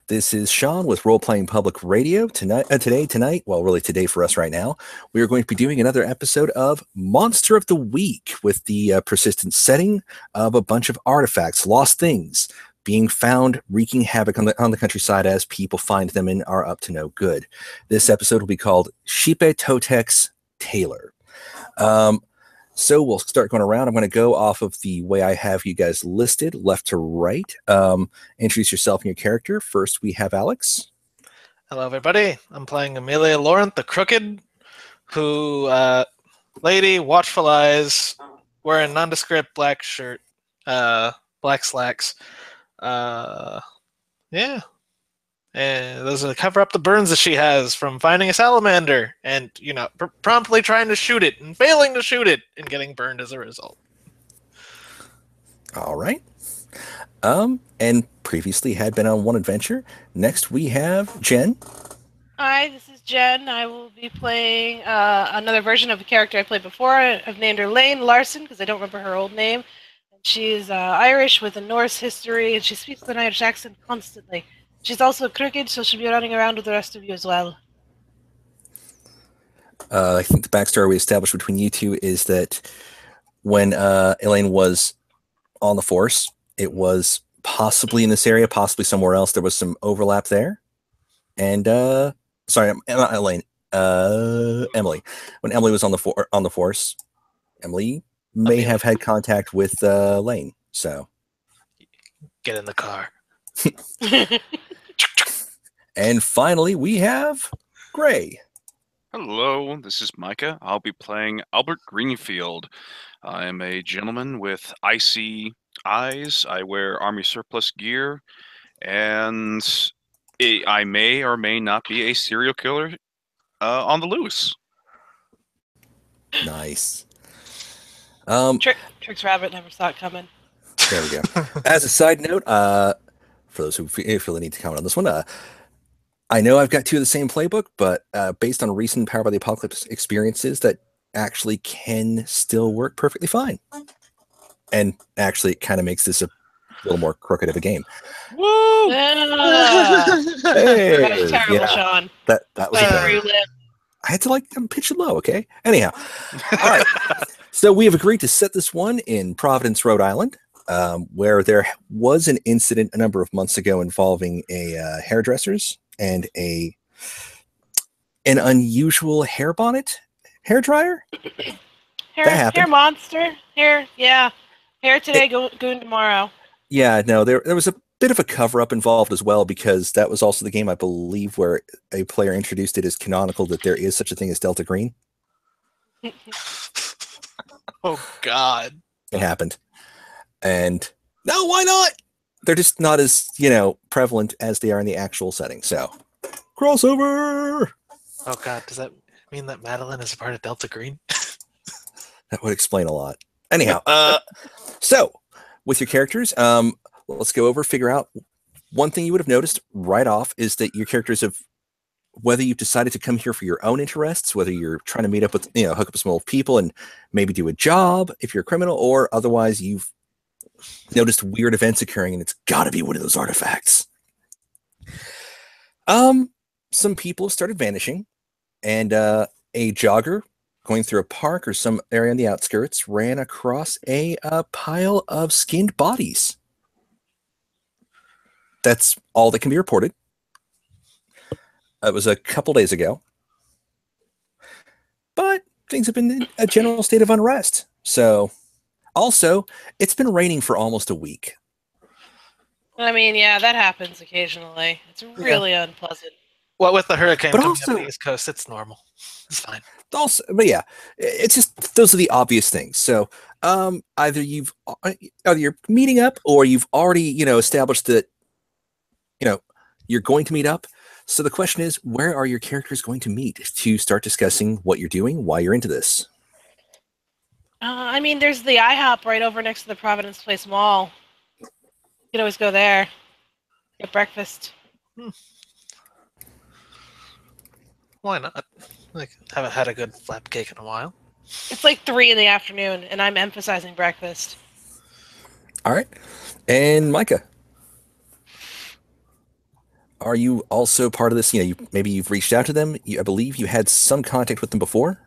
This is Sean with Role Playing Public Radio. Tonight, well, really today for us right now, we are going to be doing another episode of Monster of the Week with the persistent setting of a bunch of artifacts, lost things, being found, wreaking havoc on the countryside as people find them and are up to no good. This episode will be called Xipe Totec's Tailor. So we'll start going around. I'm going to go off of the way I have you guys listed, left to right. Introduce yourself and your character. First, we have Alex. Hello, everybody. I'm playing Amelia Laurent, the Crooked, who, lady, watchful eyes, wearing nondescript black shirt, black slacks. Yeah. And those are to cover up the burns that she has from finding a salamander and, promptly trying to shoot it and failing to shoot it and getting burned as a result. All right. And previously had been on one adventure. Next, we have Jen. Hi, this is Jen. I will be playing another version of a character I played before. I've named her Lane Larson because I don't remember her old name. She's Irish with a Norse history, and she speaks with an Irish accent constantly. She's also crooked, so she'll be running around with the rest of you as well. I think the backstory we established between you two is that when Elaine was on the force, it was possibly in this area, possibly somewhere else. There was some overlap there. And, sorry, not Elaine, Emily. When Emily was on the force, Emily may have had contact with Lane, so. Get in the car. And finally, we have Gray. Hello, this is Micah. I'll be playing Albert Greenfield. I am a gentleman with icy eyes. I wear army surplus gear, and I may or may not be a serial killer on the loose. Nice. Trix Rabbit never saw it coming. There we go. As a side note, for those who feel the need to comment on this one, I know I've got two of the same playbook, but based on recent Power by the Apocalypse experiences, that actually can still work perfectly fine. And actually, it kind of makes this a little more crooked of a game. Woo! Hey, That was terrible, yeah, Sean. that was a Where you bad. live. I had to pitch it low, okay? Anyhow, all right. So we have agreed to set this one in Providence, Rhode Island, where there was an incident a number of months ago involving a hairdresser's and an unusual hair bonnet, hair dryer. Hair monster. Hair today, goon tomorrow. Yeah, no, there was a bit of a cover-up involved as well, because that was also the game, I believe, where a player introduced it as canonical that there is such a thing as Delta Green. Oh, God. It happened. And no, why not? They're just not as, prevalent as they are in the actual setting. So, crossover! Oh, God. Does that mean that Madeline is a part of Delta Green? That would explain a lot. Anyhow, so, with your characters, let's go over, figure out one thing you would have noticed right off is that your characters have, whether you've decided to come here for your own interests, whether you're trying to meet up with, hook up with some old people and maybe do a job if you're a criminal, or otherwise you've noticed weird events occurring and it's got to be one of those artifacts. Some people have started vanishing, and a jogger going through a park or some area on the outskirts ran across a pile of skinned bodies. That's all that can be reported. It was a couple days ago, but things have been in a general state of unrest. So, also, it's been raining for almost a week. I mean, yeah, that happens occasionally. It's really unpleasant. Well, with the hurricane But coming also- up the East Coast, it's normal. It's fine. Also, but yeah, it's just those are the obvious things. So, either you're meeting up, or you've already established that you're going to meet up. So the question is, where are your characters going to meet to start discussing what you're doing, why you're into this? I mean, there's the IHOP right over next to the Providence Place Mall. You can always go there. Get breakfast. Why not? Haven't had a good flap cake in a while. It's like 3 in the afternoon, and I'm emphasizing breakfast. All right. And Micah. Are you also part of this? Maybe you've reached out to them. I believe you had some contact with them before.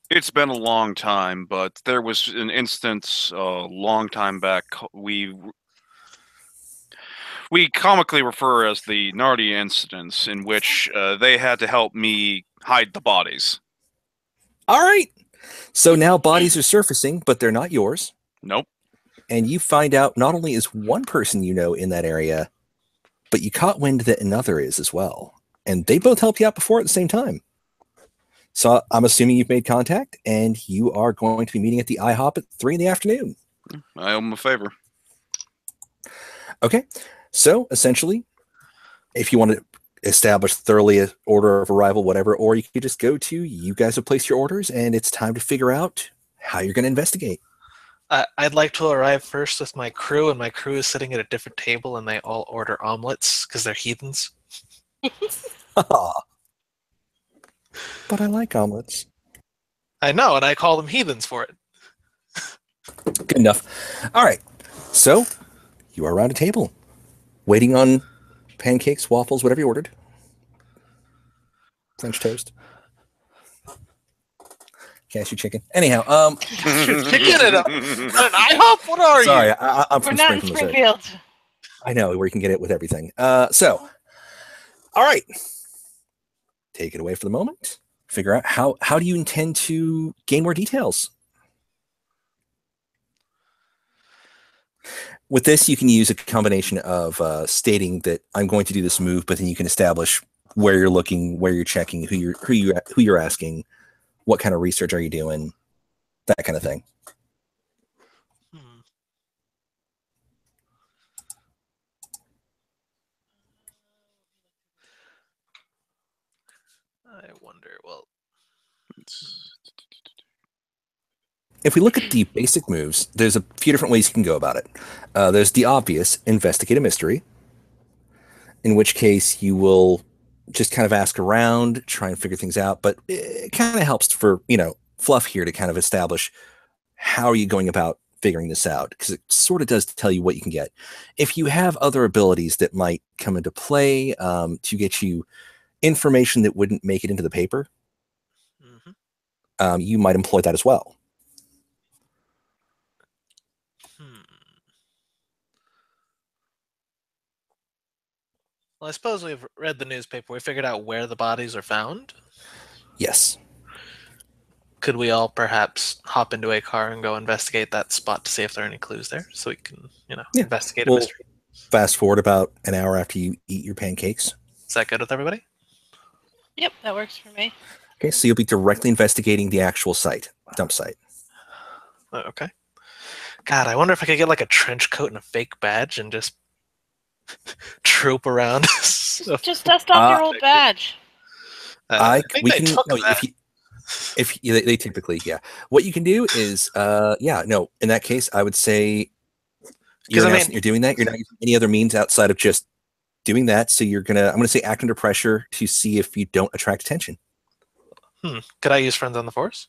It's been a long time, but there was an instance a long time back. We comically refer as the Nardi incidents, in which they had to help me hide the bodies. All right. So now bodies are surfacing, but they're not yours. Nope. And you find out not only is one person you know in that area, but you caught wind that another is as well. And they both helped you out before at the same time. So I'm assuming you've made contact, and you are going to be meeting at the IHOP at 3 in the afternoon. I owe them a favor. Okay. So essentially, if you want to establish thoroughly an order of arrival, whatever, or you could just go to, you guys have placed your orders, and it's time to figure out how you're going to investigate. I'd like to arrive first with my crew, and my crew is sitting at a different table, and they all order omelets because they're heathens. But I like omelets. I know, and I call them heathens for it. Good enough. All right. So you are around a table, waiting on pancakes, waffles, whatever you ordered. French toast. Cashew chicken. Anyhow, Chicken at an IHOP? What are sorry, you? I'm We're from not in Springfield, Missouri. Springfield. I know where you can get it with everything. So, all right, take it away for the moment. Figure out how do you intend to gain more details. With this, you can use a combination of stating that I'm going to do this move, but then you can establish where you're looking, where you're checking, who you're asking, what kind of research are you doing, that kind of thing. I wonder, well... If we look at the basic moves, there's a few different ways you can go about it. There's the obvious, investigate a mystery, in which case you will just kind of ask around, try and figure things out, but it kind of helps for, fluff here to kind of establish how are you going about figuring this out, because it sort of does tell you what you can get. If you have other abilities that might come into play to get you information that wouldn't make it into the paper, you might employ that as well. Well, I suppose we've read the newspaper. We figured out where the bodies are found. Yes. Could we all perhaps hop into a car and go investigate that spot to see if there are any clues there, so we can, investigate a mystery? Fast forward about an hour after you eat your pancakes. Is that good with everybody? Yep, that works for me. Okay, so you'll be directly investigating the actual site, dump site. Oh, okay. God, I wonder if I could get like a trench coat and a fake badge and just troop around. Just dust off your old badge. I think they took that. If they typically, yeah. What you can do is, in that case, I would say you're announcing you're doing that. You're not using any other means outside of just doing that. So I'm gonna say act under pressure to see if you don't attract attention. Could I use Friends on the Force?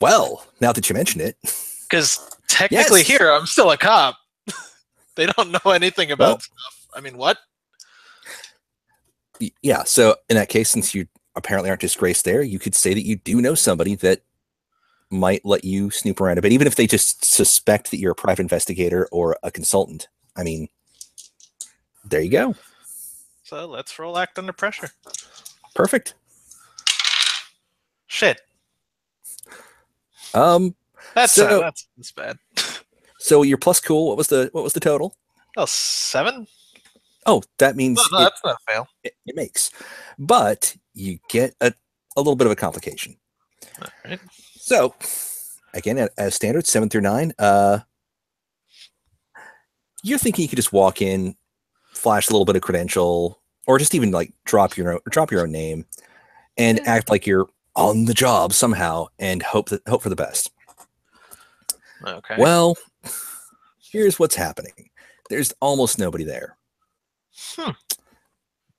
Well, now that you mention it. Because technically here, I'm still a cop. They don't know anything about stuff. I mean, what? Yeah, so in that case, since you apparently aren't disgraced there, you could say that you do know somebody that might let you snoop around a bit, even if they just suspect that you're a private investigator or a consultant. I mean, there you go. So let's roll act under pressure. Perfect. Shit. That's bad. So your plus cool, what was the total? Oh, 7? Oh, that means no, that's not a fail. It makes. But you get a little bit of a complication. All right. So, again, as standard, 7 through 9, you're thinking you could just walk in, flash a little bit of credential, or just even like drop your own name, and act like you're on the job somehow, and hope for the best. Okay. Well, here's what's happening. There's almost nobody there.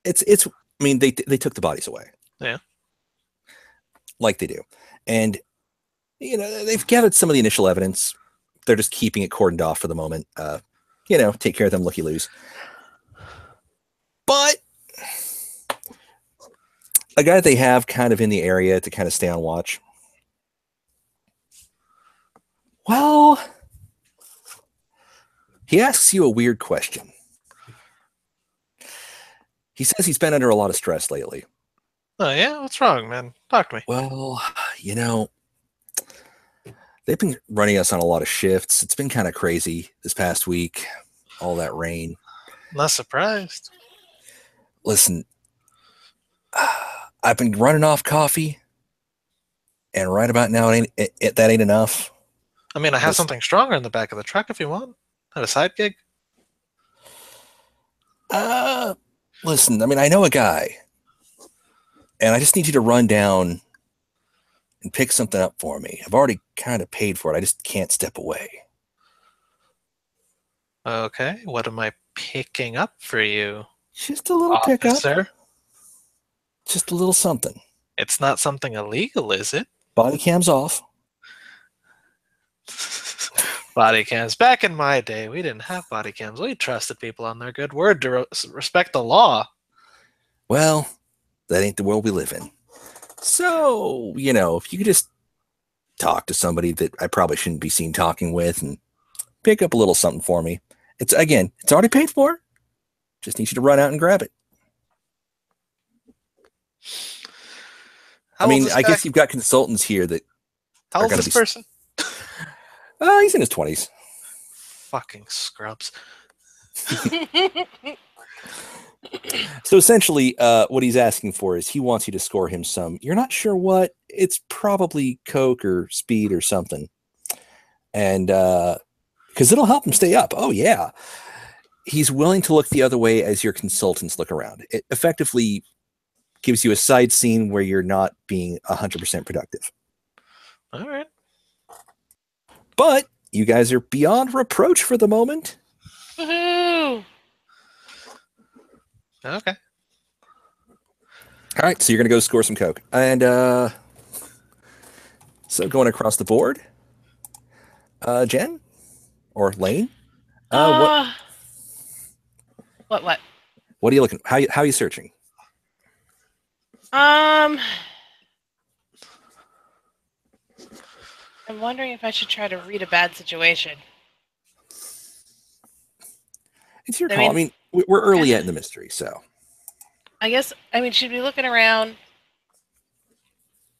It's. I mean, they took the bodies away. Yeah. Like they do, and they've gathered some of the initial evidence. They're just keeping it cordoned off for the moment. take care of them looky-loos. But a guy they have kind of in the area to kind of stay on watch. Well, he asks you a weird question. He says he's been under a lot of stress lately. Oh, yeah? What's wrong, man? Talk to me. Well, they've been running us on a lot of shifts. It's been kind of crazy this past week. All that rain. Not surprised. Listen, I've been running off coffee, and right about now, that ain't enough. I mean, I have something stronger in the back of the truck if you want. At a side gig. Listen, I mean, I know a guy, and I just need you to run down and pick something up for me. I've already kind of paid for it. I just can't step away. Okay, what am I picking up for you? Just a little pickup. Officer? Just a little something. It's not something illegal, is it? Body cam's off. Body cams. Back in my day, we didn't have body cams. We trusted people on their good word to respect the law. Well, that ain't the world we live in. So, if you could just talk to somebody that I probably shouldn't be seen talking with and pick up a little something for me. It's already paid for. Just need you to run out and grab it. I guess you've got consultants here that How old is this person? He's in his 20s. Fucking scrubs. So essentially, what he's asking for is he wants you to score him some. You're not sure what. It's probably Coke or speed or something. And because it'll help him stay up. Oh, yeah. He's willing to look the other way as your consultants look around. It effectively gives you a side scene where you're not being 100% productive. All right. But you guys are beyond reproach for the moment. Woohoo! Okay. All right, so you're going to go score some Coke. And so going across the board, Jen or Lane? What? What are you looking? How are you searching? I'm wondering if I should try to read a bad situation. It's your call. I mean, we're early yet in the mystery, so. I guess, should we be looking around?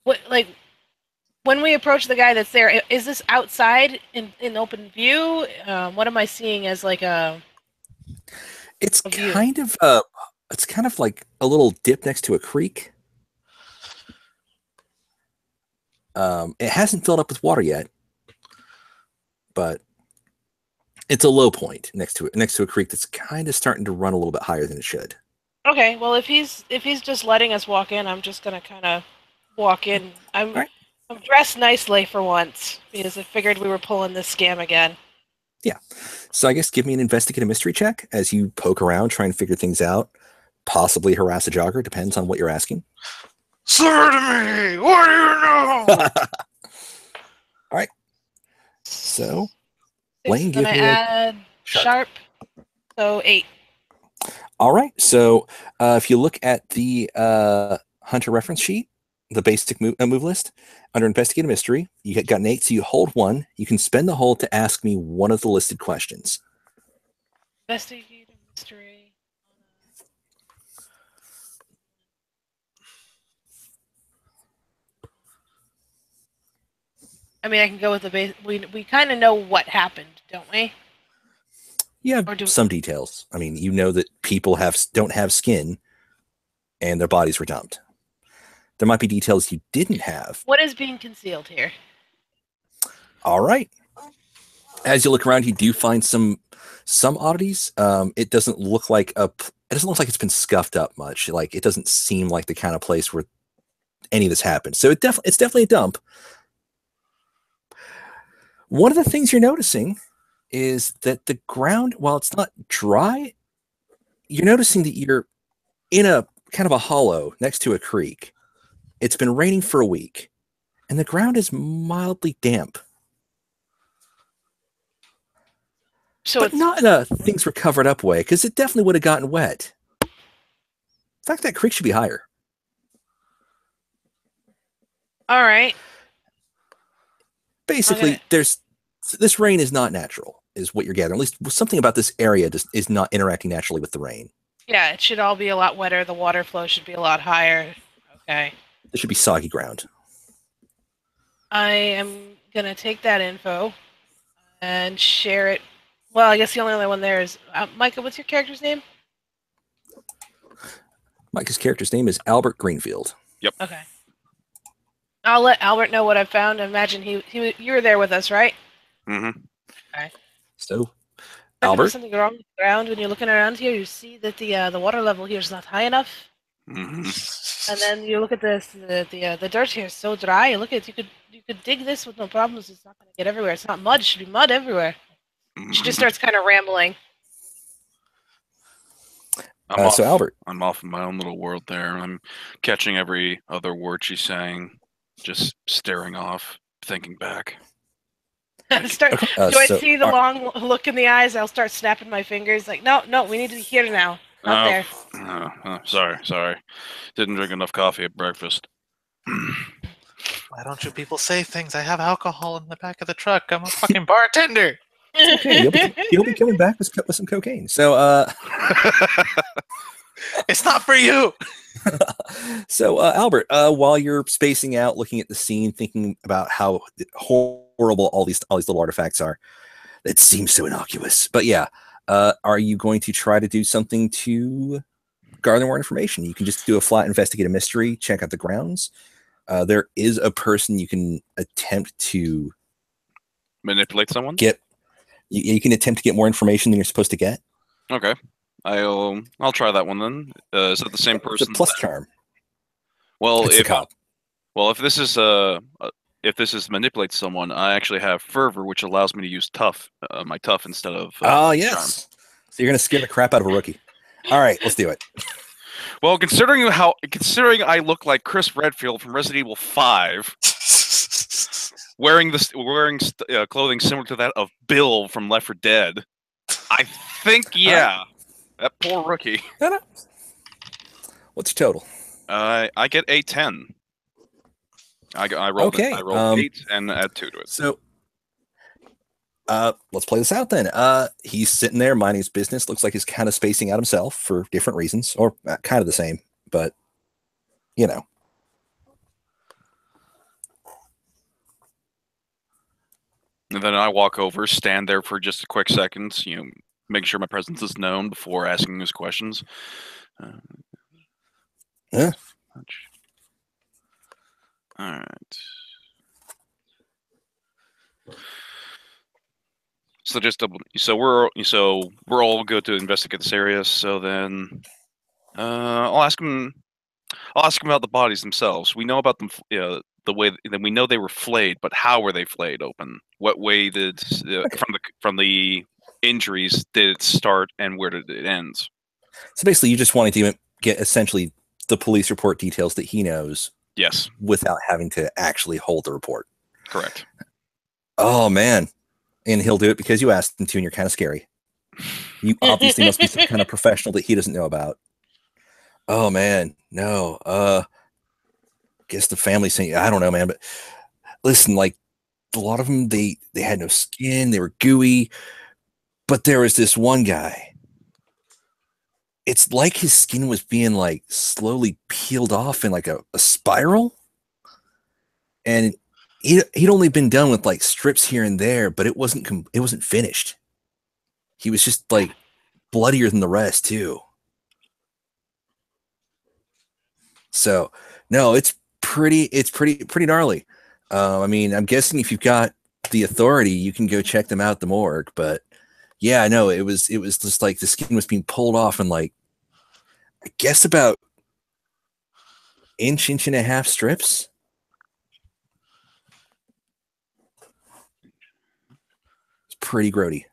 When we approach the guy that's there, is this outside in open view? What am I seeing as like a? It's kind of like a little dip next to a creek. It hasn't filled up with water yet, but it's a low point next to a creek that's kind of starting to run a little bit higher than it should. Okay, well if he's just letting us walk in, I'm just gonna kind of walk in. I'm dressed nicely for once because I figured we were pulling this scam again. Yeah, so I guess give me an investigative mystery check as you poke around, try and figure things out. Possibly harass a jogger, depends on what you're asking. Swear to me! What do you know? All right. So, Lane, give me add sharp. So 8. All right. So, if you look at the Hunter reference sheet, the basic move list, under investigative mystery, you got an 8, so you hold 1. You can spend the hold to ask me one of the listed questions. Investigative mystery. I can go with the base. We kind of know what happened, don't we? Yeah, some details. You know that people don't have skin, and their bodies were dumped. There might be details you didn't have. What is being concealed here? All right. As you look around, you do find some oddities. It doesn't look like it's been scuffed up much. Like it doesn't seem like the kind of place where any of this happened. So it's definitely a dump. One of the things you're noticing is that the ground, while it's not dry, you're noticing that you're in a kind of a hollow next to a creek. It's been raining for a week, and the ground is mildly damp. So but it's not in a things were covered up way, because it definitely would have gotten wet. In fact, that creek should be higher. all right. Basically, this rain is not natural, is what you're gathering. At least something about this area is not interacting naturally with the rain. Yeah, it should all be a lot wetter. The water flow should be a lot higher. Okay. This should be soggy ground. I am gonna take that info and share it. Well, I guess the only other one there is Micah. What's your character's name? Micah's character's name is Albert Greenfield. Yep. Okay. I'll let Albert know what I found. Imagine you were there with us, right? Mm-hmm. So, There's Albert, something wrong with the ground when you're looking around here. You see that the water level here is not high enough, Mm-hmm. and then you look at this. The dirt here is so dry. Look at you could dig this with no problems. It's not going to get everywhere. It's not mud. It should be mud everywhere. She just starts kind of rambling. so Albert, I'm off in my own little world there. I'm catching every other word she's saying, just staring off, thinking back. Okay, Do I see the long look in the eyes? I'll start snapping my fingers like, no, we need to be here now, not there. Sorry. Didn't drink enough coffee at breakfast. Why don't you people say things? I have alcohol in the back of the truck. I'm a fucking bartender. okay, you'll be coming back with some cocaine. So, It's not for you. so Albert, while you're spacing out, looking at the scene, thinking about how horrible all these little artifacts are, it seems so innocuous. But yeah, are you going to try to do something to garner more information? You can just do a flat investigate a mystery, check out the grounds. There is a person you can attempt to Manipulate someone? You can attempt to get more information than you're supposed to get. Okay. I'll try that one then. Is that the same person? It's a plus charm. Well, It's a cop. if this is manipulate someone, I actually have fervor, which allows me to use my tough instead of. Yes. charm. So you're gonna scare the crap out of a rookie. All right, let's do it. Well, considering I look like Chris Redfield from Resident Evil 5, wearing clothing similar to that of Bill from Left 4 Dead, I think that poor rookie. No. What's your total? I get a 10. I rolled Okay, I rolled 8 and add 2 to it. So, let's play this out then. He's sitting there minding his business. Looks like he's kind of spacing out himself for different reasons, or kind of the same, but you know. And then I walk over, stand there for just a quick second, make sure my presence is known before asking his questions. Yeah. All right. So we're all good to investigate this area. So then, I'll ask him about the bodies themselves. We know about them. The way that we know they were flayed, but how were they flayed open? What way did from the injuries did it start, and where did it end? So basically, you just wanted to get essentially the police report details that he knows. Yes. Without having to actually hold the report. Correct. Oh man, and he'll do it because you asked him to, and you're kind of scary. You obviously must be some kind of professional that he doesn't know about. Oh man, no. Guess the family saying, I don't know, man, but listen, like a lot of them, they had no skin, they were gooey, but there was this one guy. It's like his skin was being like slowly peeled off in like a spiral, and he'd only been done with like strips here and there, but it wasn't finished. He was just like bloodier than the rest too. So no, it's pretty gnarly. I mean, I'm guessing if you've got the authority, you can go check them out at the morgue. But yeah, I know it was just like the skin was being pulled off in like, I guess about inch and a half strips. It's pretty grody.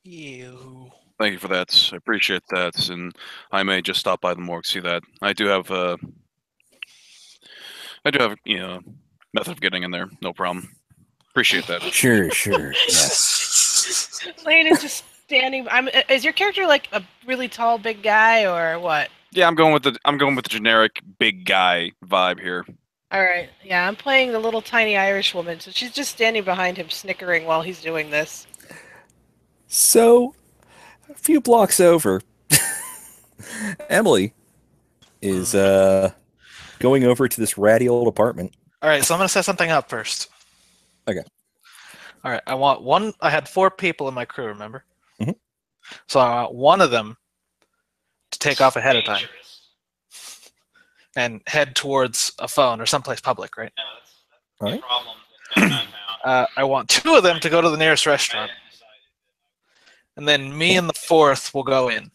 Ew. Thank you for that. I appreciate that, and I may just stop by the morgue to see that. I do have method of getting in there. No problem. Appreciate that. Sure. Yes. Lane is just standing. Is your character like a really tall, big guy, or what? Yeah, I'm going with the generic big guy vibe here. All right. Yeah, I'm playing the little tiny Irish woman, so she's just standing behind him, snickering while he's doing this. So, a few blocks over, Emily is going over to this ratty old apartment. All right, so I'm gonna set something up first. Okay. All right, I want one. I had 4 people in my crew, remember? Mhm. So I want one of them to take off ahead of time and head towards a phone or someplace public, right? All right. I want 2 of them to go to the nearest restaurant, and then me and the 4th will go in.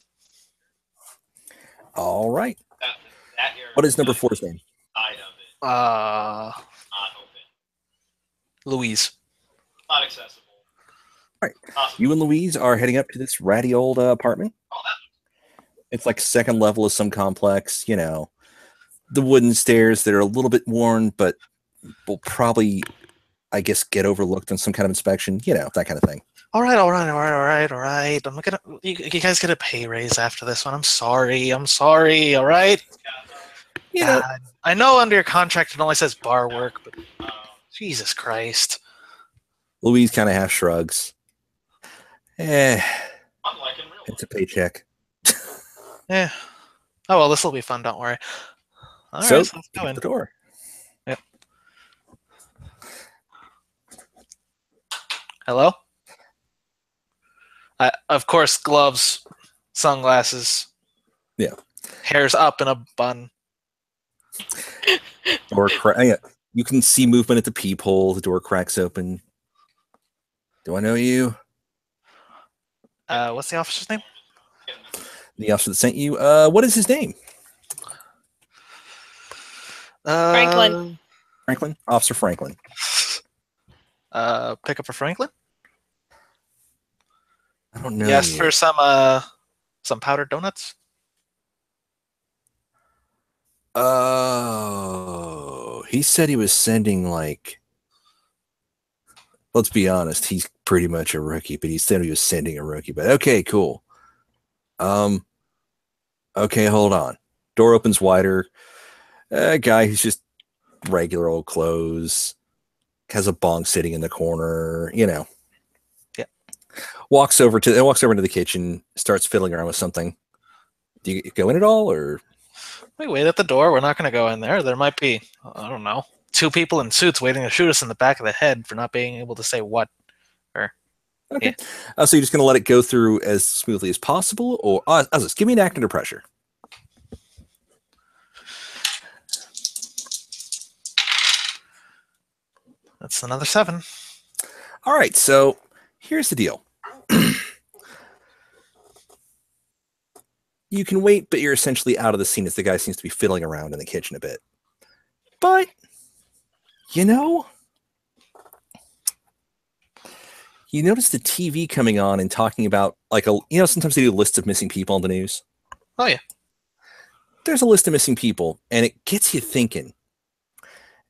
All right. What is number 4's name? Louise. Not accessible. All right. You and Louise are heading up to this ratty old apartment. It's like second level of some complex, you know, the wooden stairs that are a little bit worn, but will probably, I guess, get overlooked on some kind of inspection, you know, that kind of thing. All right. I'm not gonna. You guys get a pay raise after this one. I'm sorry. All right. You know, God, I know under your contract it only says bar work, but Jesus Christ. Louise kind of half shrugs. Unlike in real It's a paycheck. Yeah. Oh well, this will be fun. Don't worry. All So, right, so let's go hit in. the door. Yep. Hello. Of course, gloves, sunglasses. Yeah. Hair's up in a bun. Door yeah. You can see movement at the peephole. The door cracks open. Do I know you? What's the officer's name? The officer that sent you. What is his name? Franklin. Franklin? Officer Franklin. Pick up for Franklin. I don't know. Yes, you. for some powdered donuts. Oh, he said he was sending like. Let's be honest, he's pretty much a rookie, but he said he was sending a rookie. But okay, cool. Okay, hold on. Door opens wider. A guy who's just regular old clothes, has a bong sitting in the corner, you know. Yeah. Walks over into the kitchen, starts fiddling around with something. Do you go in at all, or We wait at the door. We're not going to go in there. There might be, I don't know, 2 people in suits waiting to shoot us in the back of the head for not being able to say what. okay? So you're just going to let it go through as smoothly as possible, or Ozus, give me an act under pressure. That's another 7. All right, so here's the deal. You can wait, but you're essentially out of the scene as the guy seems to be fiddling around in the kitchen a bit. But, you know, you notice the TV coming on and talking about, like, sometimes they do lists of missing people on the news. Oh, yeah. There's a list of missing people, and it gets you thinking.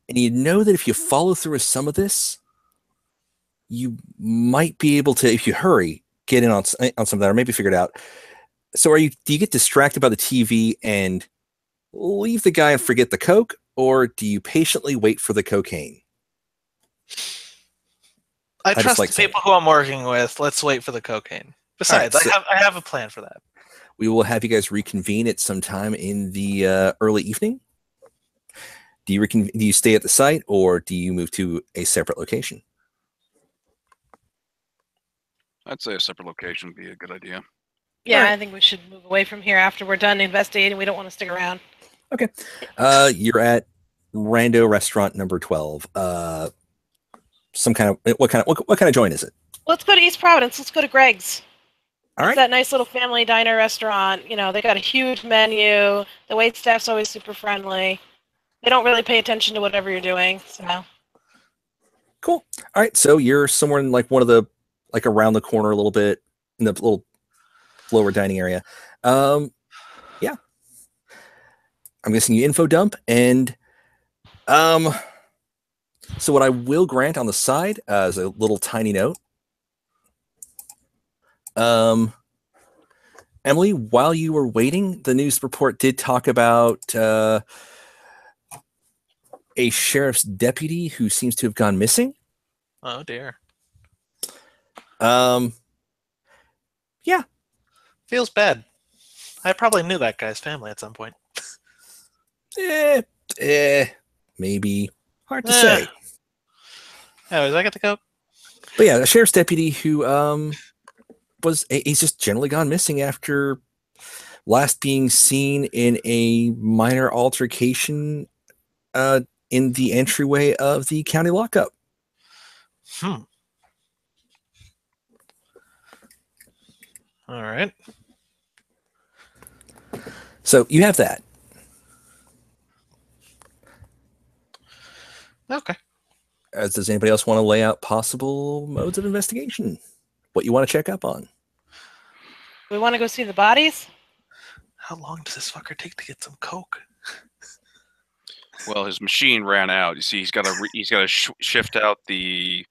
And you know that if you follow through with some of this, you might be able to, if you hurry, get in on some of that, or maybe figure it out. So do you get distracted by the TV and leave the guy and forget the coke, or do you patiently wait for the cocaine? I trust like the people who I'm working with. Let's wait for the cocaine. Besides, All right, I have a plan for that. We will have you guys reconvene at some time in the early evening. Do you stay at the site, or do you move to a separate location? I'd say a separate location would be a good idea. Yeah, Alright. I think we should move away from here after we're done investigating. We don't want to stick around. Okay. You're at Rando Restaurant number 12. What kind of joint is it? Let's go to East Providence. Let's go to Greg's. All It's right. that nice little family diner restaurant. You know, they got a huge menu. The wait staff's always super friendly. They don't really pay attention to whatever you're doing. So Cool. All right. So you're somewhere in like one of the, like around the corner a little bit in the little lower dining area. Yeah. I'm guessing you info dump and, so what I will grant on the side is a little tiny note. Emily, while you were waiting, the news report did talk about a sheriff's deputy who seems to have gone missing. Oh dear. Yeah. Feels bad. I probably knew that guy's family at some point. Maybe. Hard to say. Anyways, I get the coke. But yeah, a sheriff's deputy who he's just generally gone missing after last being seen in a minor altercation in the entryway of the county lockup. All right. So you have that. Okay. Does anybody else want to lay out possible modes of investigation? What you want to check up on? We want to go see the bodies? How long does this fucker take to get some coke? Well, his machine ran out. You see, he's got to shift out the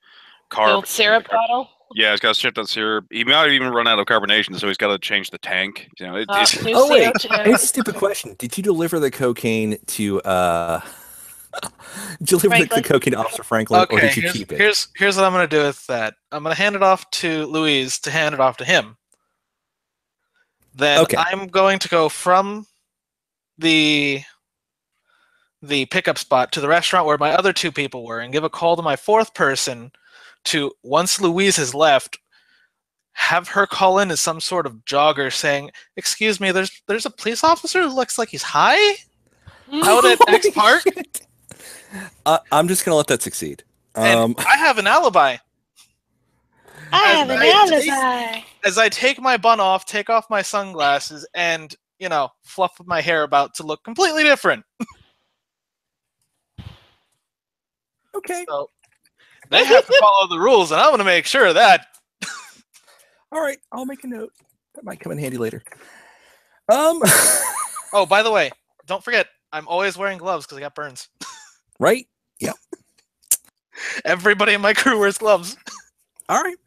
The old syrup bottle? Yeah, he's got to shift out syrup. He might have even run out of carbonation, so he's got to change the tank. You know, New oh wait, CO2. here's a stupid question. Did you deliver the cocaine to the cocaine to Officer Franklin, or did you keep it? Here's what I'm going to do with that. I'm going to hand it off to Louise to hand it off to him. Then I'm going to go from the pickup spot to the restaurant where my other two people were and give a call to my fourth person to, once Louise has left, have her call in as some sort of jogger saying, "Excuse me, there's a police officer who looks like he's high out at X Park." I'm just going to let that succeed. And I have an alibi. As I take my bun off, take off my sunglasses, and, fluff my hair about to look completely different. Okay. So they have to follow the rules, and I'm going to make sure of that. All right, I'll make a note. That might come in handy later. Oh, by the way, don't forget, I'm always wearing gloves because I got burns. Right? Yeah. Everybody in my crew wears gloves. All right.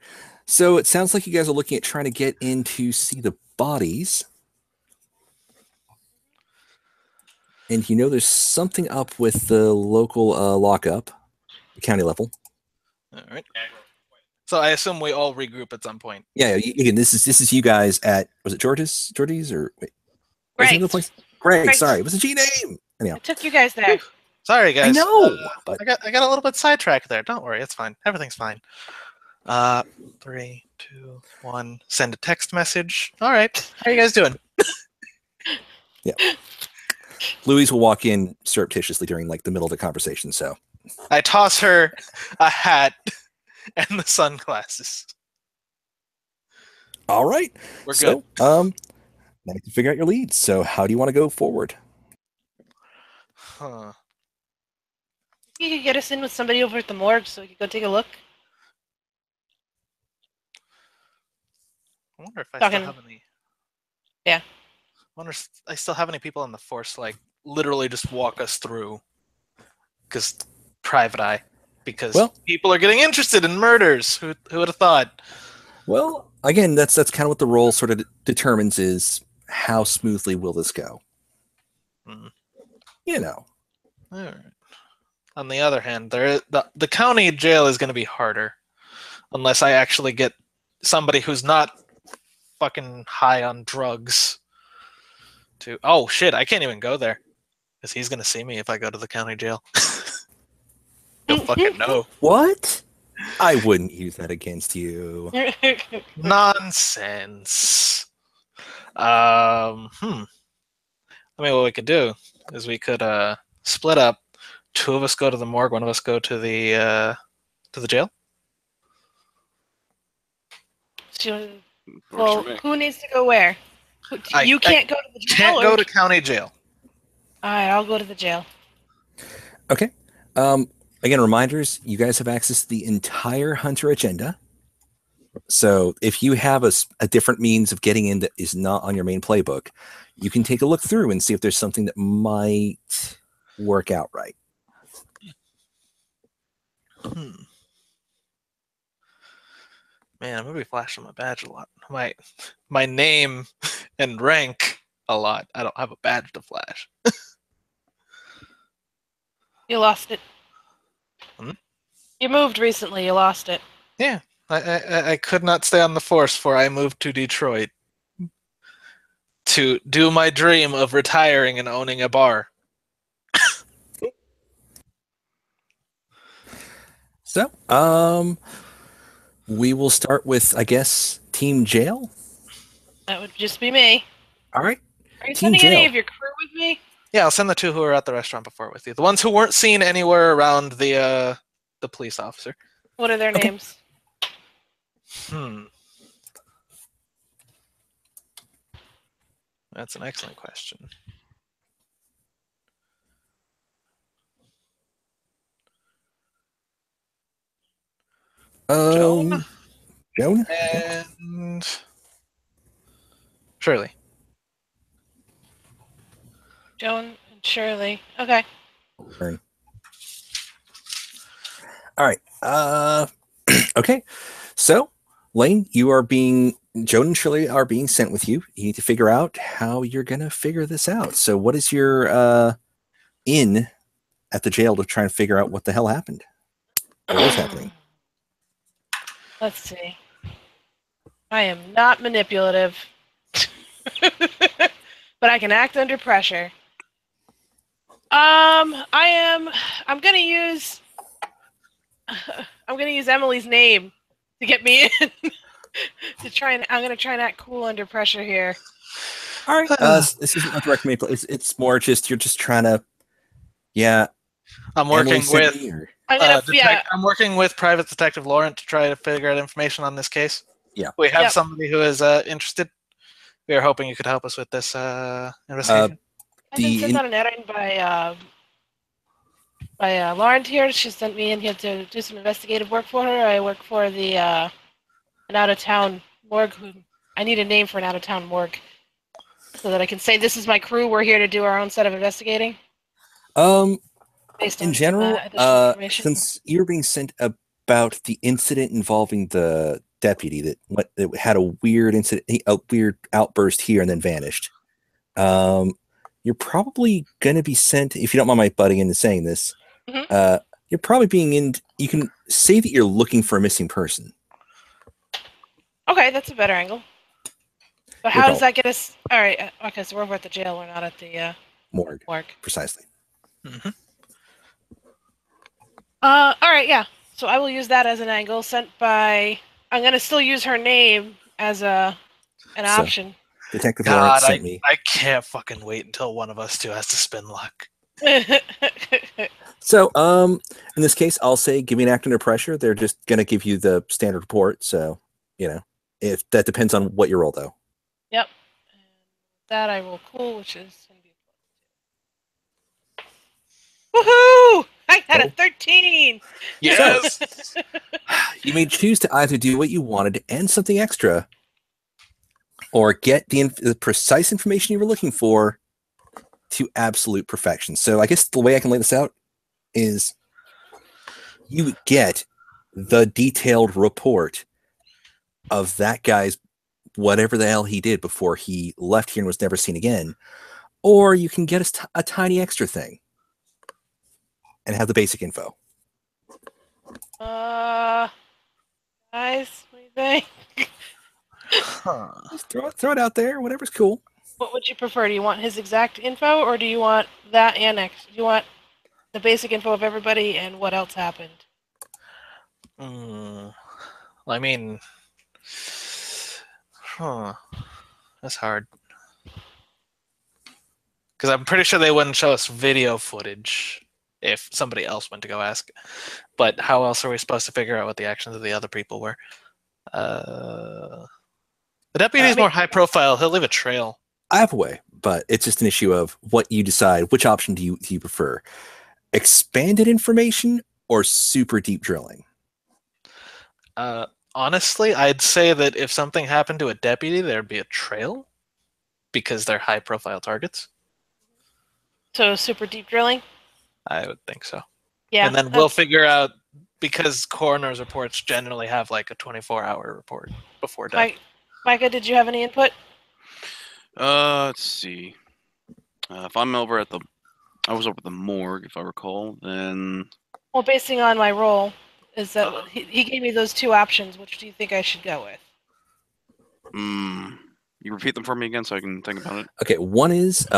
So it sounds like you guys are looking at trying to get in to see the bodies. And there's something up with the local lockup, the county level. All right. So I assume we all regroup at some point. Yeah. Again, this is you guys at, was it Jordy's or wait? Greg. Greg. Sorry, it was a G name. Anyhow. I took you guys there. Sorry, guys. I know, but I got a little bit sidetracked there. Don't worry, it's fine. Everything's fine. 3, 2, 1. Send a text message. All right. How you guys doing? Yeah. Louise will walk in surreptitiously during the middle of the conversation. So I toss her a hat and the sunglasses. All right. We're good. Now you have to figure out your leads. So how do you want to go forward? Huh. You could get us in with somebody over at the morgue so we could go take a look. I wonder if I still have any. Yeah. I wonder if I still have any people in the force, literally just walk us through. Because private eye. Because people are getting interested in murders. Who would have thought? Well, again, that's kind of what the role sort of determines is how smoothly will this go. All right. On the other hand, the county jail is going to be harder unless I actually get somebody who's not fucking high on drugs to... Oh, shit, I can't even go there because he's going to see me if I go to the county jail. He'll fucking know. What? I wouldn't use that against you. Nonsense. I mean, what we could do is we could split up. 2 of us go to the morgue. 1 of us go to the jail. Well, who needs to go where? You can't go to the jail. Can't go to county jail. All right, I'll go to the jail. Okay. Again, reminders: you guys have access to the entire Hunter agenda. So if you have a different means of getting in that is not on your main playbook, you can take a look through and see if there's something that might work out right. Man, I'm gonna be flashing my badge a lot. My name and rank a lot. I don't have a badge to flash. You lost it. Hmm? You moved recently. You lost it. Yeah, I could not stay on the force, for I moved to Detroit to do my dream of retiring and owning a bar. So, we will start with, I guess, Team Jail. That would just be me. All right. Are you Team sending Jail. any of your crew with me? Yeah, I'll send the two who were at the restaurant before with you. The ones who weren't seen anywhere around the police officer. What are their Okay. names? That's an excellent question. Joan Joan? and Shirley. Joan and Shirley. Okay. All right. Okay. So, Lane, Joan and Shirley are being sent with you. You need to figure out how you're going to figure this out. So, what is your in at the jail to try and figure out what the hell happened? What is happening? Let's see. I am not manipulative, but I can act under pressure. I'm gonna use Emily's name to get me in. I'm gonna try and act cool under pressure here. All right. This isn't a direct manipulation. It's more just you're just trying to. Yeah. I'm working with. I'm working with Private Detective Laurent to try to figure out information on this case. Yeah. We have somebody who is interested. We are hoping you could help us with this investigation. I've been sent on an errand by Laurent here. She sent me in here to do some investigative work for her. I work for an out-of-town morgue. I need a name for an out-of-town morgue so that I can say this is my crew. We're here to do our own set of investigating. In general, since you're being sent about the incident involving the deputy that had a weird incident, a weird outburst here and then vanished, you're probably going to be sent, if you don't mind my butting into saying this, you're probably being in, you can say that you're looking for a missing person. Okay, that's a better angle. But how does that get us? All right, okay, so we're at the jail. We're not at the morgue. Morgue. Precisely. All right, yeah. So I will use that as an angle sent by. I'm gonna still use her name as an option. Detective Laurent sent me. I can't fucking wait until one of us two has to spin luck. So, in this case, I'll say give me an act under pressure. They're just gonna give you the standard report. So, if that depends on what you roll, though. Yep. And that I roll cool, which is gonna be woohoo! I had a 13. Yes. You may choose to either do what you wanted and something extra, or get the precise information you were looking for to absolute perfection. So I guess the way I can lay this out is you get the detailed report of that guy's whatever the hell he did before he left here and was never seen again, or you can get a tiny extra thing and have the basic info. Guys, what do you think? Just throw it out there. Whatever's cool. What would you prefer? Do you want his exact info, or do you want that annex? Do you want the basic info of everybody and what else happened? I mean, that's hard. Because I'm pretty sure they wouldn't show us video footage if somebody else went to go ask. But how else are we supposed to figure out what the actions of the other people were? The deputy is more high profile. He'll leave a trail. I have a way, but it's just an issue of what you decide. Which option do you prefer? Expanded information or super deep drilling? Honestly, I'd say that if something happened to a deputy, there'd be a trail because they're high profile targets. So super deep drilling? I would think so. Yeah. And then we'll figure out because coroner's reports generally have like a 24-hour report before death. Micah, did you have any input? Let's see. If I'm over at I was over at the morgue, if I recall, then... Well, basing on my role, is that he gave me those two options. Which do you think I should go with? You repeat them for me again so I can think about it? Okay, one is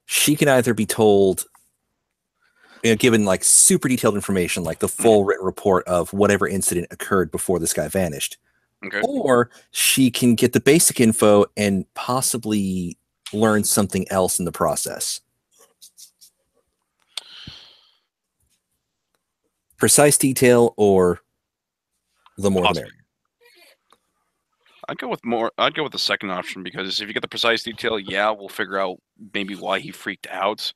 she can either be told, given like super detailed information, like the full written report of whatever incident occurred before this guy vanished. Okay. Or she can get the basic info and possibly learn something else in the process. Precise detail or the more the merrier. I'd go with the second option, because if you get the precise detail, yeah, we'll figure out maybe why he freaked out.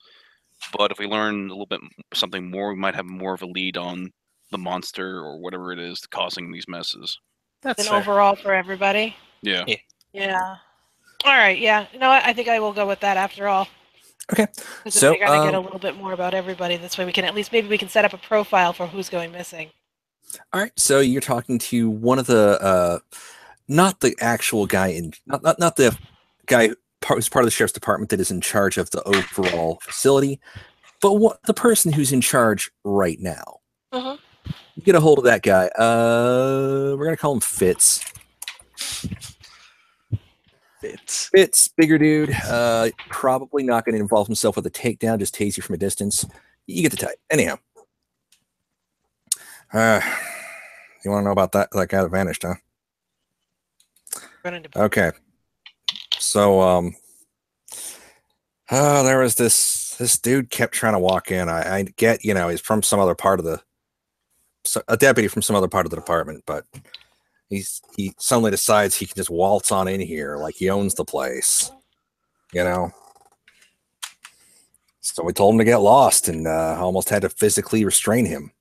But if we learn a little bit something more, we might have more of a lead on the monster or whatever it is causing these messes. That's An fair. overall for everybody. Yeah. Yeah. All right. Yeah. You know what? I think I will go with that after all. Okay. Because So, we're gonna get a little bit more about everybody. This way, we can at least maybe we can set up a profile for who's going missing. All right. So you're talking to one of the, not the actual guy not the guy who's part of the sheriff's department that is in charge of the overall facility, but the person who's in charge right now. You get a hold of that guy. We're gonna call him Fitz. Fitz, bigger dude. Probably not going to involve himself with a takedown. Just tase you from a distance. You get the type. Anyhow, you want to know about that guy that vanished, huh? Okay. So, there was this dude kept trying to walk in. I get, he's from some other part of a deputy from some other part of the department, but he suddenly decides he can just waltz on in here like he owns the place, So we told him to get lost, and almost had to physically restrain him.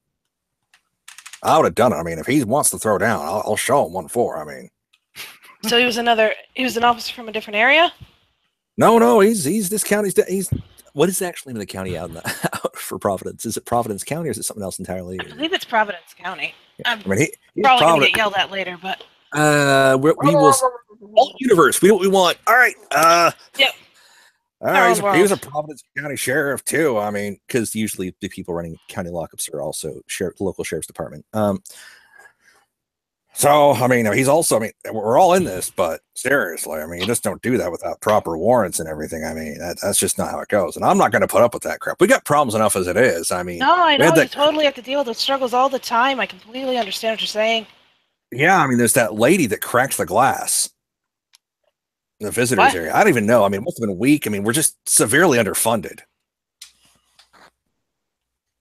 I would have done it. I mean, if he wants to throw down, I'll show him 1-4. I mean, so he was an officer from a different area? No, he's this county's. What is actually in the county out for Providence? Is it Providence County or is it something else entirely? I believe it's Providence County. Yeah. I mean, he's probably going to get yelled at later, but we will all universe. We want. All right. Yep. All right. He was a Providence County sheriff too. I mean, because usually the people running county lockups are also local sheriff's department. So, I mean, he's also, I mean, we're all in this, but seriously, I mean, you just don't do that without proper warrants and everything. I mean, that's just not how it goes. And I'm not going to put up with that crap. We got problems enough as it is. I mean, no, I know you totally have to deal with those struggles all the time. I completely understand what you're saying. Yeah, I mean, there's that lady that cracks the glass in the visitors area. I don't even know. I mean, it must have been weak. I mean, we're just severely underfunded.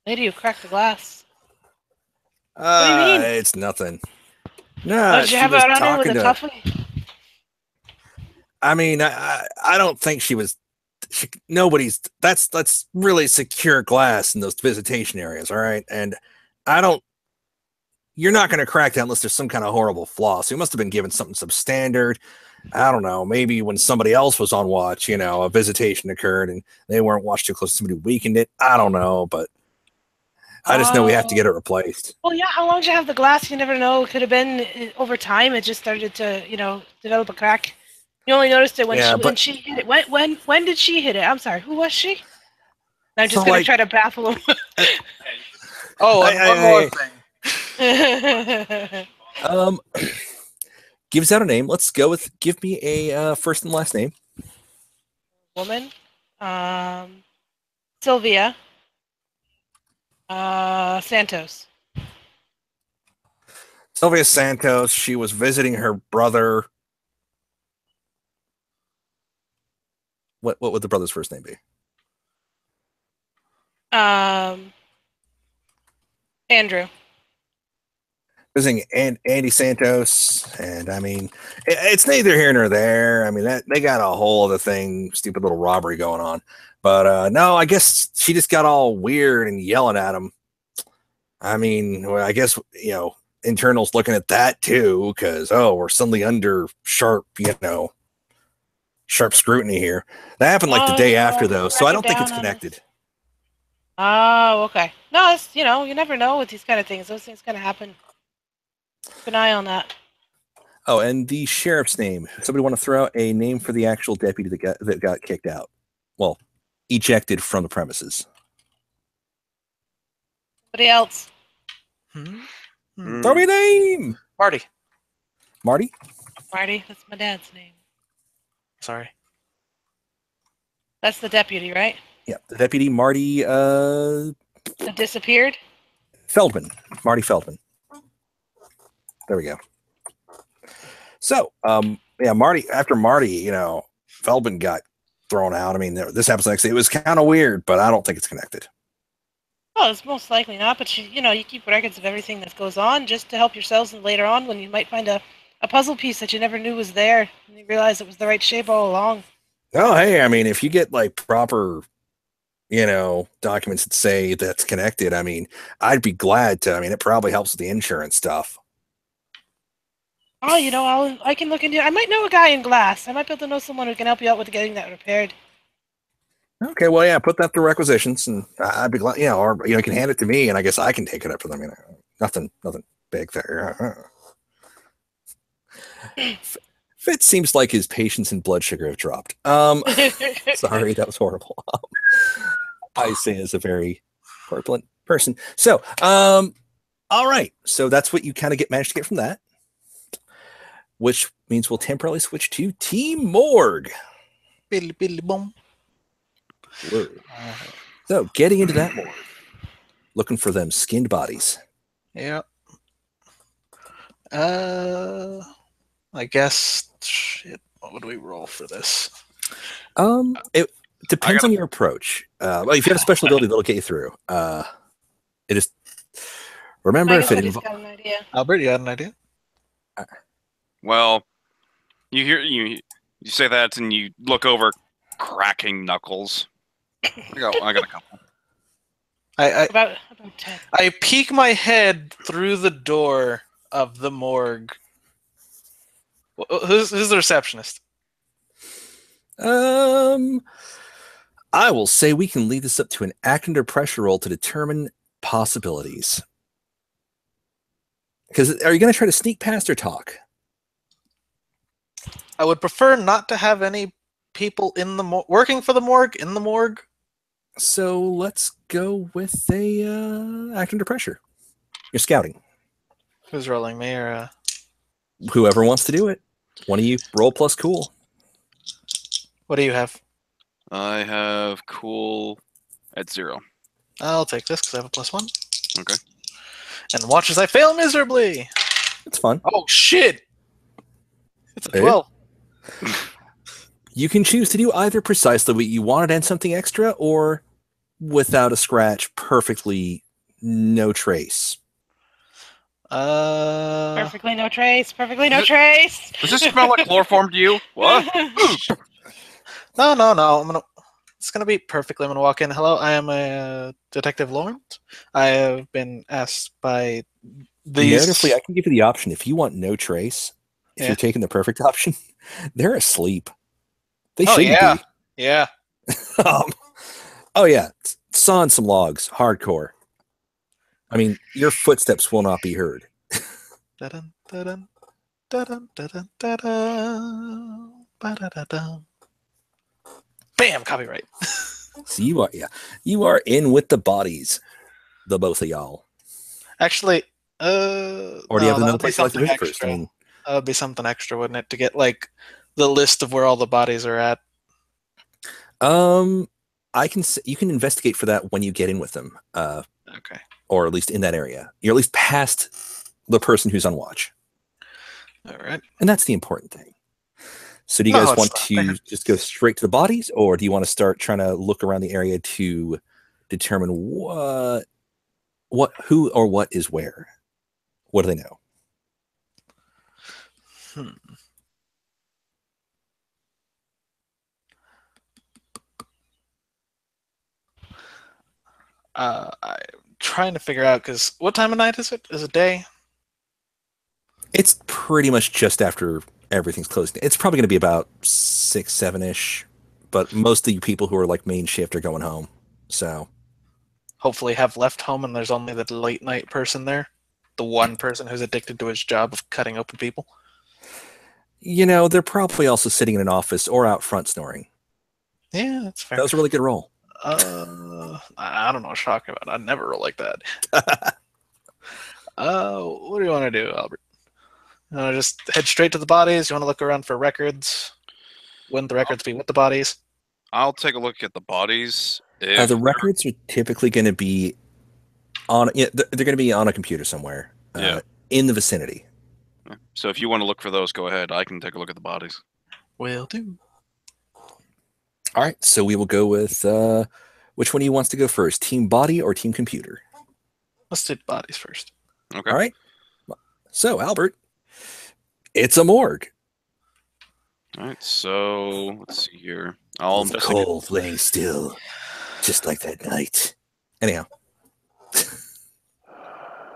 Lady who cracked the glass. What do you mean? It's nothing. No, did you have it on with a toughie? I mean, I don't think she was. That's really secure glass in those visitation areas, all right? And you're not going to crack that unless there's some kind of horrible flaw. So you must have been given something substandard. I don't know. Maybe when somebody else was on watch, a visitation occurred and they weren't watched too close. Somebody weakened it. I don't know, but I just know we have to get it replaced. Well, yeah. How long did you have the glass? You never know. It could have been over time. It just started to, develop a crack. You only noticed it when she hit it. When did she hit it? I'm sorry. Who was she? I'm just going to try to baffle him. One more thing. Gives out a name. Let's go with. Give me a first and last name. Woman. Sylvia. Santos. Sylvia Santos. She was visiting her brother. What would the brother's first name be? Andrew. Visiting Andy Santos, and I mean, it's neither here nor there. I mean, they got a whole other thing, stupid little robbery going on. But no, I guess she just got all weird and yelling at him. I mean, I guess, internals looking at that too, because, we're suddenly under sharp scrutiny here. That happened like the day after, though, so I don't think it's connected. Oh, okay. No, it's, you never know with these kind of things. Those things kind of happen. Keep an eye on that. Oh, and the sheriff's name. Somebody want to throw out a name for the actual deputy that got kicked out? Well, ejected from the premises. Somebody else. Throw me a name! Marty. Marty? Marty, that's my dad's name. Sorry. That's the deputy, right? Yeah, the deputy, Marty That disappeared? Feldman. Marty Feldman. There we go. So, yeah, after Marty, Feldman got thrown out. I mean, this happens actually. It was kind of weird, but I don't think it's connected. Well, it's most likely not, but you keep records of everything that goes on just to help yourselves and later on when you might find a puzzle piece that you never knew was there and you realize it was the right shape all along. Oh, hey, I mean, if you get like proper, documents that say that's connected, I mean, I'd be glad to. I mean, it probably helps with the insurance stuff. Oh, I can look into it. I might know a guy in glass. I might be able to know someone who can help you out with getting that repaired. Okay, well, yeah, put that through requisitions, and I'd be glad, or you can hand it to me, and I guess I can take it up for them. Nothing big there. Fitz seems like his patience and blood sugar have dropped. Sorry, that was horrible. I say as a very corpulent person. So, all right, so that's what you kind of managed to get from that, which means we'll temporarily switch to Team Morgue. Billy boom. So, getting into that morgue, looking for them skinned bodies. Yeah. I guess. Shit. What would we roll for this? It depends on your approach. Well, if you have a special ability, that'll get you through. It is. Remember, if it got an idea. Albert, you got an idea? Well, you say that and you look over, cracking knuckles. I got a couple. About 10. I peek my head through the door of the morgue. Who's the receptionist? I will say we can lead this up to an act under pressure roll to determine possibilities. Because are you going to try to sneak past or talk? I would prefer not to have any people in the working for the morgue in the morgue. So let's go with a act under pressure. You're scouting. Who's rolling, me or whoever wants to do it? One of you roll plus cool. what do you have? I have cool at 0. I'll take this because I have a +1. Okay. And watch as I fail miserably. It's fun. Oh shit! It's a Hey. 12. You can choose to do either precisely what you wanted and something extra, or without a scratch, perfectly no trace. Perfectly no trace. Perfectly no trace. Does this smell like chloroform to you? What? No. It's gonna be perfectly. I'm gonna walk in. Hello, I am a Detective Laurent. I have been asked by these. Narratively, I can give you the option if you want no trace. If Yeah. you're taking the perfect option, they're asleep. They Oh, shouldn't yeah. be. Yeah. Oh yeah, sawing some logs, hardcore. I mean, your footsteps will not be heard. Dun, dun, dun, dun, dun, ba-da-da-dum. Bam! Copyright. So you are in with the bodies, the both of y'all. Actually, Or do you have another place you like to visit first? I mean, that would be something extra, wouldn't it, to get like the list of where all the bodies are at? you can investigate for that when you get in with them. Okay. Or at least in that area. You're at least past the person who's on watch. All right. And that's the important thing. So do you guys want to just go straight to the bodies, or do you want to start trying to look around the area to determine who or what is where? What do they know? I'm trying to figure out, because what time of night is it? Is it day? It's pretty much just after everything's closed. It's probably going to be about 6, 7-ish, but most of the people who are like main shift are going home. So hopefully have left home and there's only the late night person there. The one person who's addicted to his job of cutting open people. They're probably also sitting in an office or out front snoring. Yeah, that's fair. That was a really good roll. I don't know what you're talking about. I'd never roll like that. What do you want to do, Albert? You want to just head straight to the bodies? You want to look around for records? Wouldn't the records be with the bodies? I'll take a look at the bodies. The records are typically going to be on. Yeah, they're going to be on a computer somewhere. In the vicinity. So if you want to look for those, go ahead. I can take a look at the bodies. Will do. All right, so we will go with which one of you wants to go first, team body or team computer? Let's do bodies first. Okay. All right. So Albert, it's a morgue. All right. So let's see here. I'll It's investigate. cold, laying still, just like that night. Anyhow.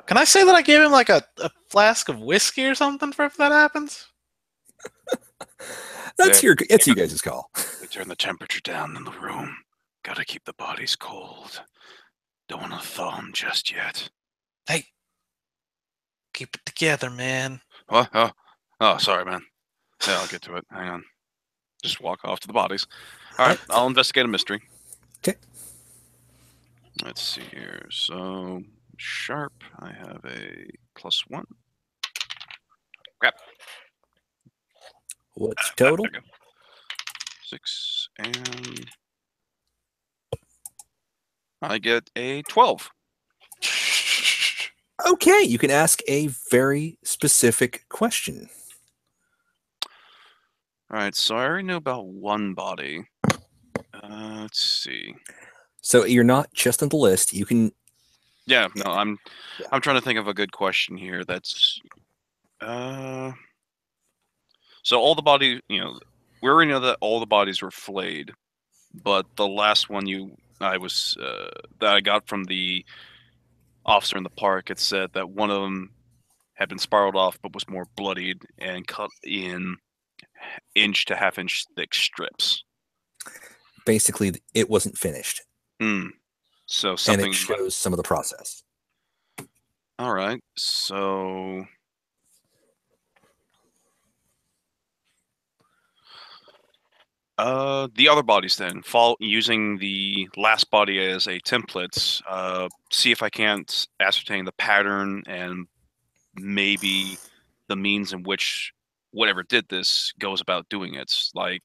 Can I say that I gave him like a flask of whiskey or something for if that happens? It's you guys' call. We turn the temperature down in the room. Gotta keep the bodies cold. Don't want to thaw them just yet. Hey, keep it together, man. What? Oh, sorry, man. Yeah, I'll get to it. Hang on. Just walk off to the bodies. All right, I'll investigate a mystery. Okay. Let's see here. So, sharp, I have a +1. Crap. What's total? There we go. 6, and I get a 12. Okay, you can ask a very specific question. All right, so I already know about one body. Let's see. So you're not just on the list. You can. Yeah, no, I'm trying to think of a good question here. That's so all the body, we already know that all the bodies were flayed, but the last one that I got from the officer in the park, it said that one of them had been spiraled off but was more bloodied and cut in inch to half-inch thick strips. Basically, it wasn't finished. So something. And it shows some of the process. All right, so the other bodies then, using the last body as a template, see if I can't ascertain the pattern and maybe the means in which whatever did this goes about doing it. Like,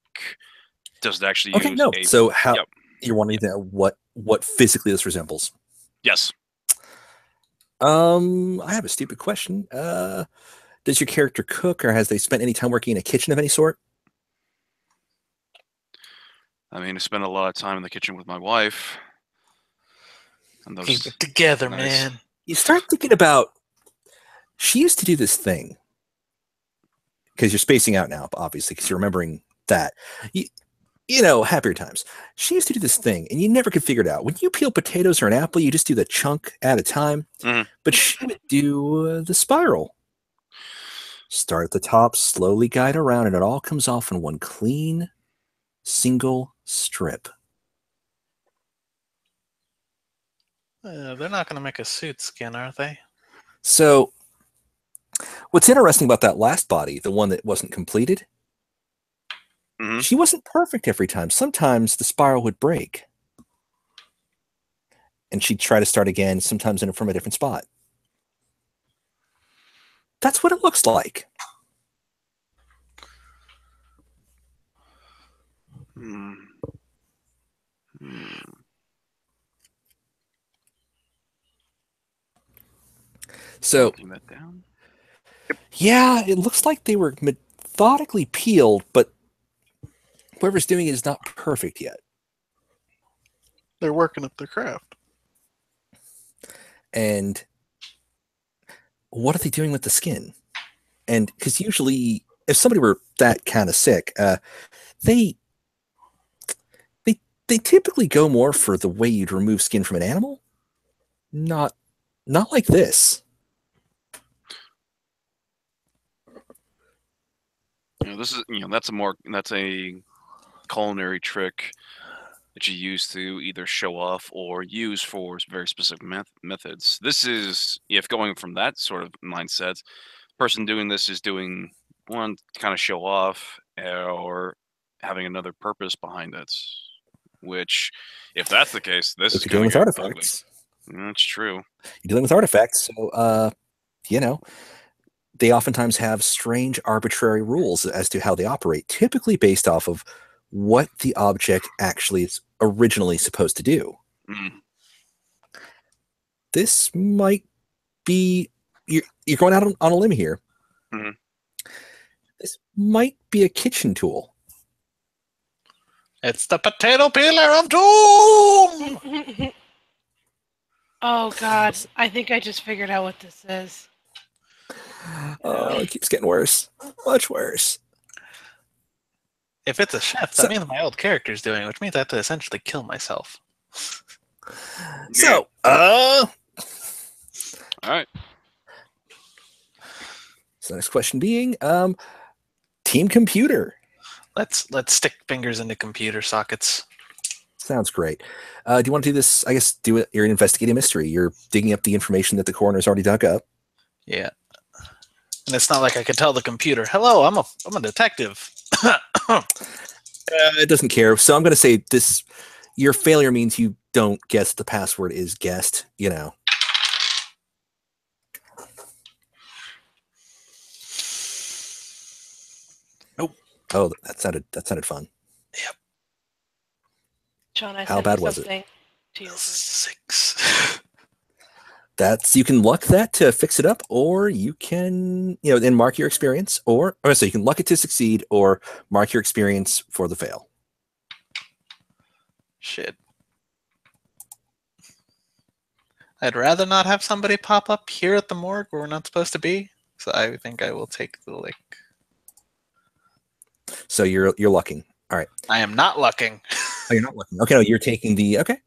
does it actually use no. So how Yep. you're wanting to know what physically this resembles? Yes. I have a stupid question. Does your character cook, or has they spent any time working in a kitchen of any sort? I mean, I spent a lot of time in the kitchen with my wife. And those, Keep it together, nice. man. You start thinking about. She used to do this thing. Because you're spacing out now, obviously, because you're remembering that. Happier times. She used to do this thing, and you never could figure it out. When you peel potatoes or an apple, you just do the chunk at a time. Mhm. But she would do the spiral. Start at the top, slowly guide around, and it all comes off in one clean, single strip. They're not going to make a suit skin, are they? So, what's interesting about that last body, the one that wasn't completed, she wasn't perfect every time. Sometimes the spiral would break. And she'd try to start again, sometimes from a different spot. That's what it looks like. So, that down. Yeah, it looks like they were methodically peeled, but whoever's doing it is not perfect yet. They're working up their craft. And what are they doing with the skin? And because usually, if somebody were that kind of sick, they typically go more for the way you'd remove skin from an animal. Not like this. This is that's a culinary trick. that you use to either show off or use for very specific methods. This is, if going from that sort of mindset, person doing this is doing one to kind of show off or having another purpose behind it. Which, if that's the case, this If is you're going dealing to with get ugly. artifacts, That's true. you're dealing with artifacts, so you know, they oftentimes have strange arbitrary rules as to how they operate, typically based off of what the object actually is originally supposed to do. Mm. This might be, you're going out on a limb here. Mhm. This might be a kitchen tool. It's the potato peeler of doom! Oh God, I think I just figured out what this is. Oh, it keeps getting worse. Much worse. If it's a chef, that means my old character's doing it, which means I have to essentially kill myself. So, all right. So next question being, team computer. Let's stick fingers into computer sockets. Sounds great. Do you want to do this? I guess do it. You're investigating a mystery. You're digging up the information that the coroner's already dug up. Yeah. And it's not like I could tell the computer, "Hello, I'm a detective." It doesn't care. So I'm going to say this. Your failure means you don't guess the password is guessed. You know. Oh, that sounded fun. Sean, I How sent bad you was it? something to your 6. You can luck that to fix it up, or you can, then mark your experience, or so you can luck it to succeed, or mark your experience for the fail. Shit. I'd rather not have somebody pop up here at the morgue where we're not supposed to be. So I think I will take the lick. So you're lucking. All right. I am not lucking. Oh, you're not lucking. Okay, no, you're taking the okay.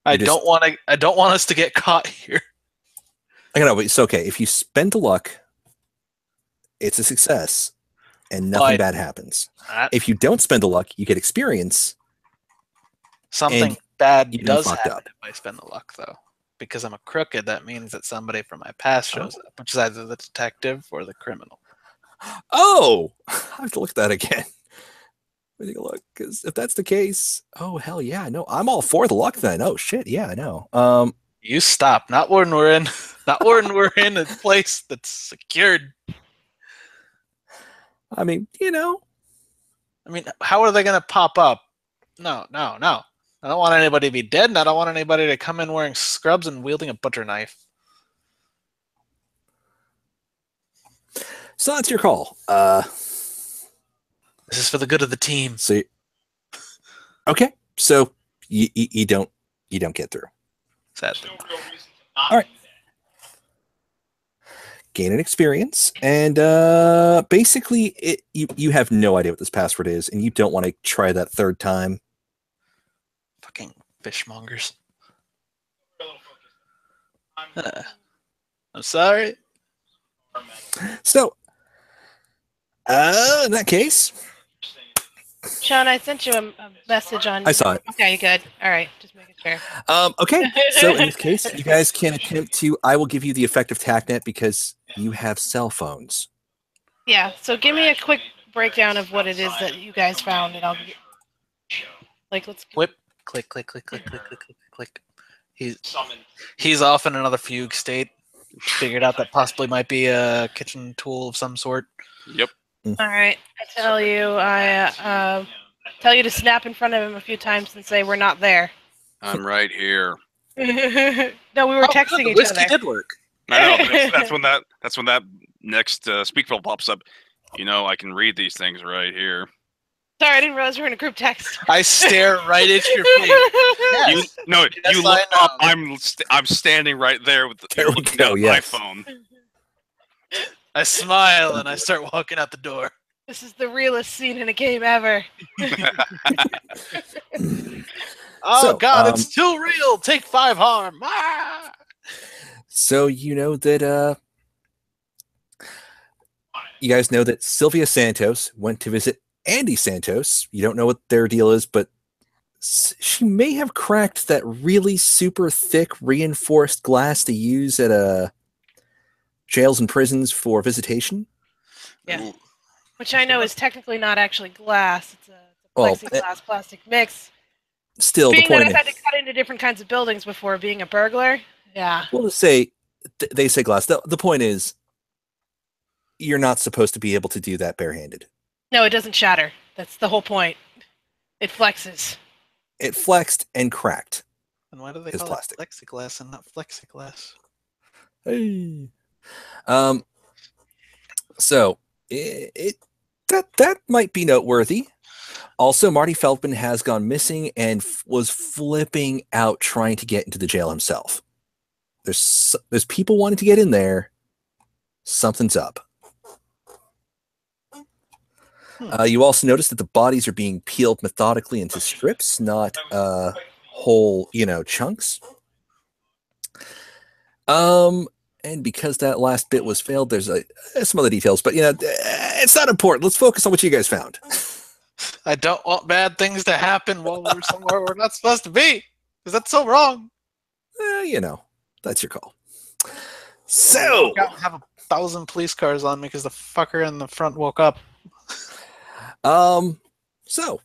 I don't want us to get caught here. I know, but it's okay. If you spend the luck, it's a success, and nothing bad happens. If you don't spend the luck, you get experience. Something bad does happen if I spend the luck, though. Because I'm a crooked, that means that somebody from my past shows up, which is either the detective or the criminal. Oh, I have to look at that again. Let me take a look, because if that's the case, oh hell yeah, no, I'm all for the luck then. Oh shit, yeah, I know. You stop. Not when we're in a place that's secured. I mean, how are they going to pop up? No. I don't want anybody to be dead, and I don't want anybody to come in wearing scrubs and wielding a butcher knife. So that's your call. This is for the good of the team. So, okay, so you don't get through. Sadly. All right. Gain an experience, and basically, you have no idea what this password is, and you don't want to try that third time. Fucking fishmongers. I'm sorry. So, in that case, Sean, I sent you a message on. I saw it. Okay, good. All right, just making sure. Okay, so in this case, you guys can attempt to. I will give you the effective TACnet because you have cell phones. Yeah. So give me a quick breakdown of what it is that you guys found, and I'll let's whip. Click, click, click, click, click, click, click, click. He's off in another fugue state. Figured out that possibly might be a kitchen tool of some sort. Yep. All right. I tell you to snap in front of him a few times and say we're not there. I'm right here. No, we were texting each whiskey other. did work. I know, but that's when that next speak field pops up. I can read these things right here. Sorry, I didn't realize we were in a group text. I stare right at your face. Yes. You look up. I'm standing right there with my phone. I smile and I start walking out the door. This is the realest scene in a game ever. God, it's too real. Take 5 harm. Ah! So you know that you guys know that Sylvia Santos went to visit Andy Santos. You don't know what their deal is, but She may have cracked that really super thick reinforced glass they use at jails and prisons for visitation. Yeah. Ooh. Which I know is technically not actually glass. It's a Well, plexiglass plastic mix. Still, the Being that point I've had to cut into different kinds of buildings before being a burglar. Yeah. well, to say they say glass. The point is, you're not supposed to be able to do that barehanded. No, it doesn't shatter. That's the whole point. It flexes. It flexed and cracked. And why do they It's call plastic. it plexiglass and not flexiglass? Hey. So that might be noteworthy. Also, Marty Feldman has gone missing and was flipping out trying to get into the jail himself. There's people wanting to get in there. Something's up. You also notice that the bodies are being peeled methodically into strips, not whole, chunks. And because that last bit was failed, there's some other details, but it's not important. Let's focus on what you guys found. I don't want bad things to happen while we're somewhere we're not supposed to be, because that's so wrong. That's your call. So, I have 1,000 police cars on me because the fucker in the front woke up. So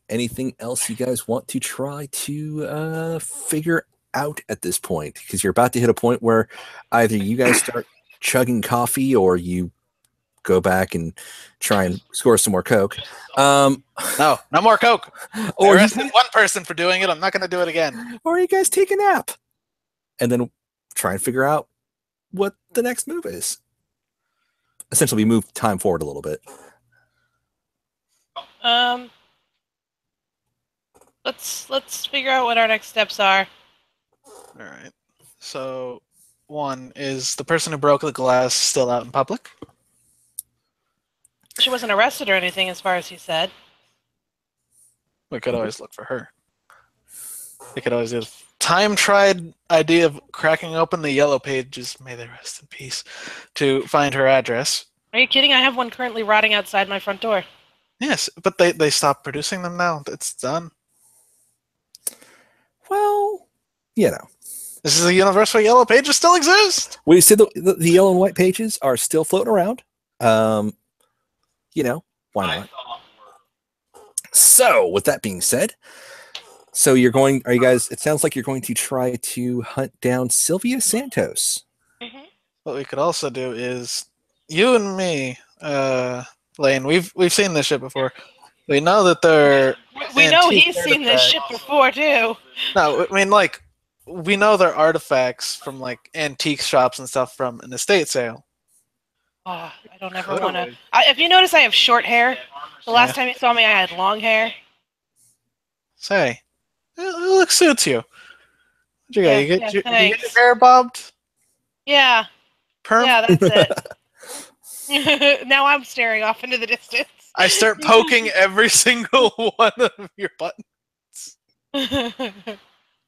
anything else you guys want to try to figure out at this point? Because you're about to hit a point where either you guys start chugging coffee or you go back and try and score some more Coke. No more Coke. Or I arrested one person for doing it. I'm not going to do it again. Or you guys take a nap and then try and figure out what the next move is. Essentially, we move time forward a little bit. Let's figure out what our next steps are. All right. So, one is the person who broke the glass still out in public? She wasn't arrested or anything, as far as he said. We could always look for her. We could always do the time-tried idea of cracking open the yellow pages, may they rest in peace, to find her address. Are you kidding? I have one currently rotting outside my front door. Yes, but they stopped producing them now. It's done. Well, This is a universe where yellow pages still exist. we said the yellow and white pages are still floating around. Why not? So, with that being said, are you guys, it sounds like you're going to try to hunt down Sylvia Santos. Mm-hmm. What we could also do is, you and me, Lane, we've seen this shit before. We know that they're We know antique he's seen this shit artifacts. before, too. No, I mean, we know they're artifacts from, antique shops and stuff from an estate sale. Oh, I don't ever want to... If you notice, I have short hair. The last time you saw me, I had long hair. Say, it suits you. What you got? Yeah, You get your thanks. hair bobbed? Yeah. Perm? Yeah, that's it. Now I'm staring off into the distance. I start poking every single one of your buttons.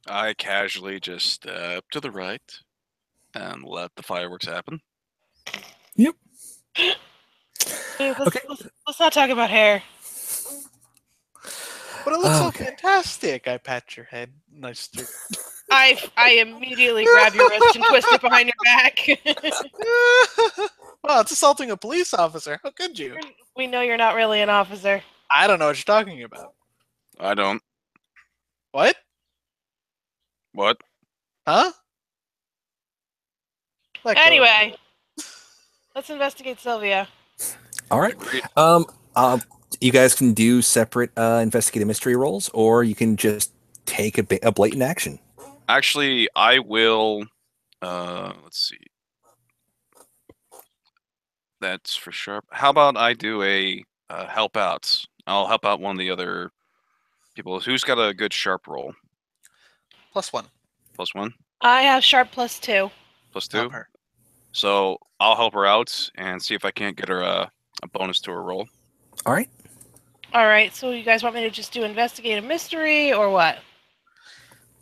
I casually just step to the right and let the fireworks happen. Yep. Dude, Okay. let's not talk about hair. But it looks so Okay. fantastic. I pat your head. Nice to... I immediately grab your wrist and twist it behind your back. Wow, it's assaulting a police officer. How could you? We know you're not really an officer. I don't know what you're talking about. I don't. What? What? Huh? Let go. Anyway, let's investigate Sylvia. All right. You guys can do separate investigative mystery rolls, or you can just take a blatant action. Actually, I will. Let's see. That's for sharp. How about I do a help out? I'll help out one of the other people. Who's got a good sharp roll? +1. +1? I have sharp +2. +2? Help her. So I'll help her out and see if I can't get her a bonus to her roll. All right. All right, so you guys want me to just do investigate a mystery or what?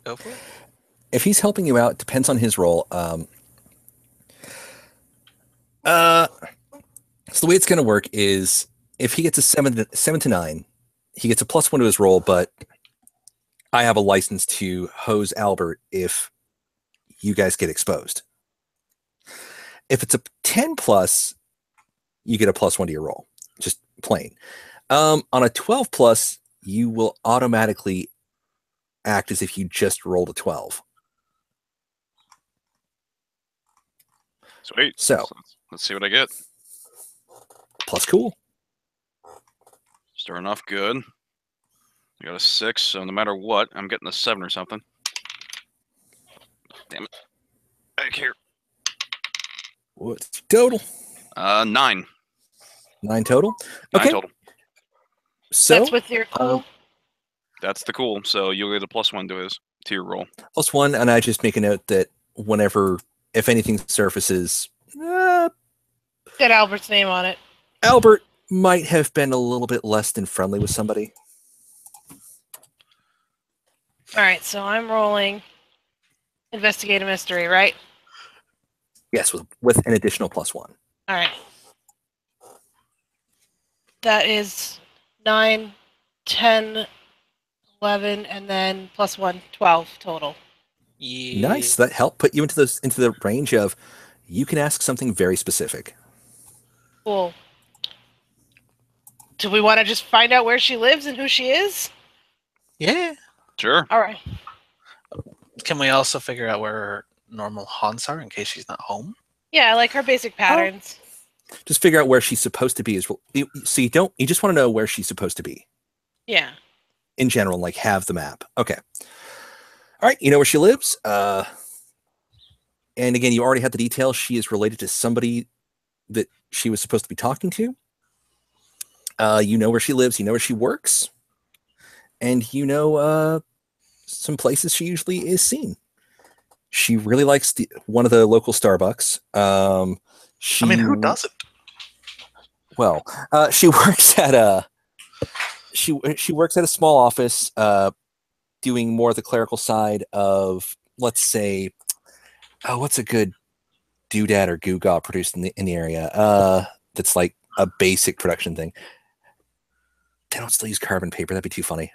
Go for it. If he's helping you out, depends on his role. So the way it's going to work is if he gets a 7 to 9, he gets a +1 to his roll, but I have a license to hose Albert if you guys get exposed. If it's a 10 plus, you get a +1 to your roll. Just plain. On a 12 plus, you will automatically act as if you just rolled a 12. Sweet. So let's see what I get. Plus cool. Starting off good. I got a 6, so no matter what, I'm getting a 7 or something. Damn it. Back here. What's total? 9. 9 total? 9 Okay. total. So That's with your cool. That's the cool. So you'll get a +1 to your roll. +1, and I just make a note that if anything surfaces, Get Albert's name on it. Albert might have been a little bit less than friendly with somebody. All right, so I'm rolling investigate a mystery, right? Yes, with an additional +1. All right. That is 9, 10, 11, and then +1, 12 total. Yeah. Nice. That helped put you into the range of you can ask something very specific. Cool. Do we want to just find out where she lives and who she is? Yeah. Sure. All right. Can we also figure out where her normal haunts are in case she's not home? Yeah, like her basic patterns. Just figure out where she's supposed to be. So you just want to know where she's supposed to be. Yeah. In general, like have the map. Okay. All right, you know where she lives. And again, you already had the details. She is related to somebody that she was supposed to be talking to. You know where she lives. You know where she works. And you know some places she usually is seen. She really likes one of the local Starbucks. Who doesn't? Well, she works at a small office, doing more of the clerical side of, let's say, what's a good doodad or goo-gaw produced in the area? That's like a basic production thing. They don't still use carbon paper. That'd be too funny.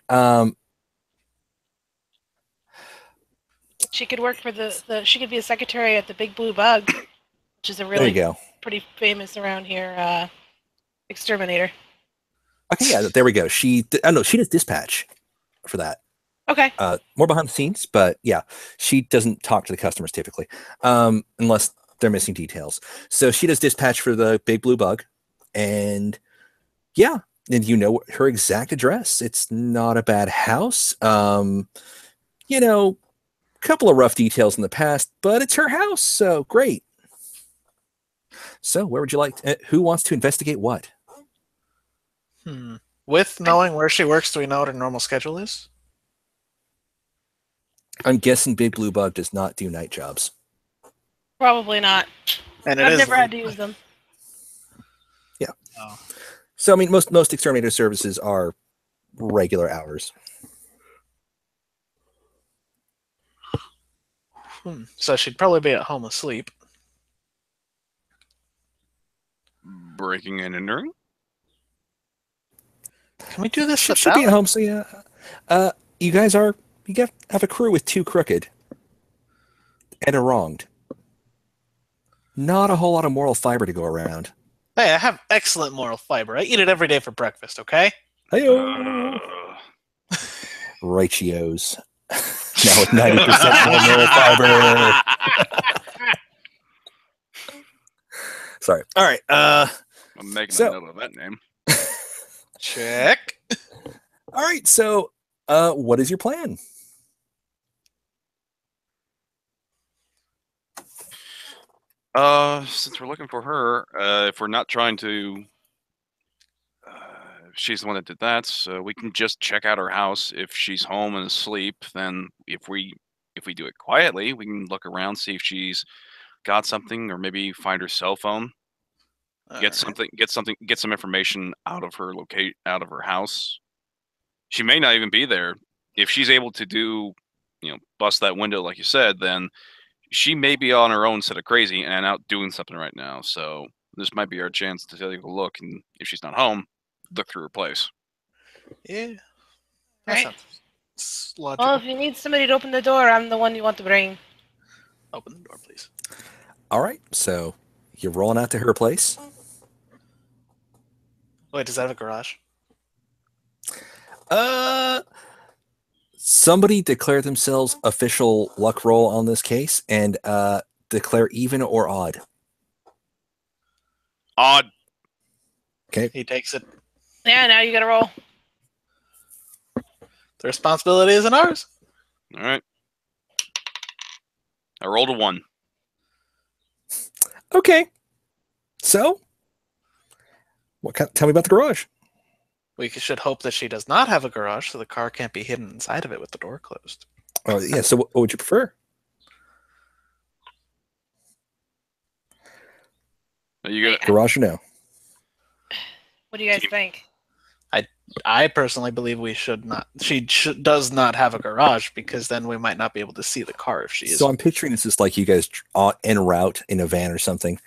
She could work for she could be a secretary at the Big Blue Bug, which is a really pretty famous around here exterminator. Okay, yeah, there we go. She does dispatch for that. Okay. More behind the scenes, but yeah, she doesn't talk to the customers typically, unless they're missing details. So she does dispatch for the Big Blue Bug, and yeah, and you know her exact address. It's not a bad house. You know, a couple of rough details in the past, but it's her house, so great. So where would you like? Who wants to investigate what? With knowing where she works, do we know what her normal schedule is? I'm guessing Big Blue Bug does not do night jobs. Probably not. And I've never had to use them. Yeah. Oh. So I mean, most exterminator services are regular hours. So she'd probably be at home asleep. Breaking and entering? Can we do this Should without? be at home. So yeah, you guys have a crew with 2 crooked and a wronged. Not a whole lot of moral fiber to go around. Hey, I have excellent moral fiber. I eat it every day for breakfast, okay? Hey-o. Ratios. Now with 90% more moral fiber. Sorry. All right. I'm making a note of that name. Check. All right. So, what is your plan? Since we're looking for her, if we're not trying to, if she's the one that did that, so we can just check out her house. If she's home and asleep, then if we do it quietly, we can look around, see if she's got something, or maybe find her cell phone. Get some information out of her house. She may not even be there. If she's able to bust that window like you said, then she may be on her own set of crazy and out doing something right now. So this might be our chance to take a look, and if she's not home, look through her place. Yeah. Right. It's Well, logical. if you need somebody to open the door, I'm the one you want to bring. Open the door, please. All right, so you're rolling out to her place. Wait, does that have a garage? Somebody declare themselves official luck roll on this case and declare even or odd. Odd. Okay. He takes it. Yeah, now you gotta roll. The responsibility isn't ours. All right. I rolled a 1. Okay. So, tell me about the garage. We should hope that she does not have a garage, so the car can't be hidden inside of it with the door closed. Oh, yeah. So, what would you prefer? Are you gonna? Garage or no? What do you guys think? I personally believe we should not. She does not have a garage because then we might not be able to see the car if she is. So I'm picturing this as like you guys en route in a van or something.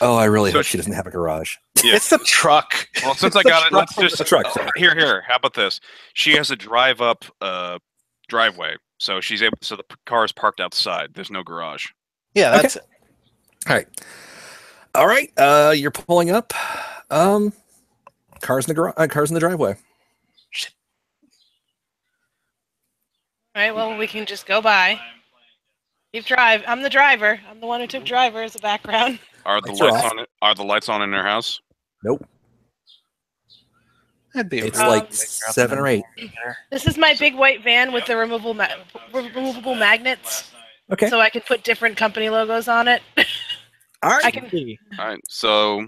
Oh, I really hope she doesn't have a garage. Yeah. It's the truck. Well, since I got it, let's just The truck. Here. How about this? She has a drive up driveway, so she's able. So the car is parked outside. There's no garage. Yeah, that's it. All right. You're pulling up. Cars in the garage. Cars in the driveway. All right, well, we can just go by. Keep drive. I'm the driver. I'm the one who took driver as a background. Are the Lights are lights off. on? Are the lights on in their house? Nope. That'd be It's rude. like 7 or 8. This is my big white van with the removable magnets, Okay. so I can put different company logos on it. All right. I can. All right. So,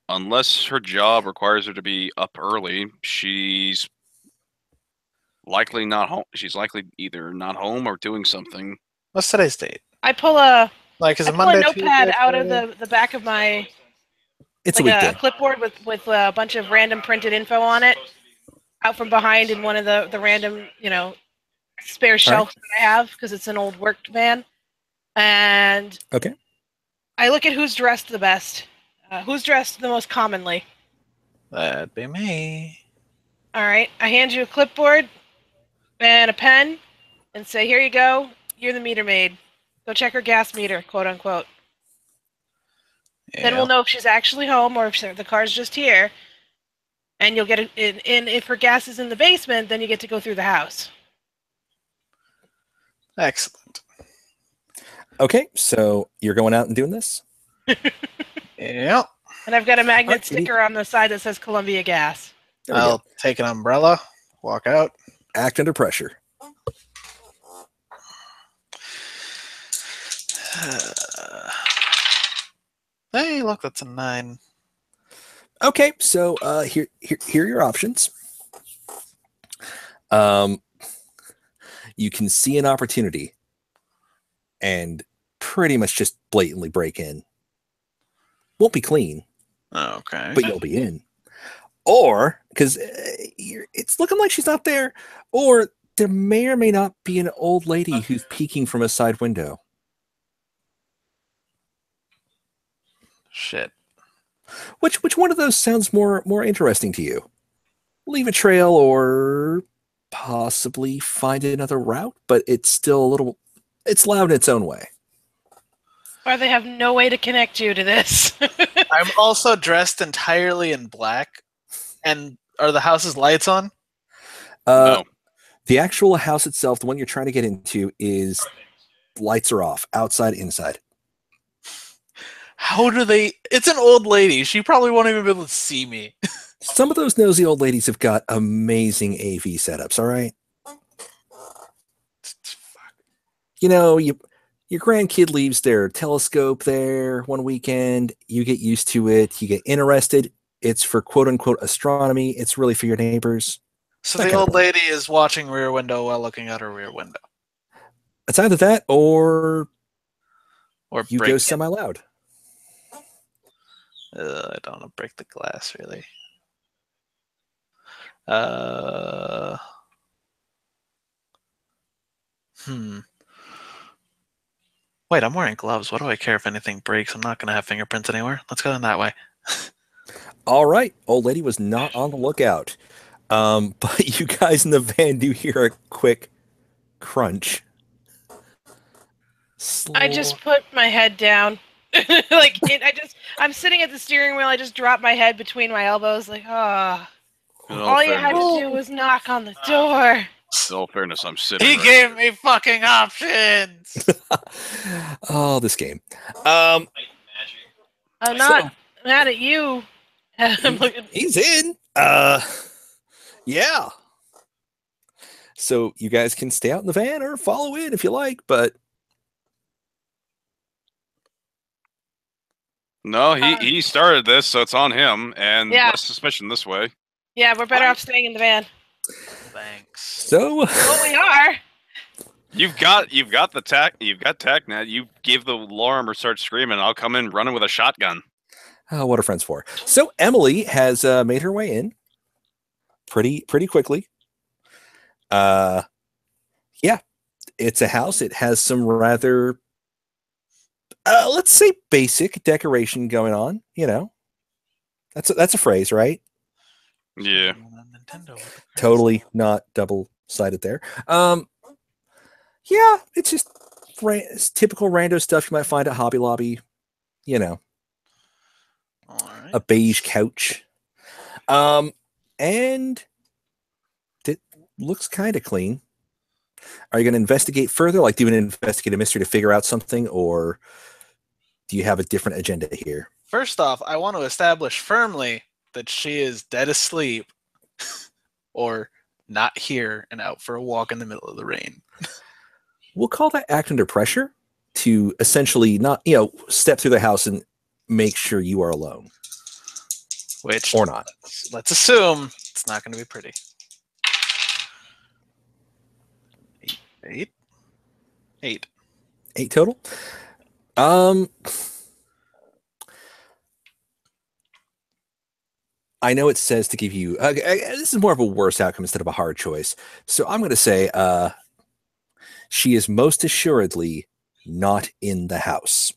unless her job requires her to be up early, she's likely not home. She's likely either not home or doing something. What's today's date? I pull a Like, is it I pull Monday? a notepad Tuesday, out of Friday? the back of my It's a like weekday. a clipboard with a bunch of random printed info on it, out from behind in one of the random spare shelves that I have because it's an old work van, and Okay. I look at who's dressed the best, who's dressed the most commonly. That'd be me. All right, I hand you a clipboard and a pen, and say, "Here you go. You're the meter maid. Go check her gas meter, quote unquote." Then we'll know if she's actually home or if the car's just here. And you'll get it in. If her gas is in the basement, then you get to go through the house. Excellent. Okay. So you're going out and doing this? Yeah. And I've got a magnet Alright, sticker on the side that says Columbia Gas. There we I'll go. take an umbrella, walk out. Act under pressure. Hey, look, that's a 9. Okay. So here are your options. You can see an opportunity and pretty much just blatantly break in. Won't be clean, Okay. but you'll be in. Or, because it's looking like she's not there, or there may or may not be an old lady who's peeking from a side window. Shit. Which one of those sounds more interesting to you? Leave a trail or possibly find another route, but it's still a little, it's loud in its own way. Or they have no way to connect you to this. I'm also dressed entirely in black. And are the house's lights on? No. The actual house itself, the one you're trying to get into, is lights are off, outside, inside. How do they? It's an old lady. She probably won't even be able to see me. Some of those nosy old ladies have got amazing AV setups, all right? You know, your grandkid leaves their telescope there one weekend. You get used to it. You get interested. It's for quote-unquote astronomy. It's really for your neighbors. So That the kind of old thing. lady is watching Rear Window while looking out her rear window. It's either that or Or you break go it. semi-loud. I don't want to break the glass, really. Wait, I'm wearing gloves. What do I care if anything breaks? I'm not going to have fingerprints anywhere. Let's go in that way. All right. Old lady was not on the lookout. But you guys in the van do hear a quick crunch. I just put my head down. I'm sitting at the steering wheel. I just dropped my head between my elbows, like, ah. In All you had to do was knock on the door. In all fairness, I'm sitting. He right gave here. me fucking options. Oh, this game. I'm not mad at you. I'm looking. He's in. Yeah. So you guys can stay out in the van or follow in if you like, but No, he started this, so it's on him, and Yeah. less suspicion this way. Yeah, we're better off staying in the van. Thanks. so Well, we are. You've got the TACnet. You give the alarm or start screaming. I'll come in running with a shotgun. what are friends for? So Emily has made her way in pretty quickly. Yeah, it's a house. It has some rather let's say basic decoration going on. You know, that's a phrase, right? Yeah. Totally not double-sided there. Yeah, it's just it's typical rando stuff you might find at Hobby Lobby. You know, All right. a beige couch. And it looks kind of clean. Are you going to investigate further? Like, do you want to investigate a mystery to figure out something, or do you have a different agenda here? First off, I want to establish firmly that she is dead asleep or not here and out for a walk in the middle of the rain. We'll call that act under pressure to essentially not, step through the house and make sure you are alone. Which, or not. Let's assume it's not going to be pretty. 8? 8 total. I know it says to give you this is more of a worse outcome instead of a hard choice. So I'm going to say she is most assuredly not in the house.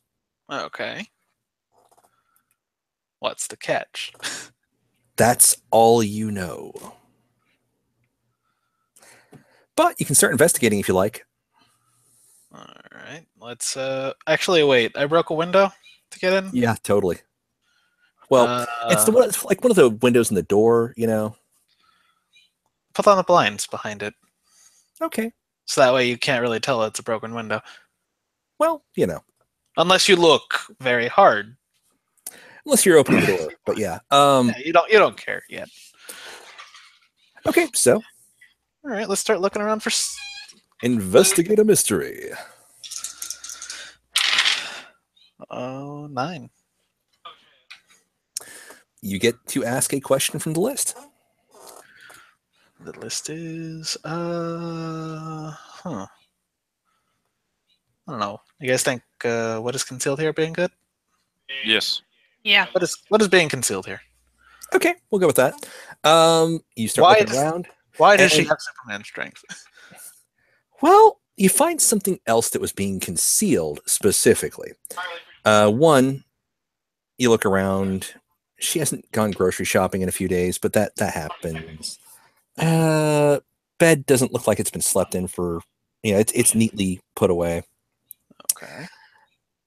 Okay. What's the catch? That's all you know. But you can start investigating if you like. All right. Let's actually wait. I broke a window to get in. Yeah, totally. Well, it's like one of the windows in the door, Put on the blinds behind it. Okay. So that way you can't really tell it's a broken window. Well, Unless you look very hard. unless you're opening the door. But yeah. Yeah, you don't care yet. Okay, so All right, let's start looking around for investigate a mystery. 9. You get to ask a question from the list. The list is I don't know. You guys think what is concealed here being good? Yes. Yeah. What is being concealed here? Okay, we'll go with that. You start looking around. Why does she have Superman strength? Well, you find something else that was being concealed specifically. One, you look around. She hasn't gone grocery shopping in a few days, but that happens. Bed doesn't look like it's been slept in for, it's neatly put away. Okay.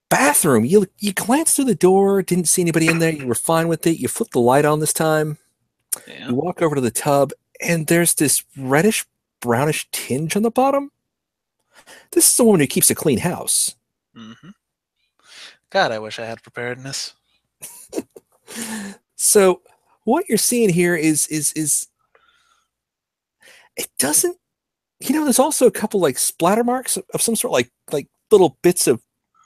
Bathroom, you glanced through the door, didn't see anybody in there. You were fine with it. You flip the light on this time. Yeah. You walk over to the tub, and there's this reddish brownish tinge on the bottom. This is the woman who keeps a clean house. Mm-hmm. God, I wish I had preparedness. So what you're seeing here is it doesn't, there's also a couple like splatter marks of some sort, like little bits of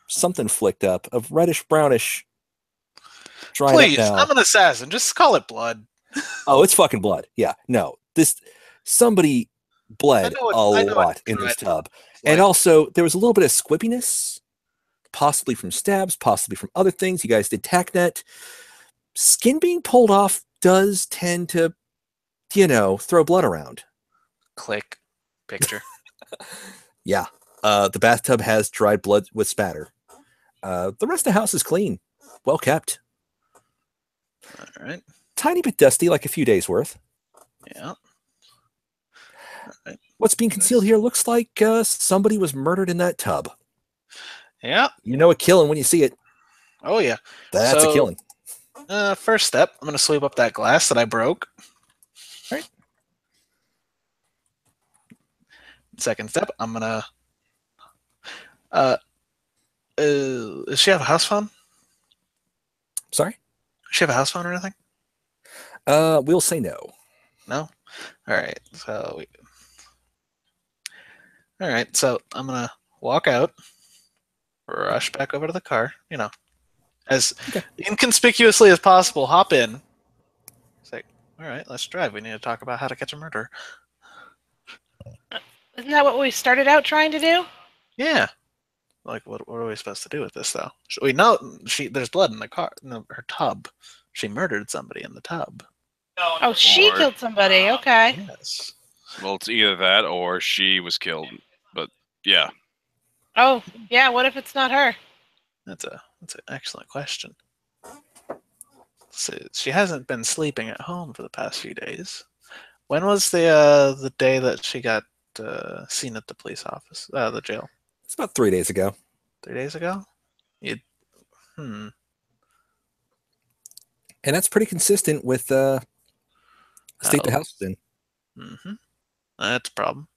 something flicked up, of reddish brownish. Please, I'm an assassin. Just call it blood. Oh, it's fucking blood. Yeah, no, somebody bled a lot in this tub. And also there was a little bit of squippiness, possibly from stabs, possibly from other things. You guys did TACnet. Skin being pulled off does tend to, throw blood around. Click. Picture. Yeah. The bathtub has dried blood with spatter. The rest of the house is clean. Well kept. All right. Tiny bit dusty, like a few days worth. Yeah. What's being concealed here looks like somebody was murdered in that tub. Yeah. You know a killing when you see it. Oh, yeah. That's a killing. First step, I'm going to sweep up that glass that I broke. All right. Second step, I'm going to... does she have a house phone? Sorry? Does she have a house phone or anything? We'll say no. No? All right. So I'm going to walk out, rush back over to the car, as inconspicuously as possible, hop in. Say, all right, let's drive. We need to talk about how to catch a murderer. Isn't that what we started out trying to do? Yeah. Like, what are we supposed to do with this, though? We know there's blood in the car, in her tub. She murdered somebody in the tub. Oh, she killed somebody. Okay. Yes. Well, it's either that or she was killed. But yeah. Oh, yeah. What if it's not her? That's an excellent question. So she hasn't been sleeping at home for the past few days. When was the day that she got seen at the police office, the jail? It's about 3 days ago. 3 days ago? And that's pretty consistent with the state the house is in. Mm-hmm. That's a problem.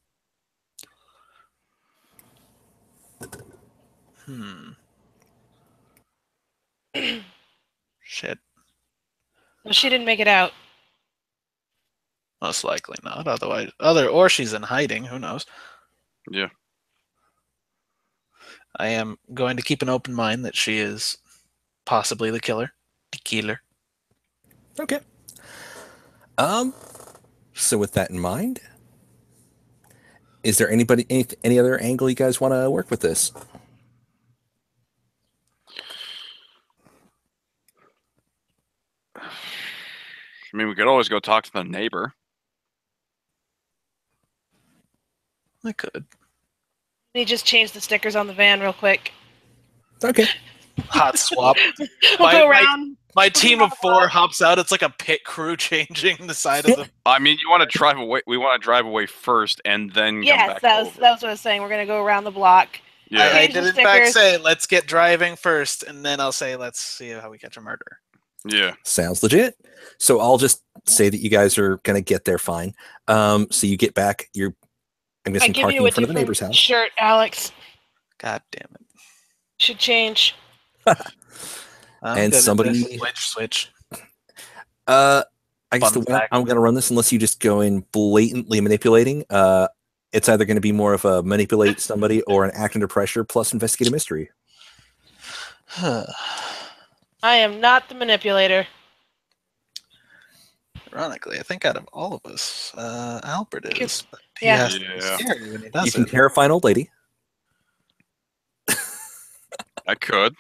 Shit. Well, she didn't make it out. Most likely not. Or she's in hiding. Who knows? Yeah. I am going to keep an open mind that she is possibly the killer. The killer. Okay. So with that in mind, is there any other angle you guys want to work with this? I mean, we could always go talk to the neighbor. I could. Let me just change the stickers on the van real quick. Okay. Hot swap. We'll go around. My team of 4 hops out. It's like a pit crew changing the side of the... I mean, you want to drive away. We want to drive away first and then come Yes, back that was over. what I was saying. We're going to go around the block. Yeah. I Change did the in fact stickers. say, let's get driving first, and then I'll say, let's see how we catch a murderer. Yeah. Sounds legit. So I'll just say that you guys are going to get there fine. So you get back. I'm I guessing give parking you a in front of the different neighbor's house. shirt, Alex. God damn it. Should change. And somebody- Switch. I guess Fun the way fact. I'm going to run this, unless you just go in blatantly manipulating, it's either going to be more of a manipulate somebody or an act under pressure plus investigate a mystery. I am not the manipulator. Ironically, I think out of all of us, Albert is. But he Yeah. has to be Yeah. scary when he You does can it. terrify an old lady. I could.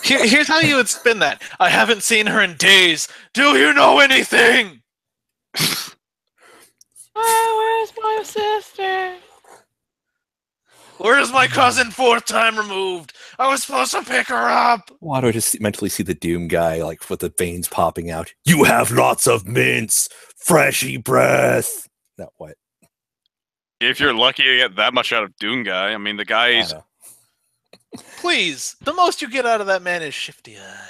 Here's how you would spin that. I haven't seen her in days. Do you know anything? Oh, where's my sister? Where's my cousin 4th time removed? I was supposed to pick her up. Why do I just mentally see the Doom guy, like with the veins popping out? You have lots of mints, freshy breath. No, what? If you're lucky to get that much out of Doom Guy, I mean, the I guy's... know. Please, the most you get out of that man is shifty eye.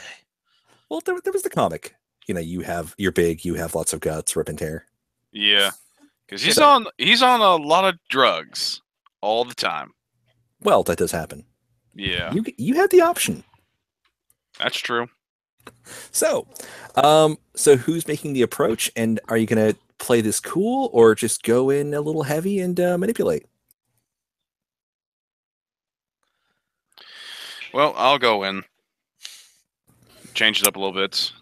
Well, there was the comic. You're big, you have lots of guts, rip and tear. Yeah. Because he's on a lot of drugs all the time. Well, that does happen. Yeah, You had the option. that's true. So who's making the approach, and are you going to play this cool or just go in a little heavy and manipulate? Well, I'll go in. Change it up a little bit.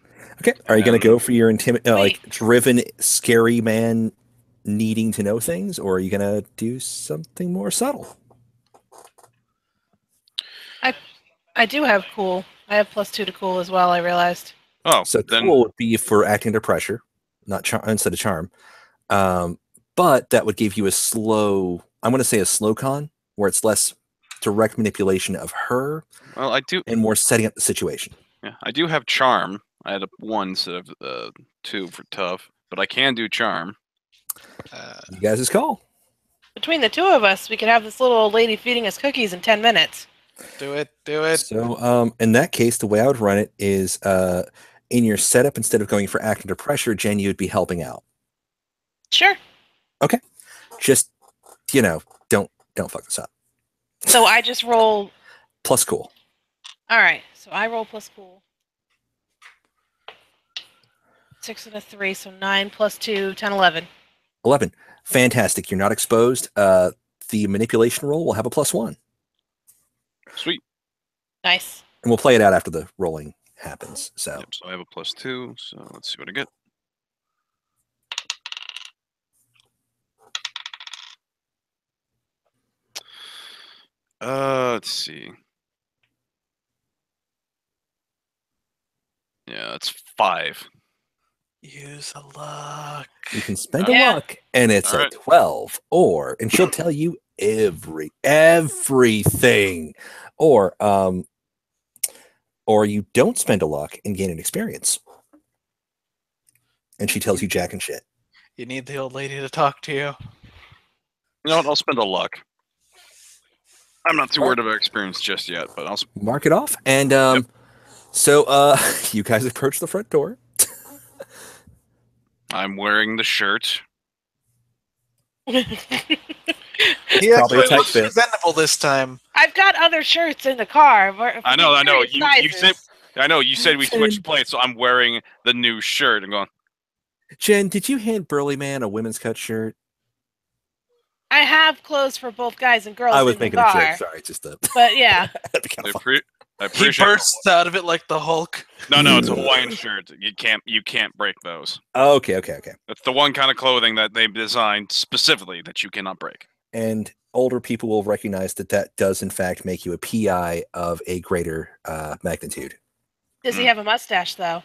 Okay. Are you going to go for your Wait. driven, scary man needing to know things, or are you going to do something more subtle? I do have cool. I have +2 to cool as well, I realized. Oh, So then cool would be for acting under pressure, not instead of charm. But that would give you a slow con, where it's less direct manipulation of her well, I do. and more setting up the situation. Yeah, I do have charm. I had a 1 instead of 2 for tough, but I can do charm. You guys' call. Between the two of us, we could have this little old lady feeding us cookies in 10 minutes. Do it. Do it. So, in that case, the way I would run it is, in your setup, instead of going for act under pressure, Jen, you would be helping out. Sure. Okay. Just, don't fuck this up. So I just roll. Plus cool. All right. So I roll plus cool. 6 and a 3, so 9 plus 2, 10, 11. 11. Fantastic. You're not exposed. The manipulation roll will have a +1. Sweet. Nice. And we'll play it out after the rolling happens. So, Yep, so I have a +2, so let's see what I get. Let's see. Yeah, it's 5. Use a luck. you can spend Yeah. a luck, and it's All a right. 12, and she'll tell you everything, or you don't spend a luck and gain an experience, and she tells you jack and shit. You need the old lady to talk to you. You know what? I'll spend a luck. I'm not too worried about experience just yet, but I'll. Mark it off, and Yep. so you guys approach the front door. I'm wearing the shirt. He Probably actually a tight looks fit. presentable this time. I've got other shirts in the car. I know. various You sizes. said. I know. You said we switched plates, so I'm wearing the new shirt. I'm going. Jen, did you hand Burly Man a women's cut shirt? I have clothes for both guys and girls I was in the making a car. joke. Sorry, just But yeah. that'd be kind I of fun. I He appreciate. bursts out of it like the Hulk. No, it's a Hawaiian shirt. You can't break those. Okay. That's the one kind of clothing that they've designed specifically that you cannot break. And older people will recognize that does in fact make you a PI of a greater magnitude. Does he have a mustache though?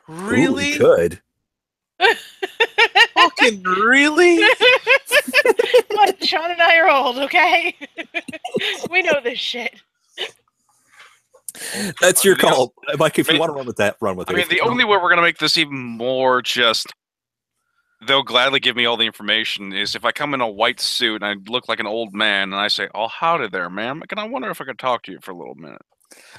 Really? Ooh, he could. Fucking really? Look, Sean and I are old, okay? We know this shit. That's your Anything call, Mike. If I you mean- want to run with that, run with I it. mean, If the you don't- only way we're gonna make this even more just. They'll gladly give me all the information is if I come in a white suit and I look like an old man and I say, "Oh, howdy there, ma'am. Can I wonder if I could talk to you for a little minute?"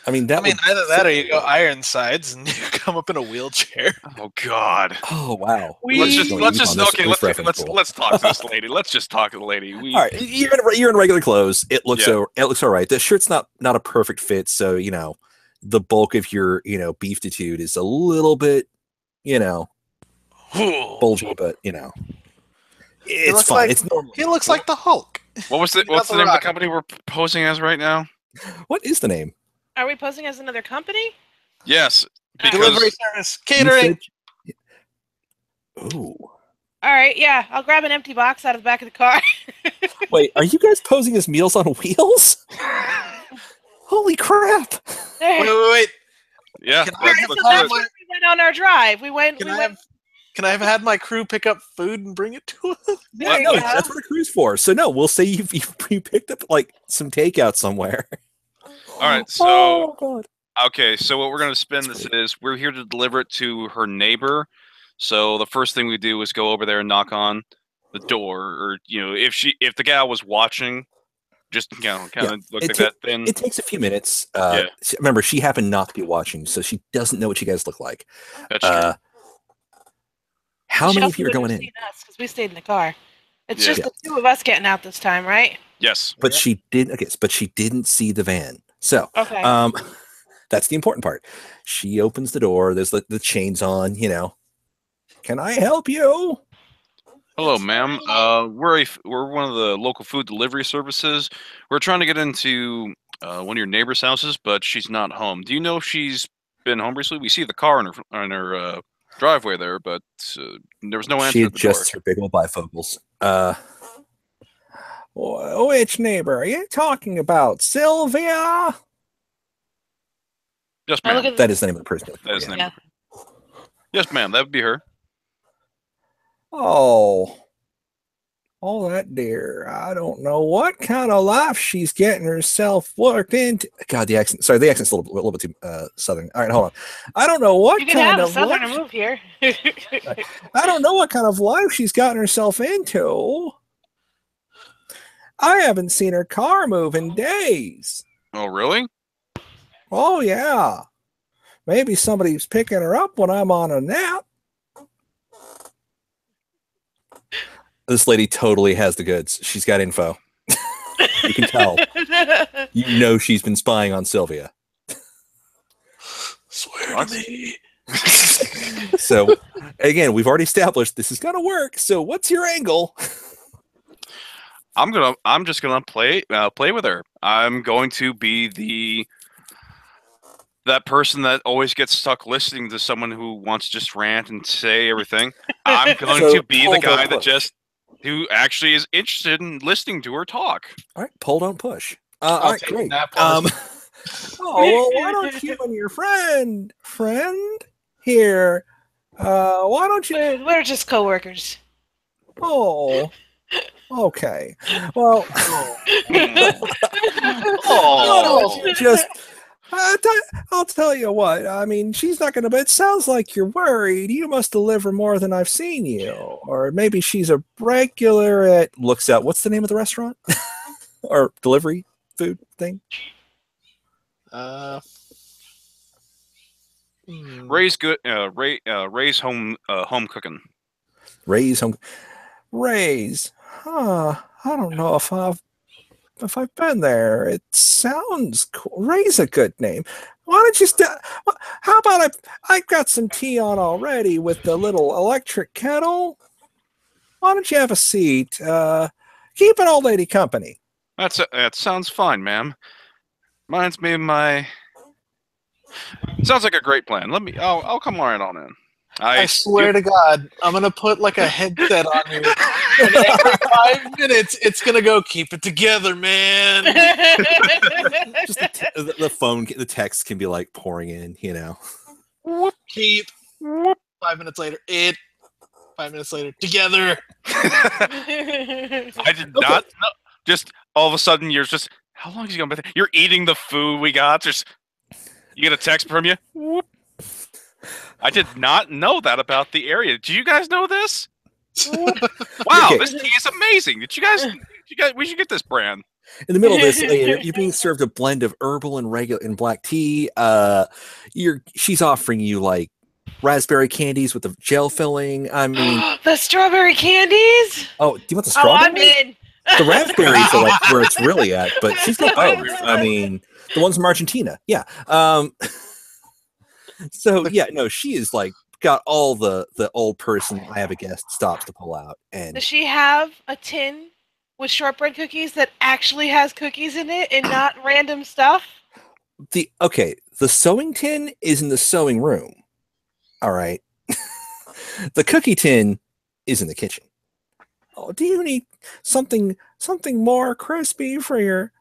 I mean, that. I mean, would- either that or you go Ironsides and you come up in a wheelchair. Oh God. Oh wow. Let's Let's talk to this lady. Let's just talk to the lady. All right, you're in regular clothes. It looks Yeah. it looks all right. The shirt's not a perfect fit, so the bulk of your beeftitude is a little bit bulgy, but it's looks fine. like- It's normal. He looks like the Hulk. What's the Not the name of the Rock. company we're posing as right now? What is the name? Are we posing as another company? Yes, Delivery because service, catering. Ooh. All right, yeah. I'll grab an empty box out of the back of the car. Wait, are you guys posing as Meals on Wheels? Holy crap! There. Wait. yeah, Can I- All right, that's so the that's good. where we went on our drive. We went. Can we I went. have? Can I have had my crew pick up food and bring it to us? There you No, go. that's what the crew's for. So no, we'll say you picked up like some takeout somewhere. All right, so Oh god. okay, so what we're gonna spin this is we're here to deliver it to her neighbor. So the first thing we do is go over there and knock on the door, or if the gal was watching, just kind of look It like ta- that. Then It takes a few minutes. Yeah. Remember, she happened not to be watching, so she doesn't know what you guys look like. that's true. How She many also of you are wouldn't going have in? seen us because we stayed in the car. It's Yeah. just the two of us getting out this time, right? Yes. But she did. Okay, but she didn't see the van. So Okay. that's the important part. She opens the door. There's the chains on. Can I help you? Hello, ma'am. We're one of the local food delivery services. We're trying to get into one of your neighbor's houses, but she's not home. Do you know if she's been home recently? We see the car in her driveway there, but there was no answer She at the door. adjusts her big old bifocals. Which neighbor are you talking about? Sylvia? Yes, I look ma'am. at That is the name of the person. That is the name. Yeah. Yes, ma'am. That would be her. Oh, that dear. I don't know what kind of life she's getting herself worked into. God, the accent. Sorry, the accent's a little bit too southern. All right, hold on. I don't know what You can kind have a of southerner life. move here. I don't know what kind of life she's gotten herself into. I haven't seen her car move in days. Oh, really? Oh, yeah. Maybe somebody's picking her up when I'm on a nap. This lady totally has the goods. She's got info. You can tell. You know she's been spying on Sylvia. Swear What? to me. So, again, we've already established this is going to work. So, what's your angle? I'm just gonna play with her. I'm going to be that person that always gets stuck listening to someone who wants to just rant and say everything. I'm going So, to be the hold guy on, that push. who actually is interested in listening to her talk. All right, pull, don't push. I'll All right, take great. that one. Oh, well, why don't you and your friend here, why don't you? We're just coworkers. Oh, okay. Well, why don't you just? I'll tell you what. I mean, she's not going to. But it sounds like you're worried. You must deliver more than I've seen you, or maybe she's a regular at. Looks out. What's the name of the restaurant or delivery food thing? Ray's good. Ray's home cooking. Ray's home. Ray's. I don't know if I've been there. It sounds cool. Ray's a good name. Why don't you how about I've got some tea on already with the little electric kettle. Why don't you have a seat? Keep an old lady company. That sounds fine, ma'am. Reminds me of my. Sounds like a great plan. I'll come right on in. I swear to God, I'm gonna put like a headset on you, and every 5 minutes it's gonna go. Keep it together, man. Just the phone, the text can be like pouring in. You know. Keep. 5 minutes later, 5 minutes later, together. I did not know. Just all of a sudden, you're just. How long is he gonna be there? You're eating the food we got. You get a text from you. I did not know that about the area. Do you guys know this? Wow, Okay. this tea is amazing. Did you guys? We should get this brand. In the middle of this, you're being served a blend of herbal and regular and black tea. She's offering you like raspberry candies with the gel filling. I mean, the strawberry candies. oh, do you want the Oh, strawberry? I'm in. The raspberries are like where it's really at, but she's got both. I mean, the ones from Argentina, yeah. So yeah, no, she is like got all the old person I have a guest stops to pull out. And Does she have a tin with shortbread cookies that actually has cookies in it and not random stuff? the sewing tin is in the sewing room. All right. The cookie tin is in the kitchen. Oh, do you need something more crispy for your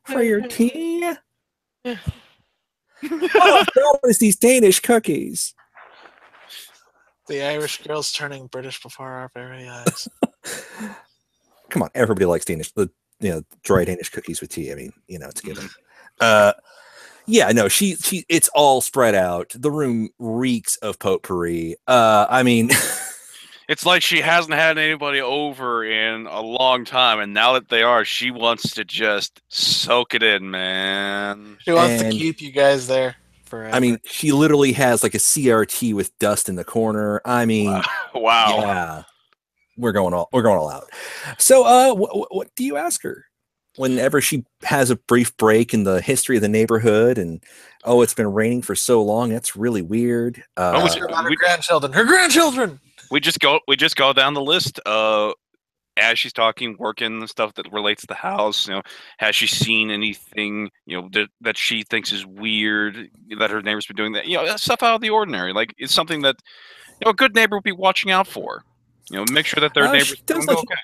tea? What is these Danish cookies? The Irish girl's turning British before our very eyes. Come on, everybody likes Danish. Dry Danish cookies with tea. I mean, it's a given. Yeah, no, she it's all spread out. The room reeks of potpourri. I mean, It's like she hasn't had anybody over in a long time, and now that they are, she wants to just soak it in, man. She wants to keep you guys there forever. I mean, she literally has like a CRT with dust in the corner. I mean, wow. Yeah, we're going all out. So, what do you ask her whenever she has a brief break in the history of the neighborhood? And it's been raining for so long. That's really weird. Her grandchildren. Her grandchildren. We just go down the list as she's talking, working and stuff that relates to the house. Has she seen anything that she thinks is weird that her neighbor's been doing? That stuff out of the ordinary. Like it's something that a good neighbor would be watching out for. Make sure that their neighbor's doing okay.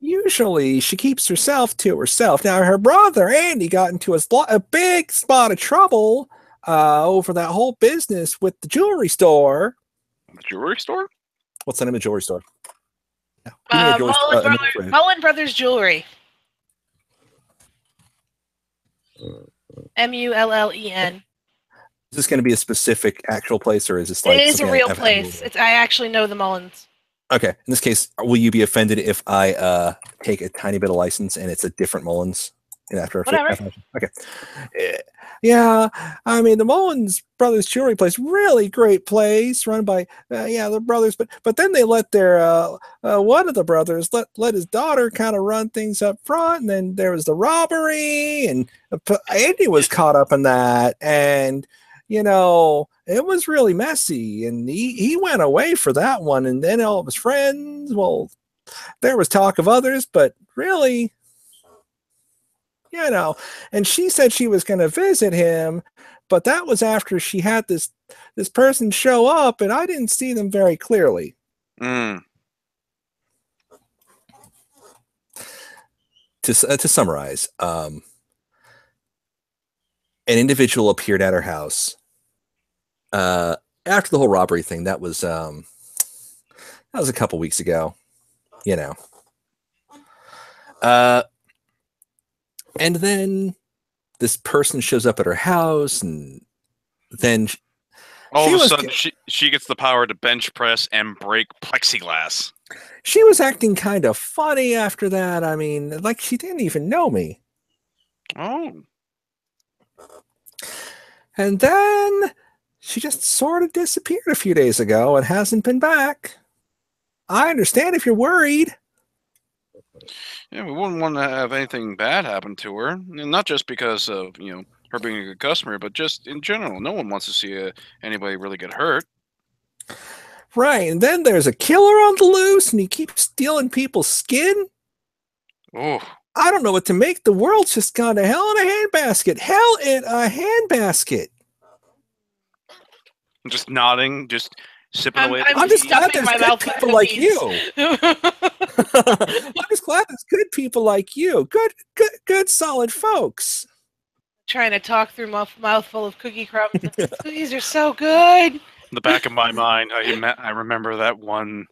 Usually, she keeps herself to herself. Now, her brother Andy got into a big spot of trouble over that whole business with the jewelry store. The jewelry store? What's the name of the jewelry store? Mullen Brothers Jewelry. Mullen. Is this going to be a specific actual place, or is this like it is a real place? I actually know the Mullins. Okay. In this case, will you be offended if I take a tiny bit of license and it's a different Mullins? Whatever. Okay. Yeah, I mean the Mullins Brothers Jewelry Place, really great place, run by the brothers. But then they let their one of the brothers let his daughter kind of run things up front, and then there was the robbery, and Andy was caught up in that, and it was really messy, and he went away for that one, and then all of his friends. Well, there was talk of others, but really. And she said she was going to visit him, but that was after she had this person show up, and I didn't see them very clearly. Mm. To summarize, an individual appeared at her house after the whole robbery thing. That was a couple weeks ago, and then this person shows up at her house, and then all of a sudden she gets the power to bench press and break plexiglass. She was acting kind of funny after that. I mean, like she didn't even know me. Oh. And then she just sort of disappeared a few days ago and hasn't been back. I understand if you're worried. Yeah, we wouldn't want to have anything bad happen to her. And not just because of, her being a good customer, but just in general. No one wants to see anybody really get hurt. Right, and then there's a killer on the loose, and he keeps stealing people's skin. Oh. I don't know what to make. The world's just gone to hell in a handbasket. Hell in a handbasket. I'm just nodding, just sipping away. I'm just glad there's good people like you. I'm just glad there's good people like you. Good, solid folks. Trying to talk through mouthful of cookie crumbs. Cookies are so good. In the back of my mind, I remember that one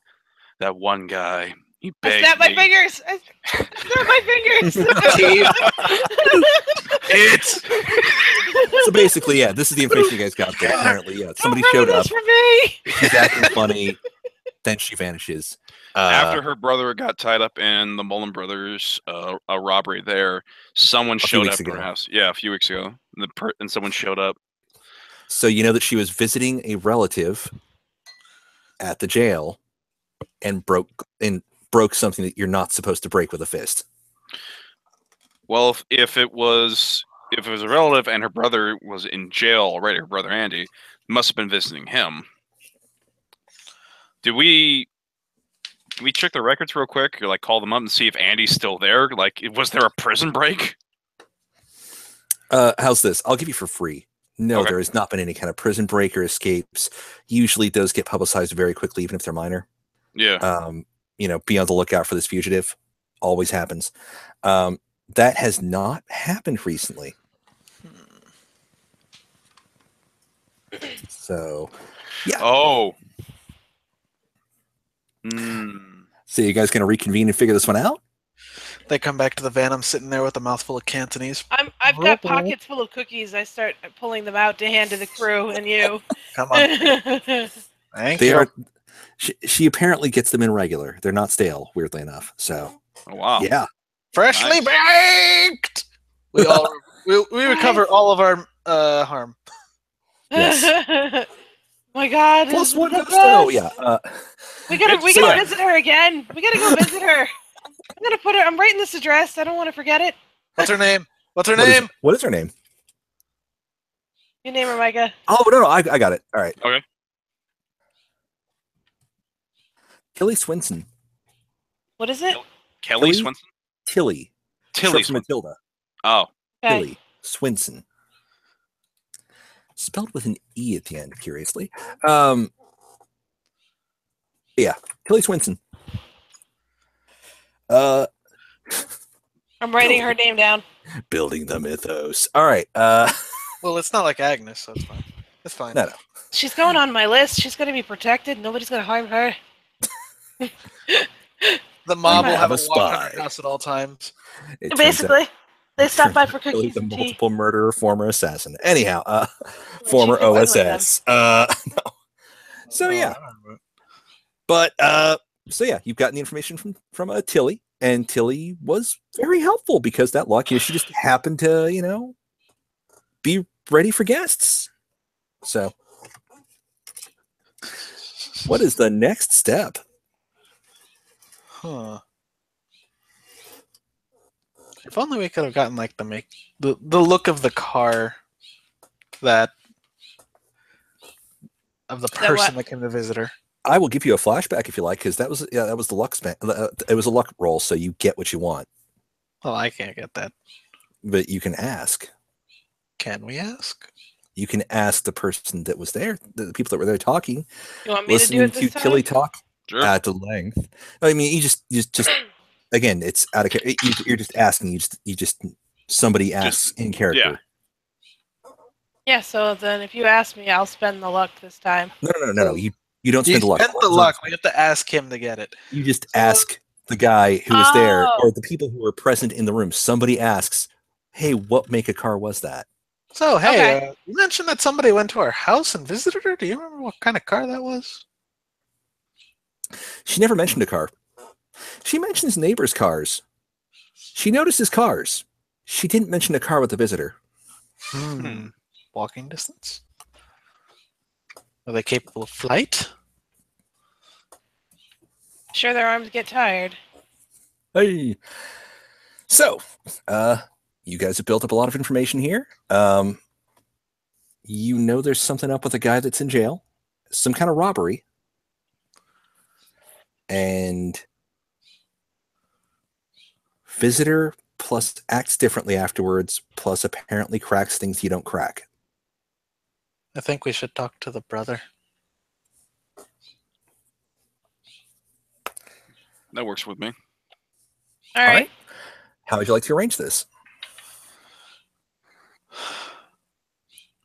guy. He begged I snapped my fingers. I snapped my fingers. So basically, yeah, this is the information you guys got there. Apparently, yeah, somebody showed up. For me. She's acting funny. Then she vanishes. After her brother got tied up in the Mullen brothers a robbery there, someone showed up at her house. Yeah, a few weeks ago. And someone showed up. So you know that she was visiting a relative at the jail and broke something that you're not supposed to break with a fist. Well, if it was a relative and her brother was in jail already, her brother Andy must have been visiting him. Did we check the records real quick, or like call them up and see if Andy's still there? Like, was there a prison break? How's this? I'll give you for free. No, Okay. There has not been any kind of prison break or escapes. Usually those get publicized very quickly, even if they're minor. Yeah. Be on the lookout for this fugitive. Always happens. That has not happened recently. So, yeah. Oh. So you guys going to reconvene and figure this one out? They come back to the van. I'm sitting there with a mouthful of Cantonese. I've got pockets full of cookies. I start pulling them out to hand to the crew and you. Come on. Thank you. She apparently gets them in regular. They're not stale, weirdly enough. So, Oh, wow. yeah. Freshly baked. We recover all of our harm. Yes. My God. Plus one goes goes to, oh, yeah. We gotta visit her again. We gotta go visit her. I'm gonna put her. I'm writing this address. I don't want to forget it. What's her name? What is her name? Your name, Micah. Oh, no, I got it. All right. Okay. Tilly Swinson. What is it? Kelly Swinson? Tilly Tilly from Swinson. Matilda. Oh. Okay. Tilly Swinson. Spelled with an E at the end, curiously. Yeah, Tilly Swinson. I'm writing her name down. Building the mythos. All right. Well, it's not like Agnes, so it's fine. It's fine. No. She's going on my list. She's gonna be protected. Nobody's gonna harm her. The mob will have a a watch on spy. her house at all times. It turns Basically, they stop by for out cookies Tilly's a and tea. multiple murderer, former assassin. Anyhow, former she's been OSS. No. So yeah, but So yeah, you've gotten the information from Tilly, and Tilly was very helpful because that lock, she just happened to, be ready for guests. So, what is the next step? Huh. If only we could have gotten like the look of the car of the person that came to visit her. I will give you a flashback if you like, because that was the luck it was a luck roll, so you get what you want. Well, I can't get that. But you can ask. Can we ask? You can ask the person that was there, the people that were there talking. You want me to do it this time? Tilly talk Sure. at the length. I mean, you just again, it's out of character. You're just asking. Somebody asks in character. Yeah. So then, if you ask me, I'll spend the luck this time. No. You don't spend the luck. Spend the luck. We have to ask him to get it. You just ask the guy who was there, or the people who were present in the room. Somebody asks, "Hey, what make of car was that?" So, hey, you mentioned that somebody went to our house and visited her. Do you remember what kind of car that was? She never mentioned a car. She mentions neighbors' cars. She notices cars. She didn't mention a car with the visitor. Walking distance? Are they capable of flight? Sure, their arms get tired. Hey. So, you guys have built up a lot of information here. There's something up with a guy that's in jail. Some kind of robbery. And visitor plus acts differently afterwards, plus apparently cracks things you don't crack. I think we should talk to the brother. That works with me. All right. How would you like to arrange this?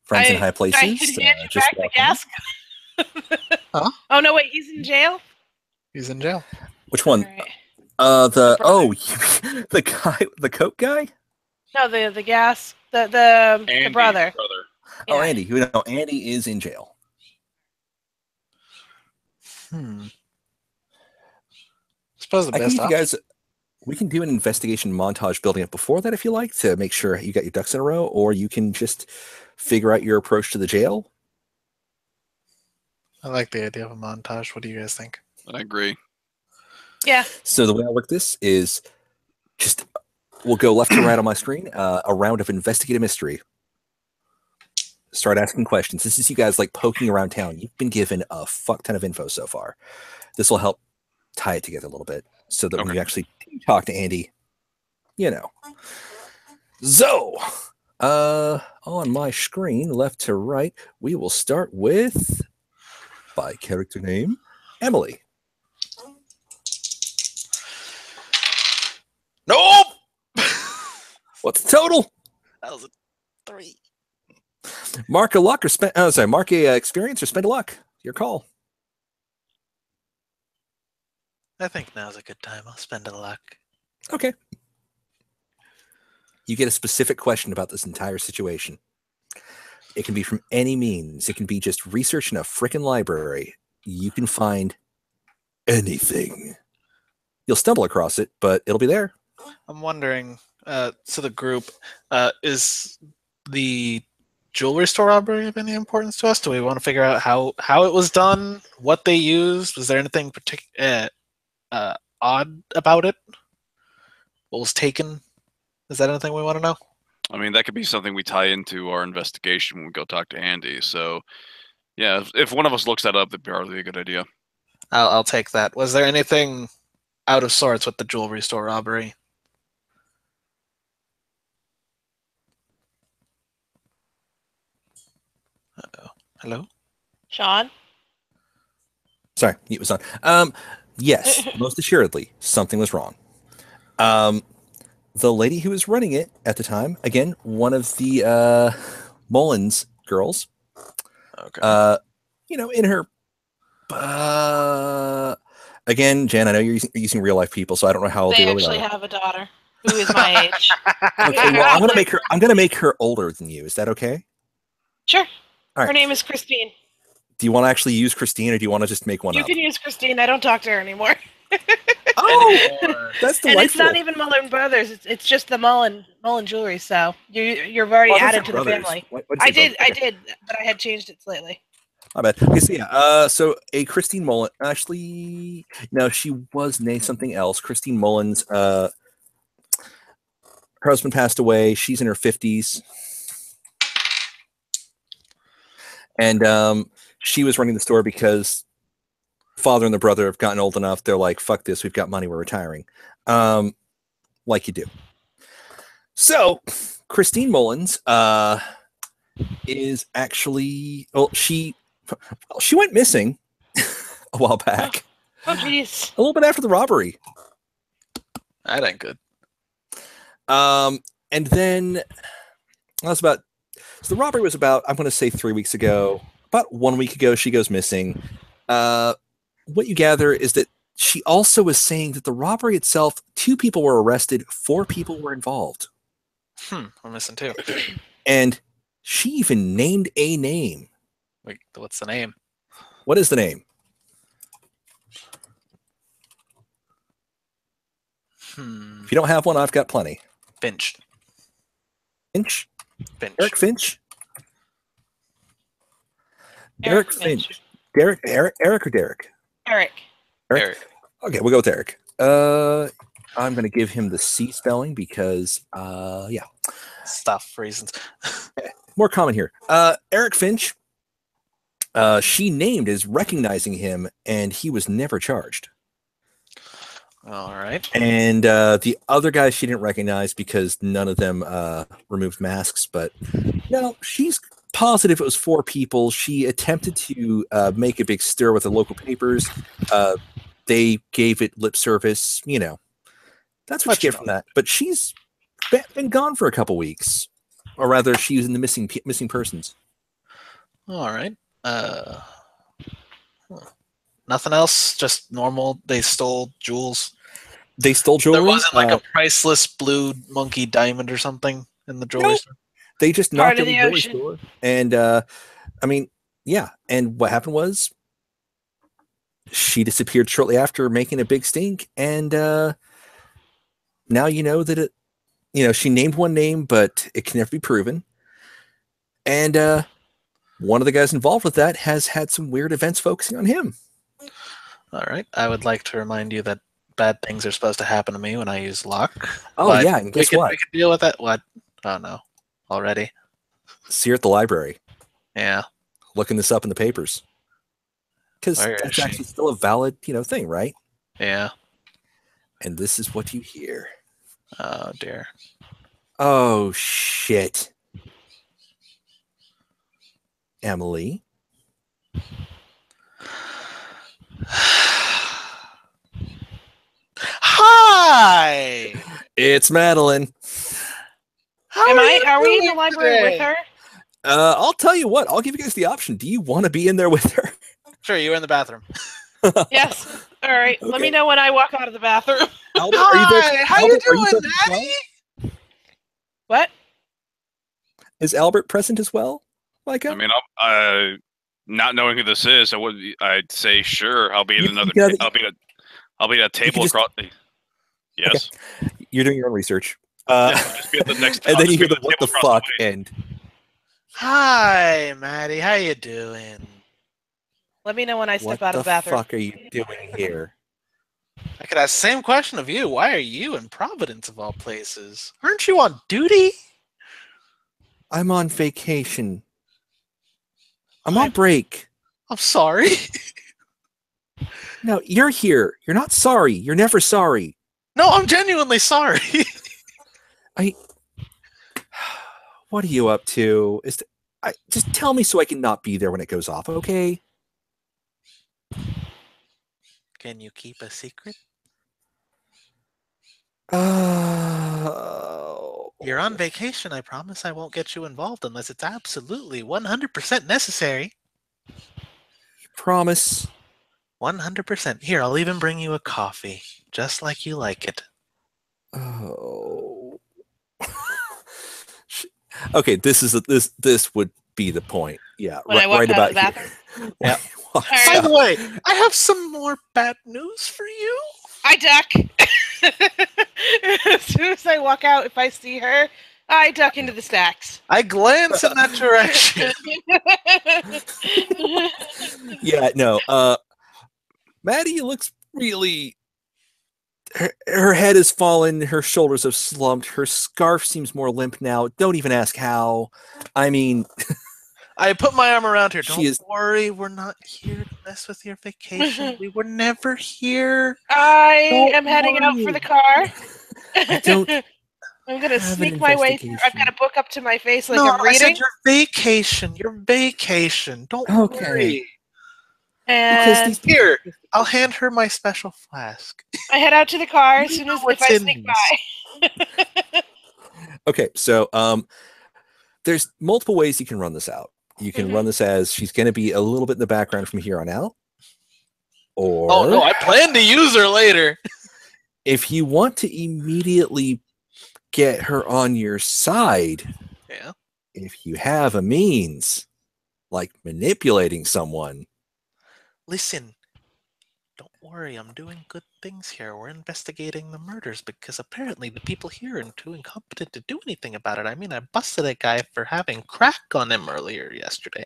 Friends in high places. I can hand you back the gas. Huh? Oh no! Wait, he's in jail. He's in jail. Which one? Right. The guy, the coke guy. No, the gas. The brother. Oh, Yeah. Andy. Andy is in jail. Suppose the best option. You guys. We can do an investigation montage building up before that if you like, to make sure you got your ducks in a row, or you can just figure out your approach to the jail. I like the idea of a montage. What do you guys think? I agree. Yeah. So the way I work this is we'll go left to right on my screen, a round of investigative mystery. Start asking questions. This is you guys like poking around town. You've been given a fuck ton of info so far. This will help tie it together a little bit so that when you actually talk to Andy, So, on my screen, left to right, we will start with, by character name, Emily. Nope! What's the total? That was a 3. Mark a luck or mark a experience or spend a luck. Your call. I think now's a good time. I'll spend a luck. Okay. You get a specific question about this entire situation. It can be from any means. It can be just research in a frickin' library. You can find anything. You'll stumble across it, but it'll be there. I'm wondering, to the group, is the jewelry store robbery of any importance to us? Do we want to figure out how it was done, what they used? Was there anything odd about it? What was taken? Is that anything we want to know? I mean, that could be something we tie into our investigation when we go talk to Andy. So, yeah, if one of us looks that up, that'd probably be a good idea. I'll take that. Was there anything out of sorts with the jewelry store robbery? Uh-oh. Hello? Sean? Sorry, it was on. Yes, most assuredly, something was wrong. The lady who was running it at the time, again, one of the Mullins girls. Okay. In her. Again, Jen, I know you're using real life people, so I don't know how old They they really actually are. have a daughter who is my age. Okay, well, I'm gonna make her older than you. Is that okay? Sure. All right. Her name is Christine. Do you want to actually use Christine, or do you want to just make one You up? can use Christine. I don't talk to her anymore. Oh, that's And it's delightful. not even Mullen Brothers. It's just the Mullen jewelry. So you're already Oh, I thought added you to said the brothers. family. What did I you say, did, brothers? but I had changed it slightly. My bad. Okay, so yeah, so a Christine Mullen. Actually, no, she was named something else. Christine Mullins. Her husband passed away. She's in her 50s, and she was running the store because father and the brother have gotten old enough. They're like, "Fuck this. We've got money. We're retiring." Like you do. So, Christine Mullins is actually she went missing a while back. Oh, jeez. A little bit after the robbery. That ain't good. And then that's about. So the robbery was about, I'm going to say 3 weeks ago. About 1 week ago, she goes missing. What you gather is that she also was saying that the robbery itself, 2 people were arrested, 4 people were involved. We're missing 2. And she even named a name. Wait, what's the name? What is the name? If you don't have one, I've got plenty. Finch. Finch? Finch. Eric Finch? Eric Finch. Eric or Derek? Eric. Eric. Okay, we'll go with Eric. I'm going to give him the C spelling because, yeah. Stuff reasons. More common here. Eric Finch, she named as recognizing him, and he was never charged. All right. And the other guy she didn't recognize because none of them removed masks. But no, she's positive it was 4 people. She attempted to make a big stir with the local papers. They gave it lip service. You know, that's what you get from that. But she's been gone for a couple weeks, or rather, she's in the missing persons. All right. Nothing else. Just normal. They stole jewels. They stole jewelry. There wasn't like a priceless blue monkey diamond or something in the jewelry store. They just knocked Part of on the the jewelry ocean. store, and I mean, yeah. And what happened was, she disappeared shortly after making a big stink, and now you know that it. You know, she named one name, but it can never be proven. And one of the guys involved with that has had some weird events focusing on him. All right. I would like to remind you that bad things are supposed to happen to me when I use luck. Oh, but yeah, and guess what? We can deal with it. What? Oh, no. Already? See her at the library. Yeah. Looking this up in the papers. Because Where is that's she? actually still a valid, thing, right? Yeah. And this is what you hear. Oh, dear. Oh, shit. Emily? Hi! It's Madeline. How Are we in the doing library today? with her? I'll tell you what. I'll give you guys the option. Do you want to be in there with her? Sure, you were in the bathroom. Yes. All right. Let Okay. me know when I walk out of the bathroom. Albert, are you there? Hi! How Albert, you are doing, present as well? Maddie? What? Is Albert present as well, Micah? I mean, not knowing who this is, I'd say sure. I'll be at You another. gotta- I'll be at a table just- across. Yes. You're doing your own research. I'll just be at the next. And I'll then just you be hear at the what the table across fuck way. end. Hi, Maddie. How you doing? Let me know when I step What out the of the bathroom. fuck are you doing here? I could ask the same question of you. Why are you in Providence of all places? Aren't you on duty? I'm on vacation. I'm on break. I'm sorry. No, you're here. You're not sorry. You're never sorry. No, I'm genuinely sorry. What are you up to? Just tell me so I can not be there when it goes off, okay? Can you keep a secret? You're on vacation. I promise I won't get you involved unless it's absolutely 100% necessary. Promise. 100%. Here, I'll even bring you a coffee, just like you like it. Oh. Okay, this would be the point. Yeah, When I walk right out about of the here. bathroom. Yeah. Walks By the out. way, I have some more bad news for you. I duck. As soon as I walk out, if I see her, I duck into the stacks. I glance in that direction. Yeah, no. Maddie looks really. Her head has fallen. Her shoulders have slumped. Her scarf seems more limp now. Don't even ask how. I mean, I put my arm around her. She Don't is- worry, we're not here to mess with your vacation. We were never here. I Don't am heading out for worry. the car. I don't I'm gonna have an sneak my way through. I've got a book up to my face like No, I'm I said reading. your vacation. Your vacation. Don't Okay. worry. Because And these Here, I'll hand her my special flask. I head out to the car as You soon know as if what's I in sneak these. by. Okay, so there's multiple ways you can run this out. You can run this as she's going to be a little bit in the background from here on out, or Oh no, I plan to use her later. if you want to immediately get her on your side, Yeah. if you have a means like manipulating someone, Listen, don't worry, I'm doing good things here. We're investigating the murders because apparently the people here are too incompetent to do anything about it. I mean, I busted a guy for having crack on him earlier yesterday.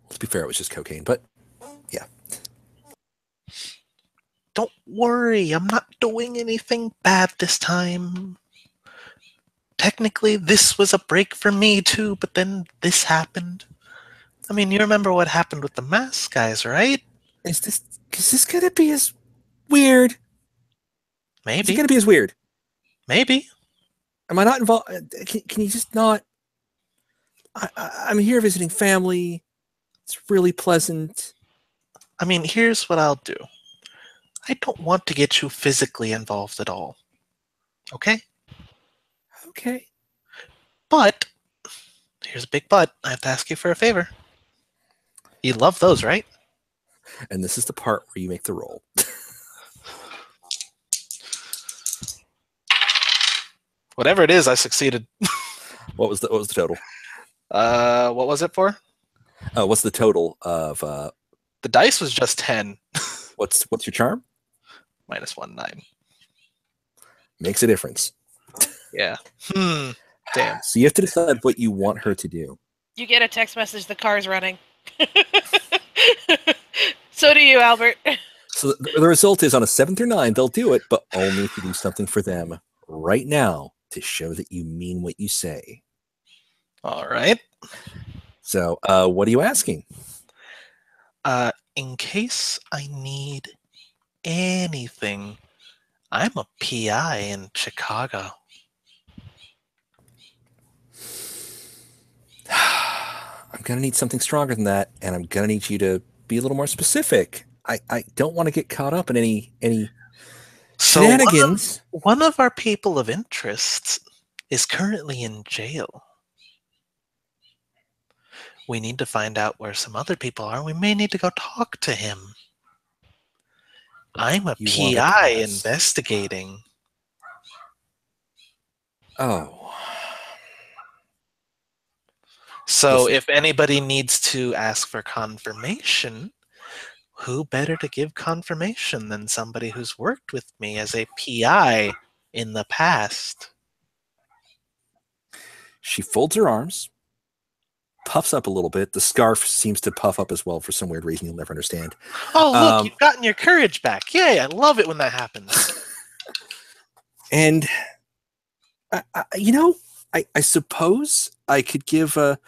to be fair, it was just cocaine, but yeah. Don't worry, I'm not doing anything bad this time. Technically, this was a break for me too, but then this happened. I mean, you remember what happened with the mask guys, right? Is this going to be as weird? Is it Maybe. going to be as weird? Maybe. Am I not involved? Can you just not? I'm here visiting family. It's really pleasant. I mean, here's what I'll do. I don't want to get you physically involved at all. Okay? Okay. But, here's a big but. I have to ask you for a favor. You love those, right? And this is the part where you make the roll. Whatever it is, I succeeded. What was the total? What was it for? What's the total of The dice was just 10. what's your charm? -1, 9. Makes a difference. Yeah. Damn. So you have to decide what you want her to do. You get a text message, the car's running. So do you, Albert. So the result is on a 7 through 9, they'll do it, but only if you do something for them right now to show that you mean what you say. All right. So what are you asking? In case I need anything, I'm a PI in Chicago. I'm going to need something stronger than that, and I'm going to need you to be a little more specific. I don't want to get caught up in any So shenanigans. one of our people of interest is currently in jail. We need to find out where some other people are. We may need to go talk to him. I'm a You want a PI test. investigating. Oh. So Listen. if anybody needs to ask for confirmation, who better to give confirmation than somebody who's worked with me as a PI in the past? She folds her arms, puffs up a little bit. The scarf seems to puff up as well for some weird reason you'll never understand. Oh, look, you've gotten your courage back. Yay, I love it when that happens. And, I suppose I could give a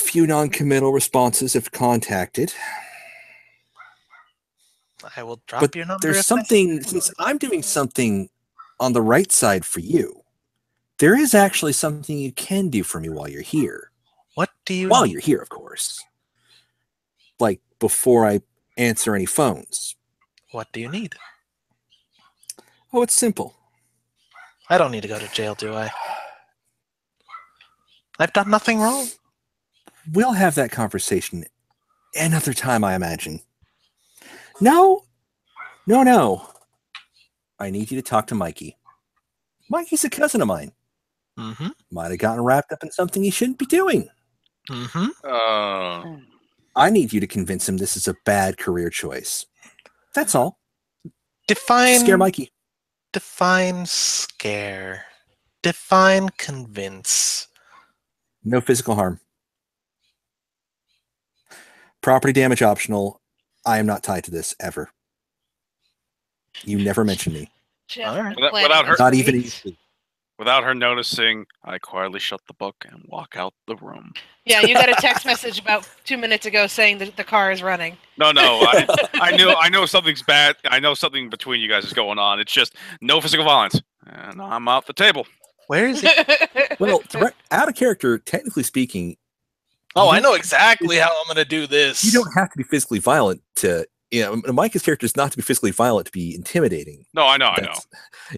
few non-committal responses if contacted. I will drop But your number. there's something, since I'm doing something on the right side for you, there is actually something you can do for me while you're here. What do you While need? you're here, of course. Like, before I answer any phones. What do you need? Oh, it's simple. I don't need to go to jail, do I? I've done nothing wrong. We'll have that conversation another time, I imagine. No. I need you to talk to Mikey. Mikey's a cousin of mine. Mm-hmm. Might have gotten wrapped up in something he shouldn't be doing. Mm-hmm. I need you to convince him this is a bad career choice. That's all. Define Scare Mikey. Define scare. Define convince. No physical harm. Property damage optional. I am not tied to this ever. You never mentioned me. Jeff, All right. been planning Without her- this Not for even in weeks. sleep. Without her noticing, I quietly shut the book and walk out the room. Yeah, you got a text message about 2 minutes ago saying that the car is running. No, I know something's bad. I know something between you guys is going on. It's just no physical violence, and I'm off the table. Where is he? Well, out of character, technically speaking, Oh, I know exactly how I'm going to do this. you don't have to be physically violent to. Micah's character is not to be physically violent to be intimidating. No, I know.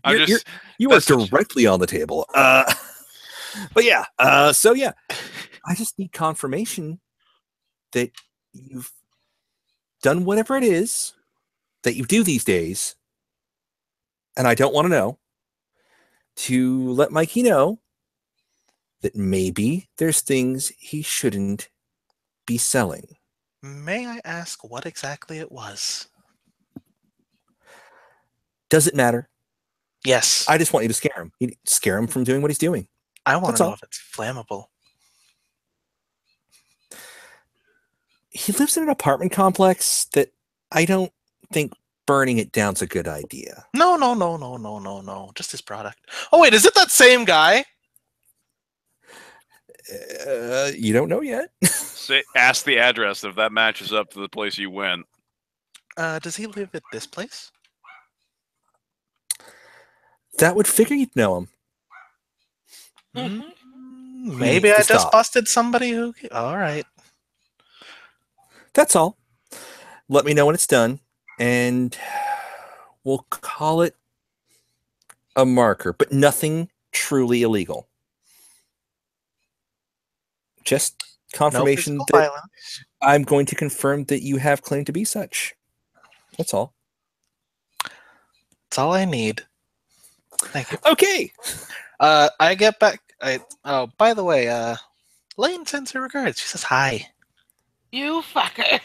I'm You are that's just- directly on the table. But yeah, so yeah, I just need confirmation that you've done whatever it is that you do these days, and I don't want to know, to let Mikey know that maybe there's things he shouldn't be selling. May I ask what exactly it was? Does it matter? Yes. I just want you to scare him. You scare him from doing what he's doing. I want That's to know all. if it's flammable. He lives in an apartment complex that I don't think burning it down's a good idea. No. Just his product. Oh, wait, is it that same guy? You don't know yet. Ask the address if that matches up to the place you went. Does he live at this place? That would figure you'd know him. Maybe needs I to just stop. busted somebody who... All right. That's all. Let me know when it's done, and we'll call it a marker, but nothing truly illegal. Just confirmation no that violence. I'm going to confirm that you have claimed to be such. That's all. That's all I need. Thank you. Okay. I get back... Oh, by the way, Lane sends her regards. She says hi. You fucker.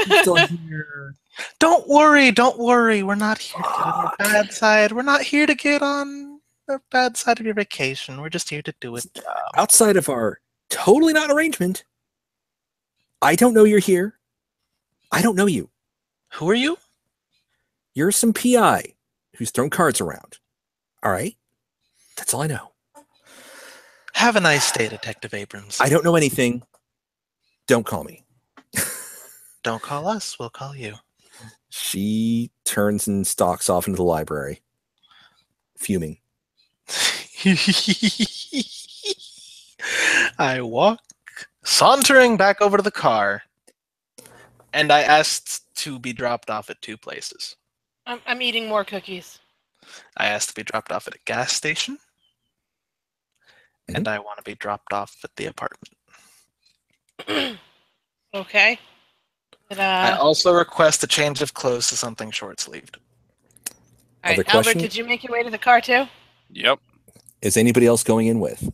He's still here. Don't worry. We're not here to get on the bad side. We're not here to get on the bad side of your vacation. We're just here to do it. Outside of our totally not arrangement, I don't know you're here. I don't know you. Who are you? You're some PI who's thrown cards around. All right? That's all I know. Have a nice day, Detective Abrams. I don't know anything. Don't call me. Don't call us. We'll call you. She turns and stalks off into the library, fuming. I walk, sauntering back over to the car, and I asked to be dropped off at two places. I'm eating more cookies. I asked to be dropped off at a gas station, and I want to be dropped off at the apartment. Okay. But, I also request a change of clothes to something short-sleeved. all right, Other Albert, question? did you make your way to the car too? Yep. Is anybody else going in with?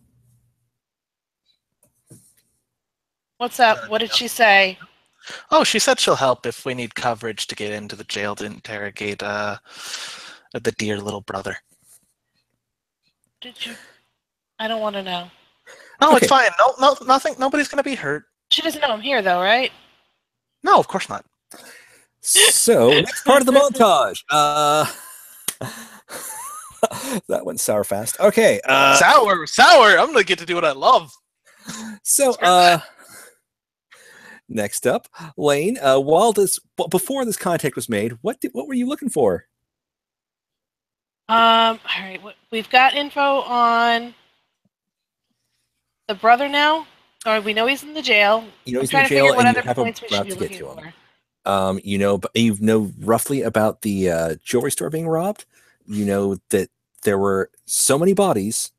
What's up? What did she say? Oh, she said she'll help if we need coverage to get into the jail to interrogate the dear little brother. Did you? I don't want to know. No, Okay. it's fine. No, nothing. Nobody's gonna be hurt. She doesn't know I'm here, though, right? No, of course not. So, next part of the montage. That went sour fast. Okay. Sour. I'm gonna get to do what I love. So, next up, Lane. Before this contact was made, what were you looking for? All right. We've got info on the brother now. Or we know he's in the jail. You know I'm he's in trying to jail, figure what and you other have a points we should route be to get looking to him. for. You know roughly about the jewelry store being robbed. You know that there were so many bodies.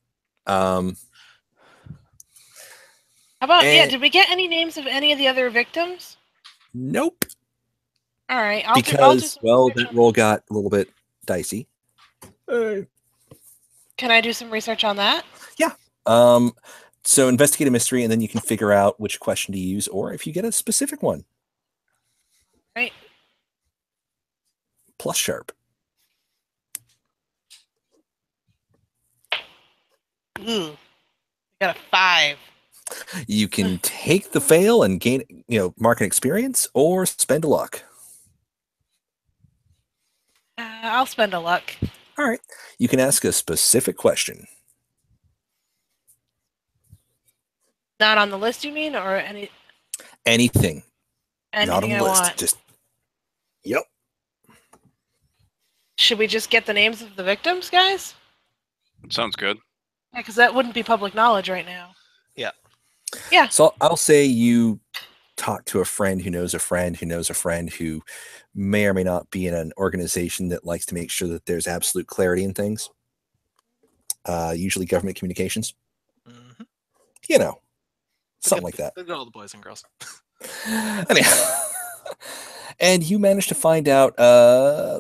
How about, And- did we get any names of any of the other victims? Nope. All right, I'll do Because some well, research that on- roll got a little bit dicey. Can I do some research on that? So investigate a mystery, and then you can figure out which question to use, or if you get a specific one. Right. Plus sharp. Ooh. I got a 5. You can take the fail and gain, mark an experience, or spend a luck. I'll spend a luck. All right. You can ask a specific question. Not on the list, you mean, or anything Anything. Not on the I list. want? Just. Yep. Should we just get the names of the victims, guys? Sounds good. Yeah, because that wouldn't be public knowledge right now. Yeah. Yeah. So I'll say you talk to a friend who knows a friend who knows a friend who may or may not be in an organization that likes to make sure that there's absolute clarity in things. Usually government communications. Mm-hmm. Something like that. Look at all the boys and girls. Anyhow, and you managed to find out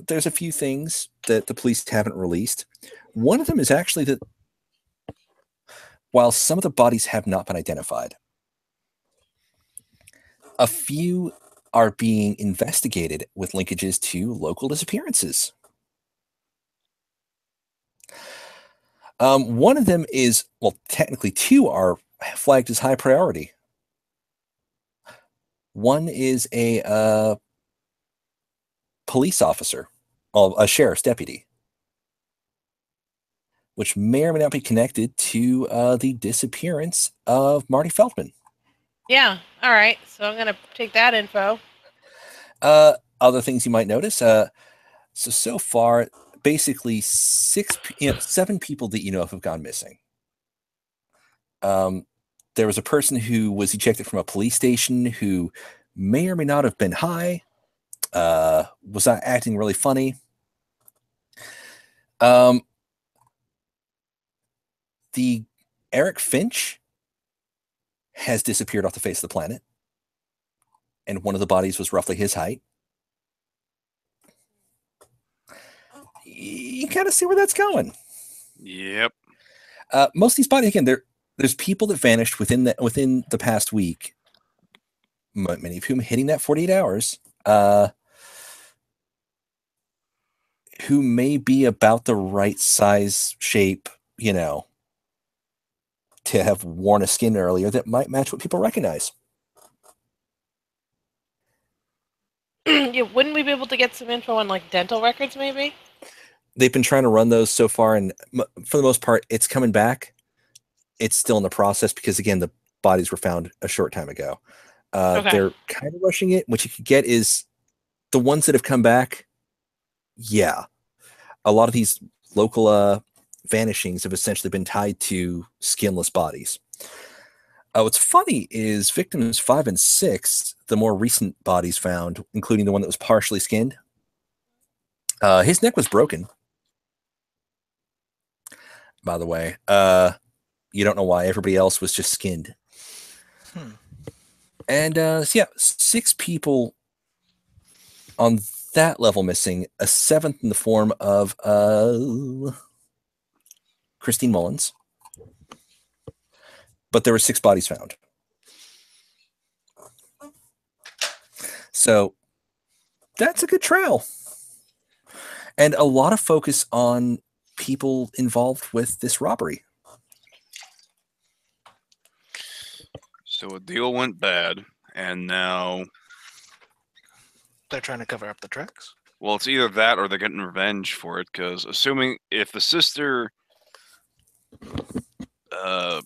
there's a few things that the police haven't released. One of them is actually that while some of the bodies have not been identified, a few are being investigated with linkages to local disappearances. One of them is, well, technically 2 are flagged as high priority. One is a police officer, a sheriff's deputy, which may or may not be connected to the disappearance of Marty Feldman. Yeah. All right. So I'm going to take that info. Other things you might notice. So far, basically 7 people that you know of have gone missing. There was a person who was ejected from a police station who may or may not have been high, was not acting really funny. The Eric Finch has disappeared off the face of the planet, and one of the bodies was roughly his height. You kind of see where that's going. Yep. Most of these bodies, again, there's people that vanished within the past week, many of whom hitting that 48 hours, who may be about the right size, shape, to have worn a skin earlier that might match what people recognize. Yeah, wouldn't we be able to get some info on like dental records, maybe? They've been trying to run those so far, and for the most part, it's coming back. It's still in the process because, again, the bodies were found a short time ago. Okay. They're kind of rushing it. What you could get is the ones that have come back. Yeah, a lot of these local vanishings have essentially been tied to skinless bodies. What's funny is victims 5 and 6, the more recent bodies found, including the one that was partially skinned, his neck was broken. By the way, you don't know why. Everybody else was just skinned. And 6 people on that level missing. A 7th in the form of Christine Mullins. But there were 6 bodies found. So that's a good trail. And a lot of focus on people involved with this robbery. So a deal went bad, and now They're trying to cover up the tracks. well, it's either that or they're getting revenge for it. Because assuming if the sister, because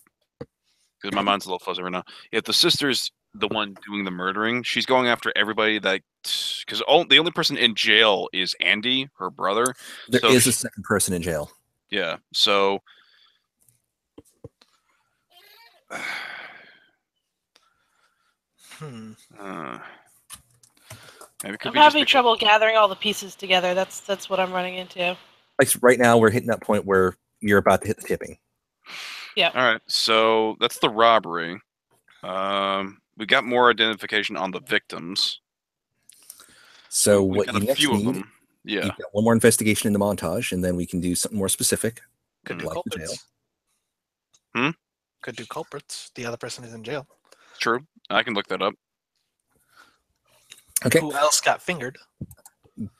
my mind's a little fuzzy right now, if the sister's the one doing the murdering, she's going after everybody that. Because the only person in jail is Andy, her brother. There is a second person in jail. Yeah. So. Maybe it could I'm be having just trouble gathering all the pieces together. That's what I'm running into. Like right now, we're hitting that point where you're about to hit the tipping. Yeah. All right. So that's the robbery. We got more identification on the victims. So We what got you a next few of need, them. Yeah. you've got one more investigation in the montage, and then we can do something more specific. Could Mm. do Like the jail. culprits. Hmm? Could do culprits. The other person is in jail. True. I can look that up. Okay. Who else got fingered?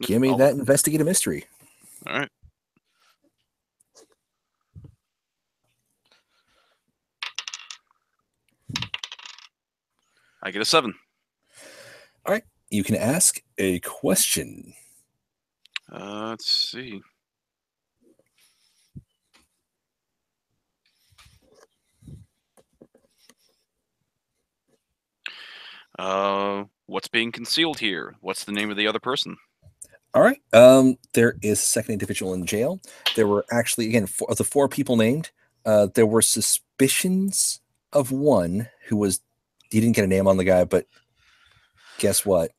Give me that investigate a mystery. All right. I get a 7. All right. You can ask a question. Let's see. What's being concealed here? What's the name of the other person? All right. There is a second individual in jail. There were actually, again, of the 4 people named, there were suspicions of one who was, he didn't get a name on the guy, but guess what?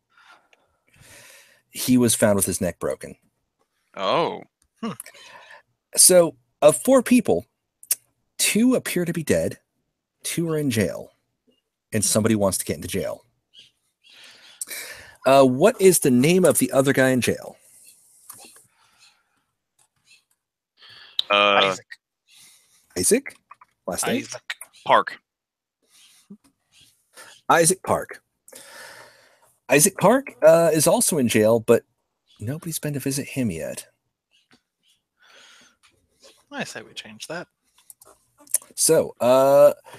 He was found with his neck broken. Oh. So of 4 people, 2 appear to be dead, 2 are in jail, and somebody wants to get into jail. What is the name of the other guy in jail? Isaac. Isaac? Last name? Isaac. Park. Isaac Park. Isaac Park is also in jail, but nobody's been to visit him yet. I say we change that. So,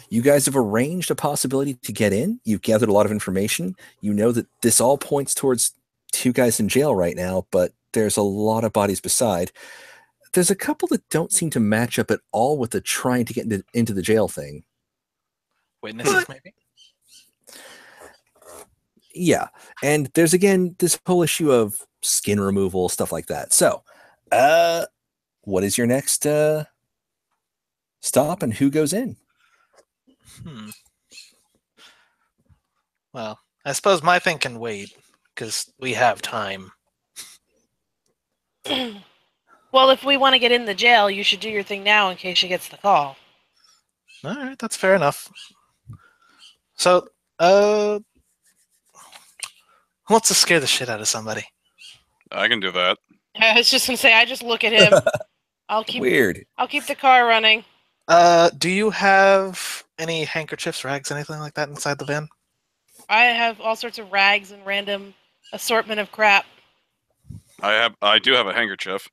you guys have arranged a possibility to get in. You've gathered a lot of information. You know that this all points towards 2 guys in jail right now, but there's a lot of bodies beside. There's a couple that don't seem to match up at all with the trying to get into the jail thing. Witnesses, maybe? Yeah. And there's, again, this whole issue of skin removal, stuff like that. So, what is your next stop and who goes in? Well, I suppose my thing can wait, because we have time. Well, if we want to get in the jail, you should do your thing now in case she gets the call. All right, that's fair enough. So, who wants to scare the shit out of somebody? I can do that. I was just gonna say, I just look at him. I'll keep the car running. Do you have any handkerchiefs, rags, anything like that inside the van? I have all sorts of rags and random assortment of crap. I do have a handkerchief.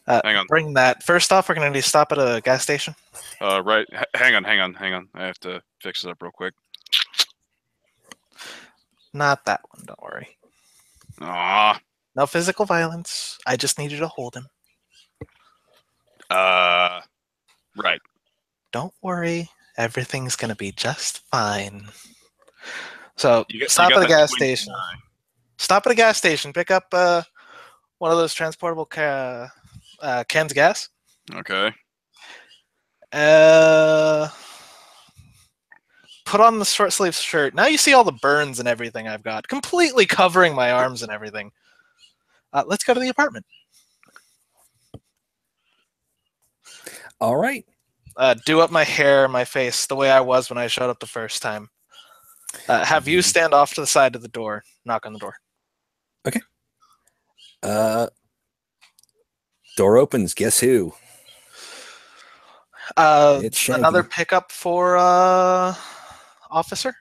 Hang on. Bring that. First off, we're going to need to stop at a gas station. Right. Hang on. I have to fix it up real quick. Not that one, don't worry. Ah. No physical violence. I just need you to hold him. Right. Don't worry. Everything's going to be just fine. So, stop at a gas station. Stop at a gas station. Pick up one of those transportable cans of gas. Okay. Put on the short sleeve shirt. Now you see all the burns and everything I've got, completely covering my arms and everything. Let's go to the apartment. All right. Do up my hair, my face, the way I was when I showed up the first time. Have you stand off to the side of the door. Knock on the door. Okay. Door opens. Guess who? It's Shaggy. Another pickup for officer.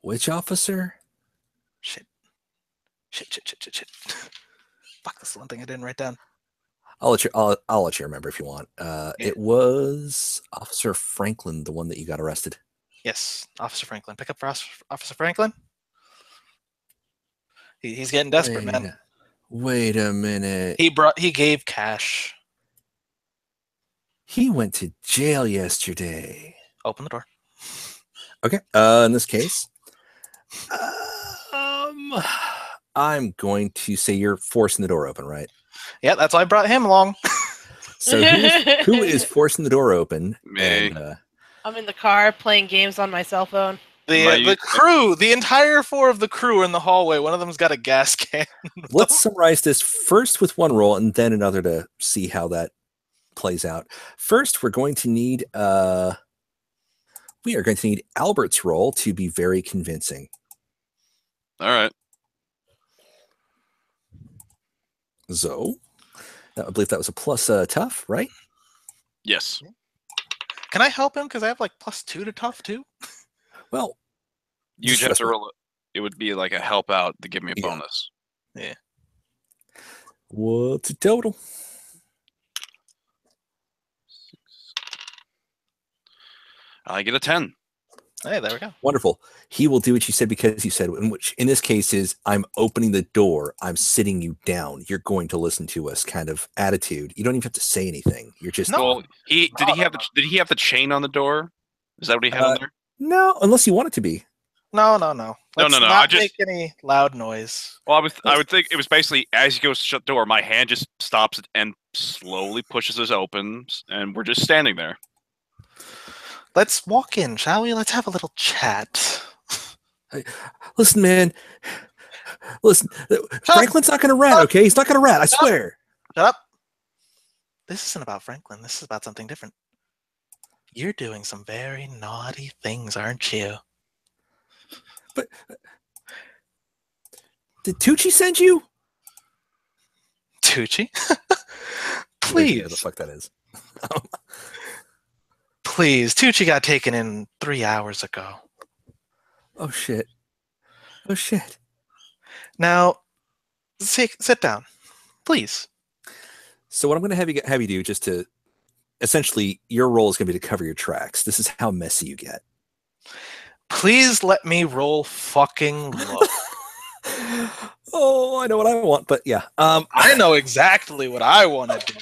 Which officer? Shit. Fuck, that's the one thing I didn't write down. I'll let you remember if you want. It was Officer Franklin, the one that you got arrested. Yes, Officer Franklin. Pick up for Officer Franklin. He's getting desperate, man. Wait a minute. He gave cash. He went to jail yesterday. Open the door. Okay. In this case, I'm going to say you're forcing the door open, right? Yeah, that's why I brought him along. So who is forcing the door open? Me. And, I'm in the car playing games on my cell phone. The crew, the entire 4 of the crew are in the hallway. One of them's got a gas can. Let's summarize this first with one roll and then another to see how that plays out. First, we're going to need Albert's roll to be very convincing. All right. So, I believe that was a plus tough, right? Yes. Can I help him? Because I have like +2 to tough too. Well, You'd just have trust to me. roll it. It would be like a help out to give me a Yeah. bonus. Yeah. What's the total? I get a 10. Hey, there we go. Wonderful. He will do what you said because you said, which in this case is, I'm opening the door. I'm sitting you down. You're going to listen to us kind of attitude. You don't even have to say anything. You're just No. Well, did he have the chain on the door? Is that what he had on there? no, unless you want it to be. No. No. Let's I not just make any loud noise. well, I would think it was basically as he goes to shut the door, my hand just stops it and slowly pushes it open, and we're just standing there. Let's walk in, shall we? Let's have a little chat. Listen, man. Listen, Shut Franklin's not going to rat, okay? He's not going to rat, I Shut swear. Shut up. This isn't about Franklin. This is about something different. You're doing some very naughty things, aren't you? But did Tucci send you? Tucci? Wait, who the Please. fuck that is. Please. Tucci got taken in 3 hours ago. Oh, shit. Oh, shit. Now, sit down. Please. So what I'm going to have you do, just to essentially, your role is going to be to cover your tracks. This is how messy you get. Please let me roll fucking low. Oh, I know what I want, but yeah. I know exactly what I want to do.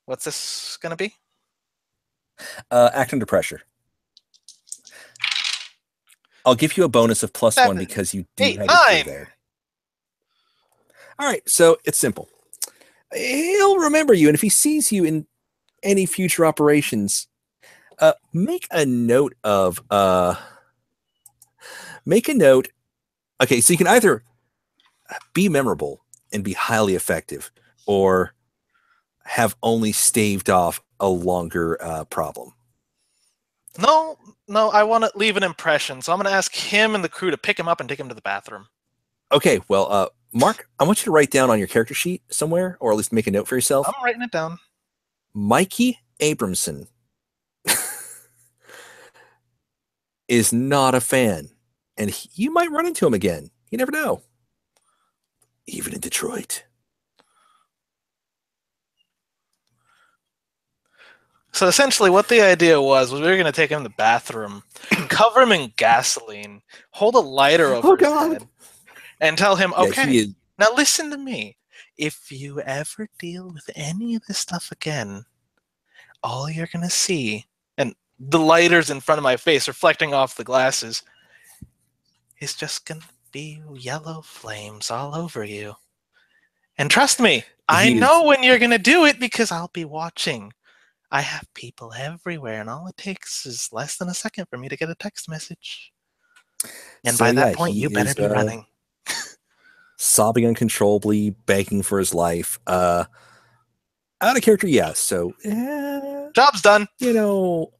What's this going to be? Act under pressure. I'll give you a bonus of +1 7, because you do 8, have your crew 9. there. All right, so it's simple. He'll remember you, and if he sees you in any future operations, make a note of. Make a note. Okay, so you can either be memorable and be highly effective, or have only staved off a longer problem. No, I want to leave an impression, so I'm going to ask him and the crew to pick him up and take him to the bathroom. Okay, well, Mark, I want you to write down on your character sheet somewhere, or at least make a note for yourself. I'm writing it down. Mikey Abramson is not a fan, and you might run into him again. You never know. Even in Detroit. So essentially what the idea was we were going to take him to the bathroom, cover him in gasoline, hold a lighter over his head, and tell him, okay, now listen to me. If you ever deal with any of this stuff again, all you're going to see, and the lighter's in front of my face reflecting off the glasses, is just going to be yellow flames all over you. And trust me, I know when you're going to do it because I'll be watching. I have people everywhere, and all it takes is less than a second for me to get a text message. And so, by that point, you better be running. Sobbing uncontrollably, begging for his life. Out of character, yes. So, job's done. You know,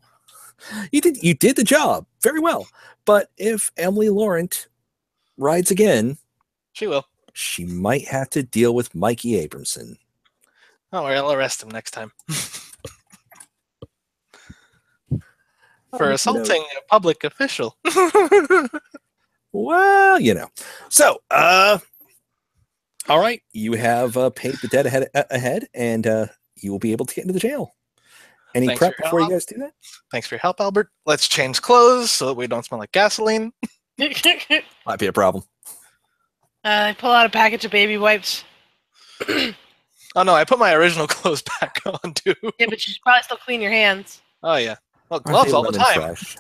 you did the job very well. But if Emily Laurent rides again, she will. She might have to deal with Mikey Abramson. Don't worry, I'll arrest him next time. For assaulting a public official. Well, you know. So, all right. You have paid the debt ahead, and you will be able to get into the jail. Any prep before you guys do that? Thanks for your help, Albert. Let's change clothes so that we don't smell like gasoline. Might be a problem. I pull out a package of baby wipes. Oh, no, I put my original clothes back on, too. Yeah, but you should probably still clean your hands. Oh, yeah. Well, gloves all the time. Fresh?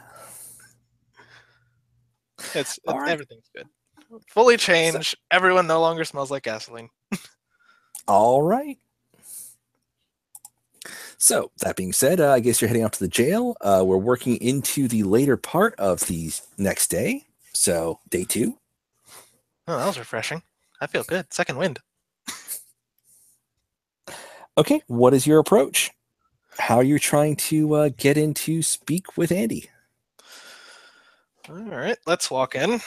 It's right. Everything's good. Fully changed. Everyone no longer smells like gasoline. All right. So, that being said, I guess you're heading out to the jail. We're working into the later part of the next day. So, day 2. Oh, that was refreshing. I feel good. Second wind. Okay, what is your approach? How are you trying to get in to speak with Andy? All right, let's walk in.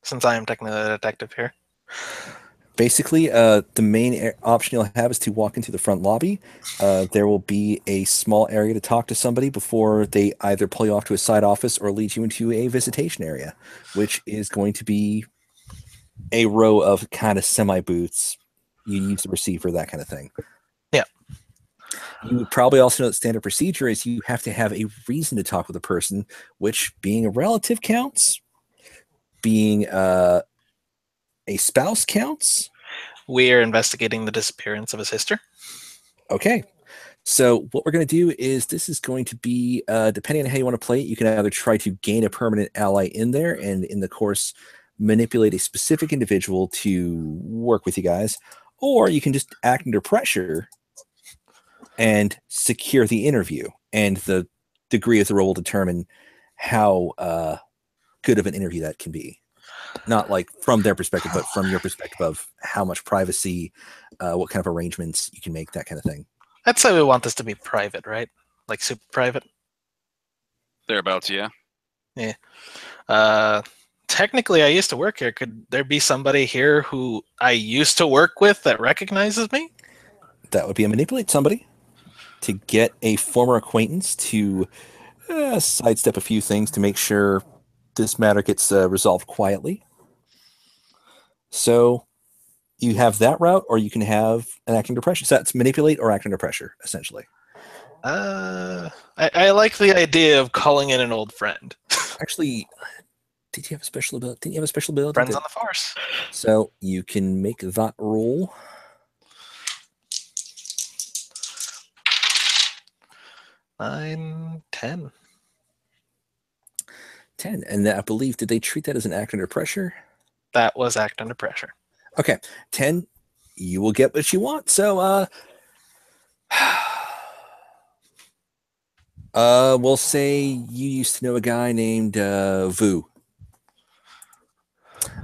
Since I am technically the detective here. Basically, the main option you'll have is to walk into the front lobby. There will be a small area to talk to somebody before they either pull you off to a side office or lead you into a visitation area, which is going to be a row of kind of semi-booths. You use the receiver, that kind of thing. Yeah. You would probably also know that standard procedure is you have to have a reason to talk with a person, which being a relative counts, being a spouse counts. We are investigating the disappearance of a sister. Okay. So what we're going to do is this is going to be, depending on how you want to play it, you can either try to gain a permanent ally in there and in the course manipulate a specific individual to work with you guys, or you can just act under pressure and secure the interview. And the degree of the role will determine how good of an interview that can be. Not like from their perspective, but from your perspective of how much privacy, what kind of arrangements you can make, that kind of thing. I'd say we want this to be private, right? Like super private. Thereabouts, yeah. Technically, I used to work here. Could there be somebody here who I used to work with that recognizes me? That would be a manipulate somebody to get a former acquaintance to sidestep a few things to make sure this matter gets resolved quietly. So you have that route, or you can have an act under pressure. So that's manipulate or act under pressure, essentially. I like the idea of calling in an old friend. Actually, did you have a special ability? Didn't you have a special ability? Friends on the Force. So you can make that roll. 9, 10. 10. And I believe, did they treat that as an act under pressure? That was act under pressure. Okay. 10, you will get what you want. So, we'll say you used to know a guy named Vu.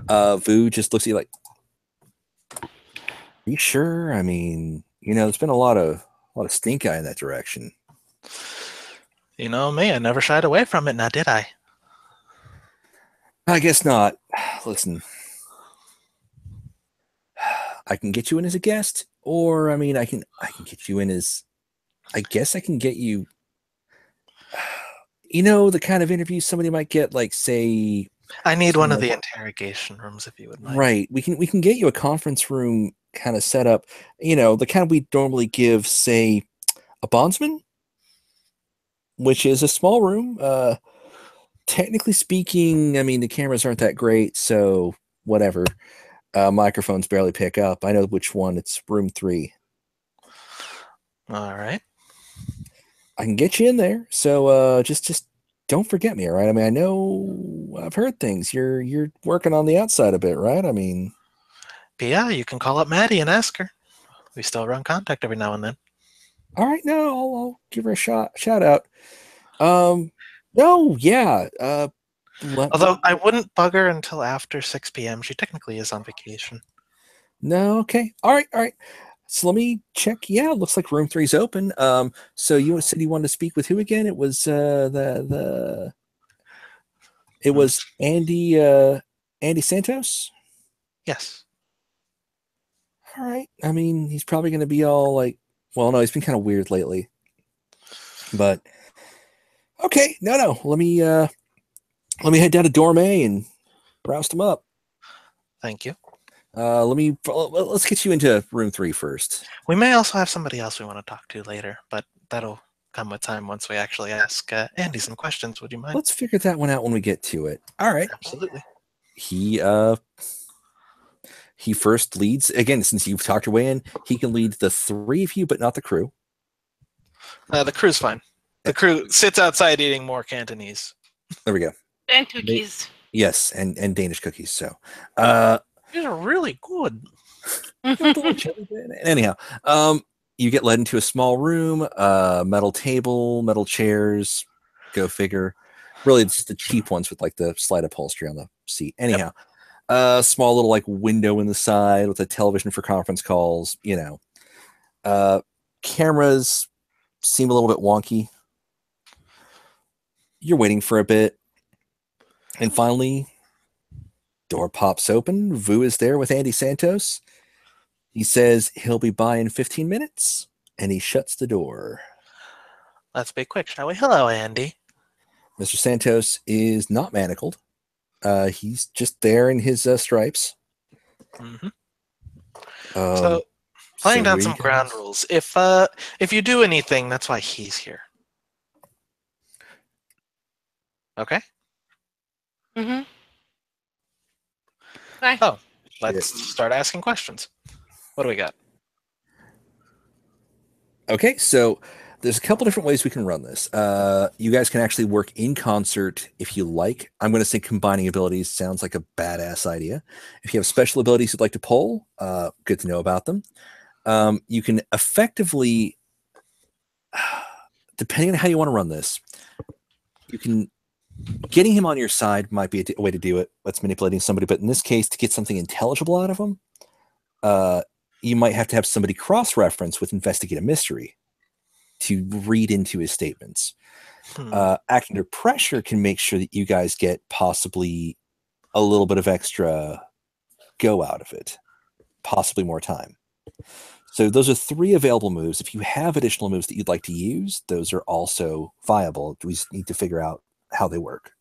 Vu just looks at you like, are you sure? I mean, there's been a lot of stink eye in that direction. You know me, I never shied away from it, now did I? I guess not. Listen, I can get you in as a guest, or I mean, I can get you in as, I guess I can get you, the kind of interview somebody might get, like, say, I need one of the interrogation rooms, if you would mind. Right. We can get you a conference room kind of set up, the kind we normally give, say, a bondsman, which is a small room. Technically speaking, I mean, the cameras aren't that great, so whatever. Microphones barely pick up. I know which one. It's room 3. All right. I can get you in there. So just don't forget me, all right? I mean, I know I've heard things. You're working on the outside a bit, right? I mean, but yeah, you can call up Maddie and ask her. We still run contact every now and then. All right, no, I'll give her a shout out. No, yeah. Although I wouldn't bug her until after 6 p.m. She technically is on vacation. No, okay. All right. So let me check. Yeah, it looks like room 3's open. So you said you wanted to speak with who again? It was it was Andy Santos? Yes. All right. I mean, he's probably going to be all like, well, no, he's been kind of weird lately. But okay, no. Let me head down to Dorme and roust him up. Thank you. Let's get you into room 3 first. We may also have somebody else we want to talk to later, but that'll come with time once we actually ask Andy some questions. Would you mind? Let's figure that one out when we get to it. All right. Absolutely. He first leads, again, since you've talked your way in, he can lead the 3 of you, but not the crew. The crew's fine. The crew sits outside eating more Cantonese. There we go. And cookies. Yes, and Danish cookies. So, these are really good. Anyhow, you get led into a small room, metal table, metal chairs. Go figure. Really, it's just the cheap ones with like the slide upholstery on the seat. Anyhow, small little like window in the side with a television for conference calls. Cameras seem a little bit wonky. You're waiting for a bit, and finally, door pops open. Vu is there with Andy Santos. He says he'll be by in 15 minutes, and he shuts the door. Let's be quick, shall we? Hello, Andy. Mr. Santos is not manacled. He's just there in his stripes. Mm-hmm. So laying down where some you ground guys- rules. If you do anything, that's why he's here. Okay. Mm-hmm. Bye. Oh, let's start asking questions. What do we got? Okay, so there's a couple different ways we can run this. You guys can actually work in concert if you like. I'm going to say combining abilities sounds like a badass idea. If you have special abilities you'd like to pull, good to know about them. You can effectively, depending on how you want to run this, you can getting him on your side might be a way to do it. That's manipulating somebody, but in this case, to get something intelligible out of him, you might have to have somebody cross-reference with investigate a mystery to read into his statements. Acting under pressure can make sure that you guys get possibly a little bit of extra go out of it, possibly more time. So those are 3 available moves. If you have additional moves that you'd like to use, those are also viable. We just need to figure out how they work.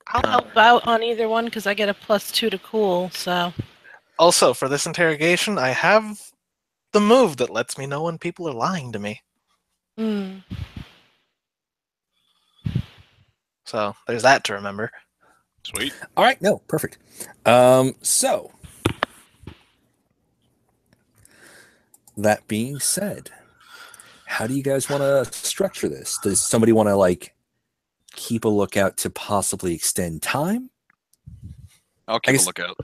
I'll help out on either one because I get a +2 to cool. So Also, for this interrogation, I have the move that lets me know when people are lying to me. So there's that to remember. Sweet. All right, no, perfect. So that being said, how do you guys want to structure this? Does somebody want to like keep a lookout to possibly extend time? I'll keep a lookout.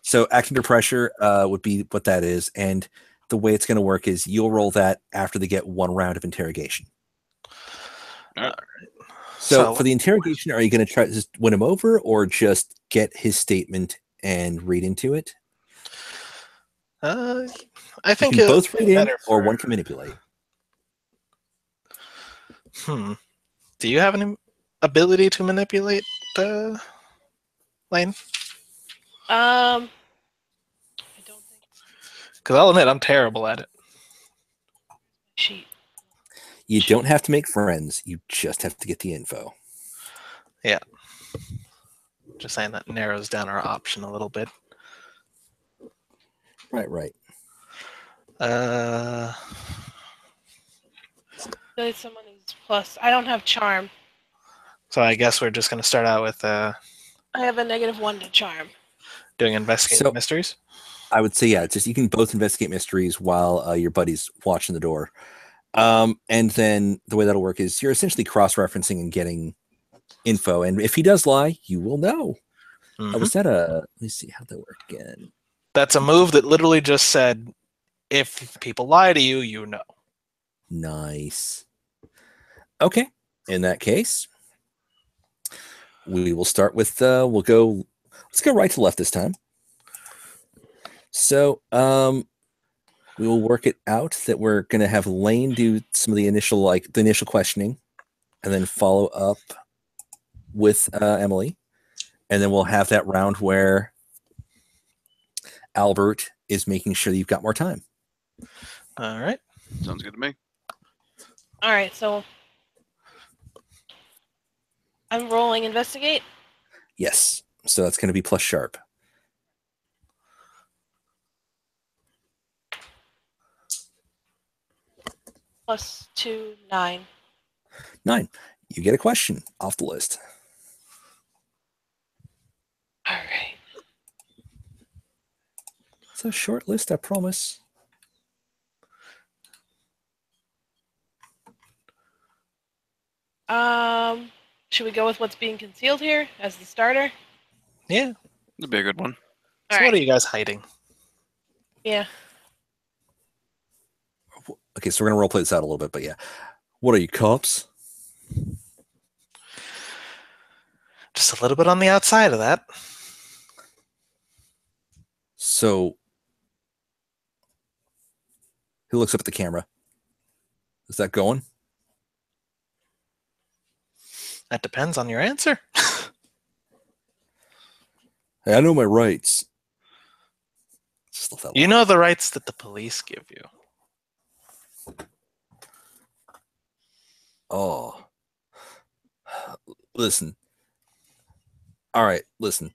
So acting under pressure would be what that is, and the way it's going to work is you'll roll that after they get 1 round of interrogation. All right. So for the interrogation, are you going to try to just win him over, or just get his statement and read into it? I think you can it both read in, or for... one can manipulate. Do you have any ability to manipulate Lane? I don't think so. Because I'll admit I'm terrible at it. Sheet. You don't have to make friends. You just have to get the info. Yeah. Just saying that narrows down our option a little bit. Right. There's someone who's plus. I don't have charm. So I guess we're just going to start out with I have a -1 to charm. doing investigative mysteries. I would say, yeah, it's just you can both investigate mysteries while your buddy's watching the door. And then the way that'll work is you're essentially cross-referencing and getting info. And if he does lie, you will know. Was that let me see how that worked again. That's a move that literally just said, if people lie to you, you know. Nice. Okay. In that case, we will start with, let's go right to left this time. So, we will work it out that we're going to have Lane do some of the initial questioning, and then follow up with Emily, and then we'll have that round where Albert is making sure that you've got more time. All right. Sounds good to me. All right, so I'm rolling investigate. Yes. So that's going to be plus sharp. +2, 9. 9. You get a question off the list. All right. It's a short list, I promise. Should we go with what's being concealed here as the starter? Yeah. That'd be a good one. So what are you guys hiding? Yeah. Okay, so we're going to roleplay this out a little bit, but yeah. What are you, cops? Just a little bit on the outside of that. So, who looks up at the camera? Is that going? That depends on your answer. Hey, I know my rights. Just left that You alone. know the rights that the police give you. Oh. Listen. All right, listen.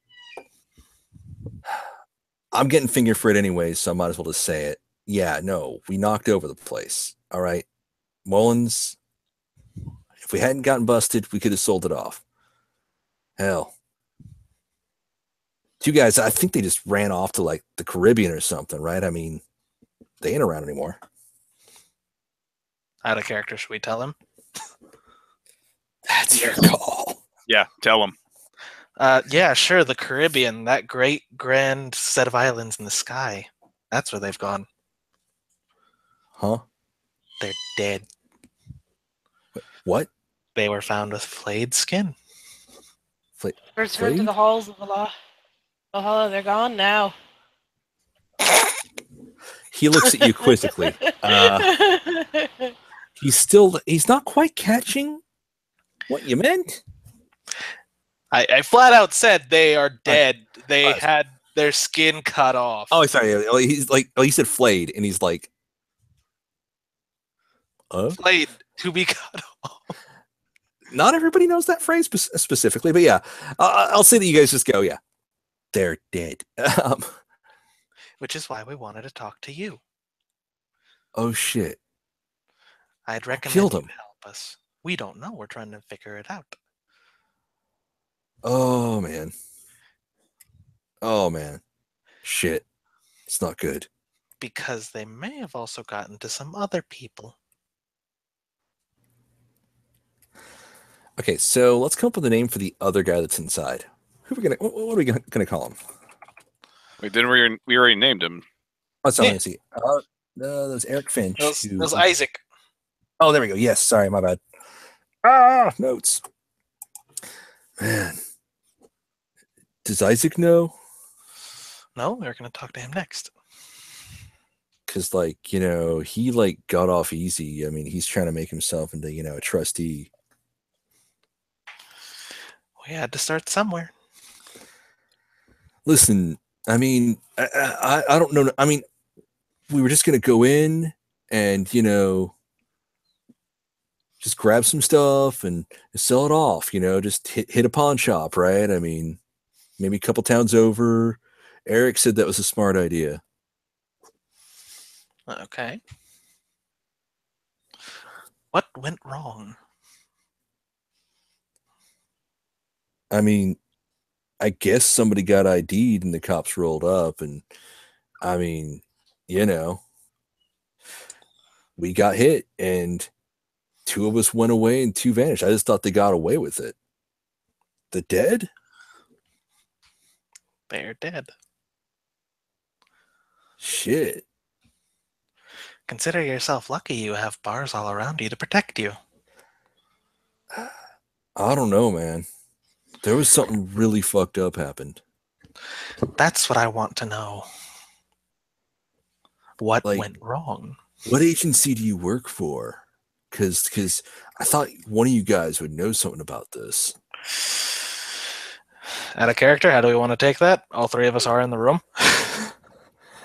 I'm getting finger for it anyway, so I might as well just say it. Yeah, no, we knocked over the place. All right. Mullins, if we hadn't gotten busted, we could have sold it off. Hell. Two guys, I think they just ran off to like the Caribbean or something, right? I mean, they ain't around anymore. Out of character, should we tell him? That's your call. Yeah, tell him. Yeah, sure. The Caribbean, that great grand set of islands in the sky. That's where they've gone. Huh? They're dead. What? They were found with flayed skin. First word to Flayed? the halls of the law. Valhalla, they're gone now. He looks at you quizzically. He's not quite catching what you meant. I flat out said they are dead. They Right. had their skin cut off. Oh, sorry. He's like, oh, he said flayed, and he's like, Flayed to be cut off. not everybody knows that phrase specifically, but yeah, I'll say that you guys just go, yeah, they're dead. Which is why we wanted to talk to you. Oh shit! I'd recommend killed you him? help us. We don't know. We're trying to figure it out. Oh man! Oh man! Shit! It's not good. Because they may have also gotten to some other people. Okay, so let's come up with a name for the other guy that's inside. What are we gonna call him? Wait, didn't we already named him? Let's Yeah. see. That was Eric Finch. That was Isaac. Oh, there we go. Yes, sorry, my bad. Notes. Man, does Isaac know? No, we're going to talk to him next. Because, like, he like got off easy. I mean, he's trying to make himself into, a trustee. We had to start somewhere. Listen, I mean, I don't know. I mean, we were just gonna go in and just grab some stuff and sell it off. Just hit a pawn shop, right? I mean, maybe a couple towns over. Eric said that was a smart idea. Okay. What went wrong? I mean, I guess somebody got ID'd and the cops rolled up, and I mean, we got hit and 2 of us went away and 2 vanished. I just thought they got away with it. The dead? They're dead. Shit. Consider yourself lucky you have bars all around you to protect you. I don't know, man. There was something really fucked up happened. That's what I want to know. What Like- went wrong? What agency do you work for? Because I thought one of you guys would know something about this. Out of character, how do we want to take that? All 3 of us are in the room.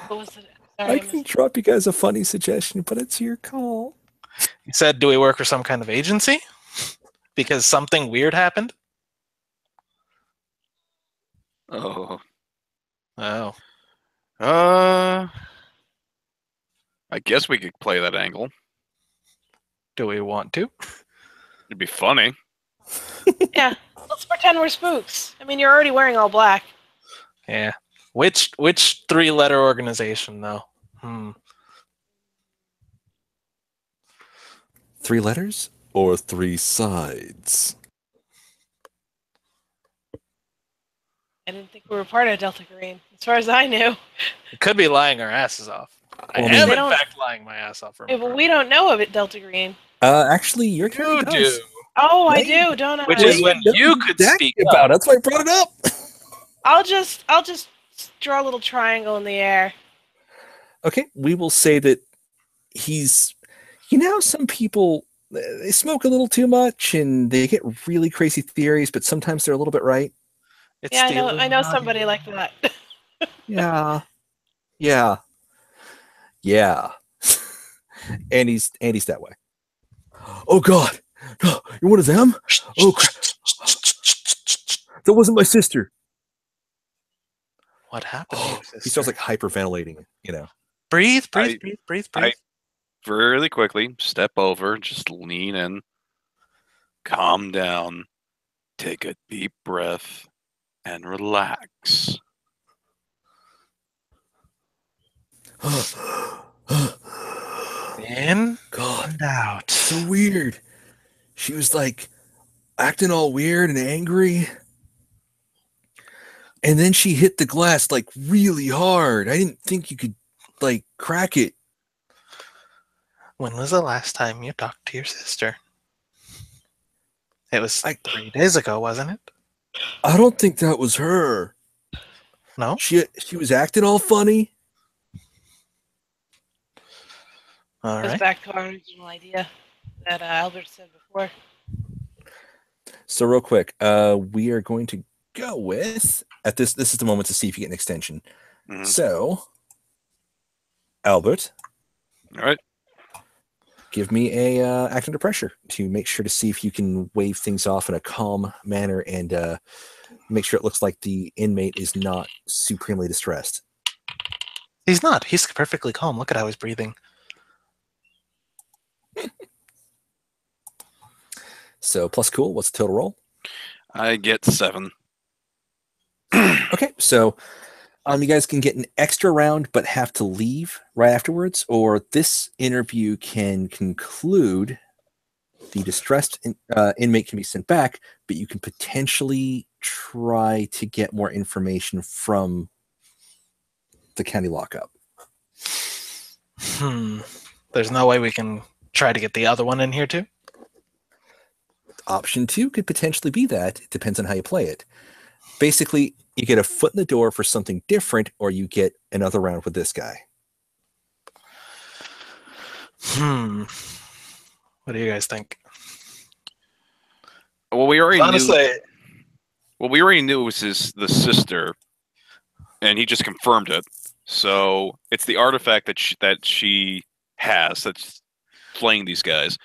What was it? I Sorry, can drop you guys a funny suggestion, but it's your call. You said, do we work for some kind of agency? Because something weird happened? Oh. Oh. I guess we could play that angle. Do we want to? It'd be funny. Yeah, let's pretend we're spooks. I mean, you're already wearing all black. Yeah. Which 3-letter organization, though? 3 letters or 3 sides? I didn't think we were part of Delta Green, as far as I knew. It could be lying our asses off. I Well, I am, mean- They in don't- fact, lying my ass off. Yeah, but we don't know of it, Delta Green. Actually, your You character do. does. Oh, I Wait, do, don't I? Which is when you could Exactly speak about up. it. That's why I brought it up. I'll just draw a little triangle in the air. Okay, we will say that he's, some people, they smoke a little too much and they get really crazy theories, but sometimes they're a little bit right. It's Yeah, the I know Illuminati. somebody like that. Yeah. Yeah. Yeah. and he's that way. Oh God. You're one of them? Oh crap. That wasn't my sister. What happened to you, sister? He starts like hyperventilating, you know. Breathe. I really quickly step over, just lean in, calm down, take a deep breath, and relax. In God, and out. so weird. She was like acting all weird and angry. And then she hit the glass like really hard. I didn't think you could like crack it. When was the last time you talked to your sister? It was I- 3 days ago, wasn't it? I don't think that was her. No? She was acting all funny. All Goes right. back to our original idea that Albert said before. So real quick, we are going to go with at this is the moment to see if you get an extension. Mhm. So Albert, All right. give me a act under pressure to make sure to see if you can wave things off in a calm manner and make sure it looks like the inmate is not supremely distressed. He's not. He's perfectly calm. Look at how he's breathing. So plus cool, what's the total roll? I get 7. Okay, so you guys can get an extra round but have to leave right afterwards, or this interview can conclude. The distressed inmate can be sent back, but you can potentially try to get more information from the county lockup. There's no way we can try to get the other one in here too? Option 2 could potentially be that. It depends on how you play it. Basically, you get a foot in the door for something different, or you get another round with this guy. What do you guys think? Well, we already Honestly, knew. Well, we already knew it was the sister, and he just confirmed it. So it's the artifact that she has that's flaying these guys.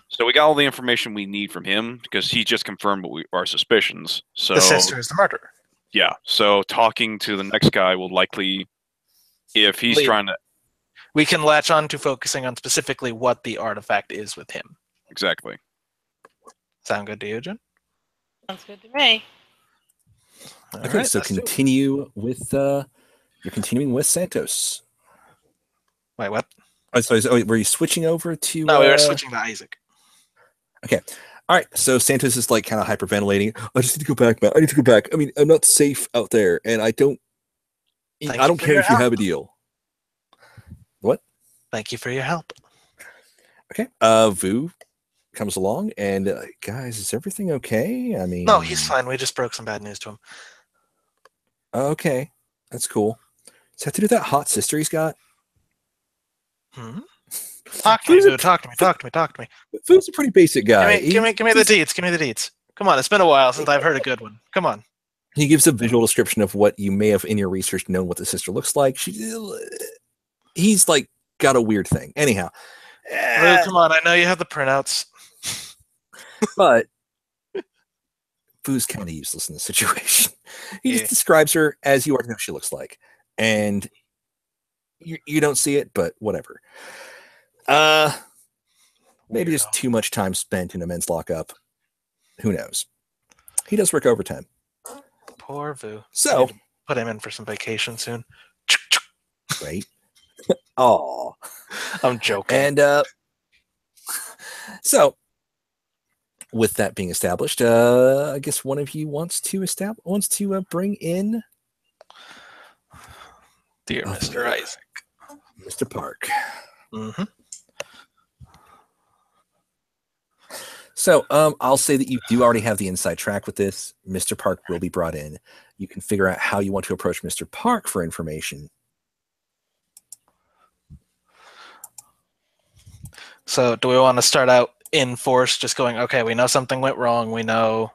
So we got all the information we need from him because he just confirmed our suspicions. So the sister is the murderer. Yeah. So talking to the next guy will likely, if he's trying to, we can latch on to focusing on specifically what the artifact is with him. Exactly. Sound good to you, Jen? Sounds good to me. All Okay, right, so let's do it. continue with you're continuing with Santos. Wait, what? Oh, so were you switching over to? No, we were switching to Isaac. Okay. All right. So Santos is like kind of hyperventilating. I just need to go back, man. I need to go back. I mean, I'm not safe out there, and I don't care if you have a deal. What? Thank you for your help. Okay. Vu comes along, and guys, is everything okay? I mean, No, he's fine. We just broke some bad news to him. Okay, that's cool. Does that have to do with that hot sister he's got? Talk to me, Vu. Talk to me. Vu's a pretty basic guy. Give me the deeds. Give me the deeds. Come on, it's been a while since I've heard a good one. Come on. He gives a visual description of what you may have in your research known what the sister looks like. He's like got a weird thing. Anyhow, Vu, come on. I know you have the printouts. but Vu's kind of useless in this situation. He Yeah. just describes her as you already know she looks like, and you don't see it, but whatever. Maybe just too much time spent in a men's lockup. Who knows? He does work overtime. Poor Vu. So I need to put him in for some vacation soon. right. Oh, I'm joking. and so with that being established, I guess one of you wants to bring in Dear Mr. Isaac. Mr. Park. Mm-hmm. So I'll say that you do already have the inside track with this. Mr. Park will be brought in. You can figure out how you want to approach Mr. Park for information. So do we want to start out in force, just going, okay, we know something went wrong. We know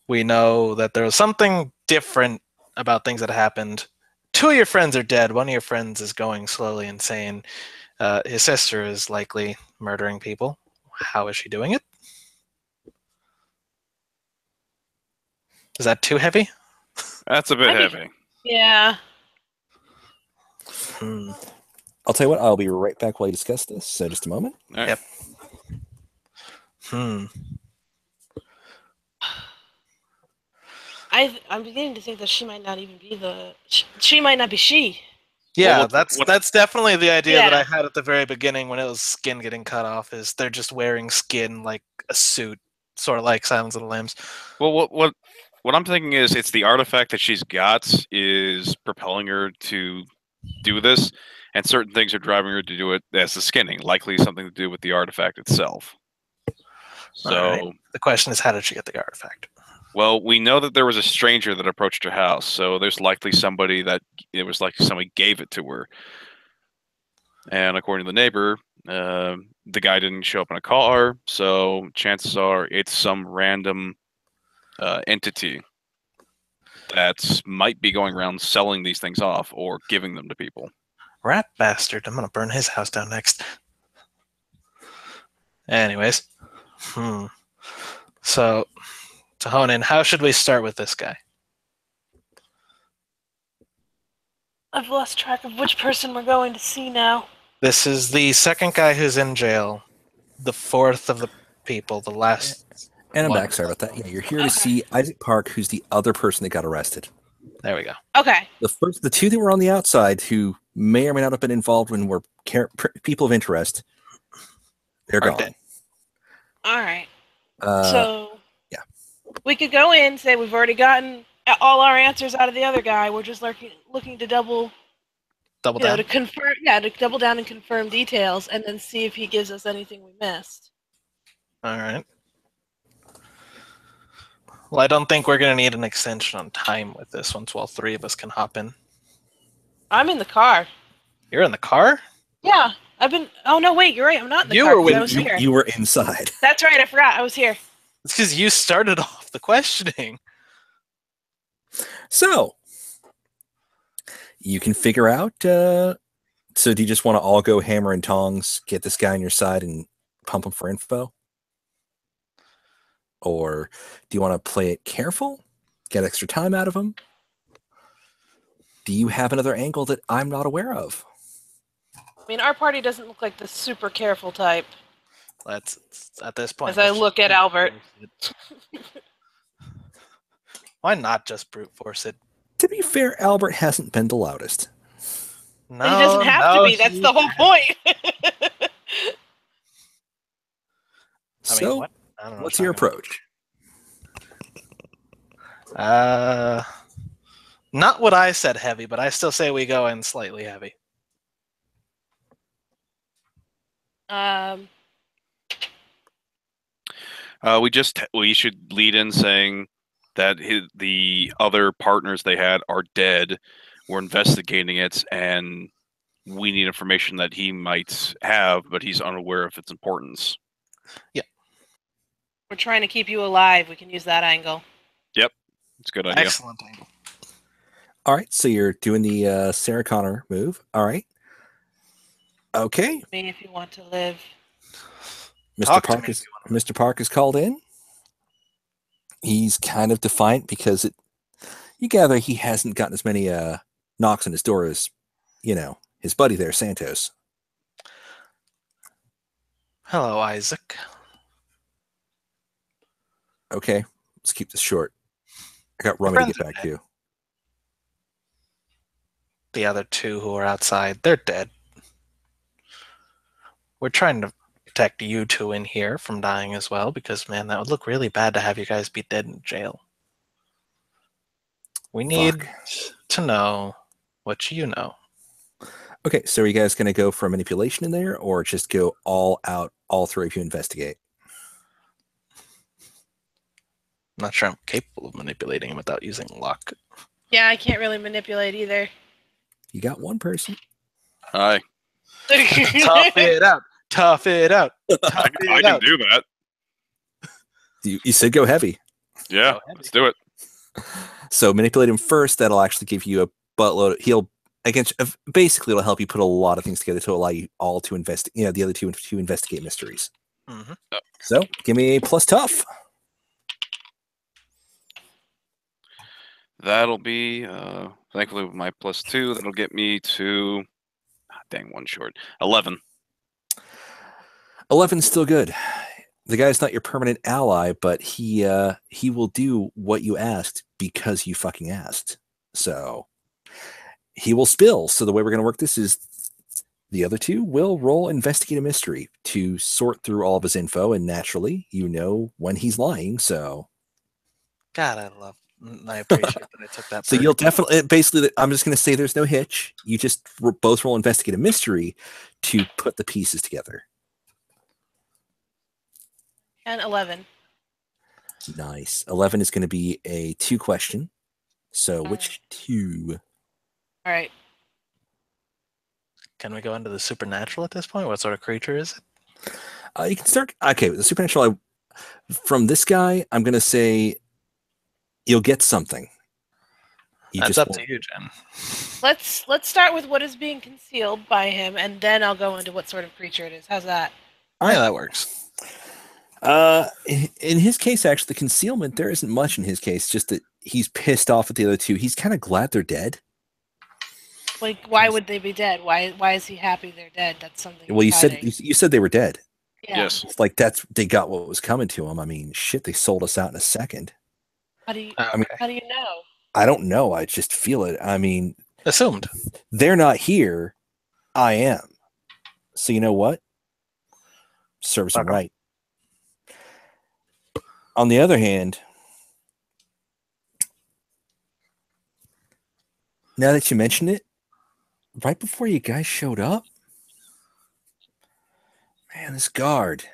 that there was something different about things that happened. 2 of your friends are dead. 1 of your friends is going slowly insane. His sister is likely murdering people. How is she doing it? Is that too heavy? That's a bit Might be- heavy. Yeah. I'll tell you what, I'll be right back while you discuss this. So just a moment. All right. Yep. I'm beginning to think that she might not even be the. She might not be she. Yeah, Well, that's definitely the idea that Yeah. I had at the very beginning when it was skin getting cut off. Is they're just wearing skin like a suit, sort of like Silence of the Lambs. Well, what I'm thinking is it's the artifact that she's got is propelling her to do this, and certain things are driving her to do it as the skinning, likely something to do with the artifact itself. So, Alright. The question is, how did she get the artifact? well, we know that there was a stranger that approached her house, so there's likely somebody somebody gave it to her. And according to the neighbor, the guy didn't show up in a car, so chances are it's some random entity that might be going around selling these things off or giving them to people. Rat bastard! I'm gonna burn his house down next. Anyways, so to hone in, how should we start with this guy? I've lost track of which person we're going to see now. This is the second guy who's in jail, the 4th of the people, the last. And I'm one. back. Sorry about that. Yeah, you're here to see Isaac Park, who's the other person that got arrested. There we go. Okay. The 2 that were on the outside, who may or may not have been involved when were people of interest, they're Are gone. dead. All right. So yeah. We could go in, say we've already gotten all our answers out of the other guy. We're just looking to double down. to confirm. Yeah, to double down and confirm details, and then see if he gives us anything we missed. All right. Well, I don't think we're going to need an extension on time with this once all 3 of us can hop in. I'm in the car. You're in the car? Yeah, I've been. Oh no, wait, you're right. I'm not in the You car. were 'cause with- I was here. You were inside. That's right. I forgot. I was here. It's because you started off the questioning. So you can figure out. So do you just want to all go hammer and tongs, get this guy on your side, and pump him for info? Or do you want to play it careful, get extra time out of him? Do you have another angle that I'm not aware of? I mean, our party doesn't look like the super careful type. Let's at this point. As I look at Albert. Why not just brute force it? To be fair, Albert hasn't been the loudest. No, He doesn't have to be. That's the whole point. So, I don't know what's what your you're talking approach? Not what I said heavy, but I still say we go in slightly heavy. We should lead in saying that the other partners they had are dead. We're investigating it, and we need information that he might have, but he's unaware of its importance. Yeah. We're trying to keep you alive. We can use that angle. Yep, it's a good idea. Excellent angle. All right, so you're doing the Sarah Connor move. All right. Okay. Me, if you want to live. Mr. Park is called in. He's kind of defiant because you gather he hasn't gotten as many knocks on his door as, his buddy there, Santos. Hello, Isaac. Okay, let's keep this short. I got Rummy to get back to. The other 2 who are outside, they're dead. We're trying to protect you 2 in here from dying as well, because, man, that would look really bad to have you guys be dead in jail. We need to know what you know. Okay, so are you guys going to go for manipulation in there, or just go all out, all 3 of you investigate? I'm not sure I'm capable of manipulating him without using luck. Yeah, I can't really manipulate either. You got one person. Hi. Tough it out. Tough it out. I can do that. You said go heavy. Yeah, let's do it. So manipulate him first. That'll actually give you a buttload. He'll against basically it'll help you put a lot of things together to allow you all to invest. The other two to investigate mysteries. Mm-hmm. So give me a plus tough. That'll be, thankfully with my +2, that'll get me to, dang, one short, 11. 11's still good. The guy's not your permanent ally, but he will do what you asked because you fucking asked. So he will spill. So the way we're going to work this is the other two will roll investigate a mystery to sort through all of his info, and naturally, you know when he's lying. So God, I appreciate that I took that. so perk. you'll definitely basically. I'm just going to say there's no hitch. You just both roll investigate a mystery to put the pieces together. And 11. Nice. 11 is going to be a 2 question. So which 2? All right. Can we go into the supernatural at this point? What sort of creature is it? You can start. Okay, with the supernatural. From this guy, I'm going to say you'll get something. That's up to you, Jen. Let's start with what is being concealed by him, and then I'll go into what sort of creature it is. How's that? Yeah, that works. In his case, actually, the concealment, there isn't much in his case, just that he's pissed off at the other two. He's kind of glad they're dead. Like, why would they be dead? Why is he happy they're dead? That's something. Well, exciting. you said they were dead. Yeah. Yes. It's like they got what was coming to them. I mean, shit, they sold us out in a second. How do you Okay. how do you know? I don't know. I just feel it. I mean, Assumed. they're not here. I am. So you know what? Serves them Okay. right. On the other hand, now that you mention it, right before you guys showed up, man, this guard.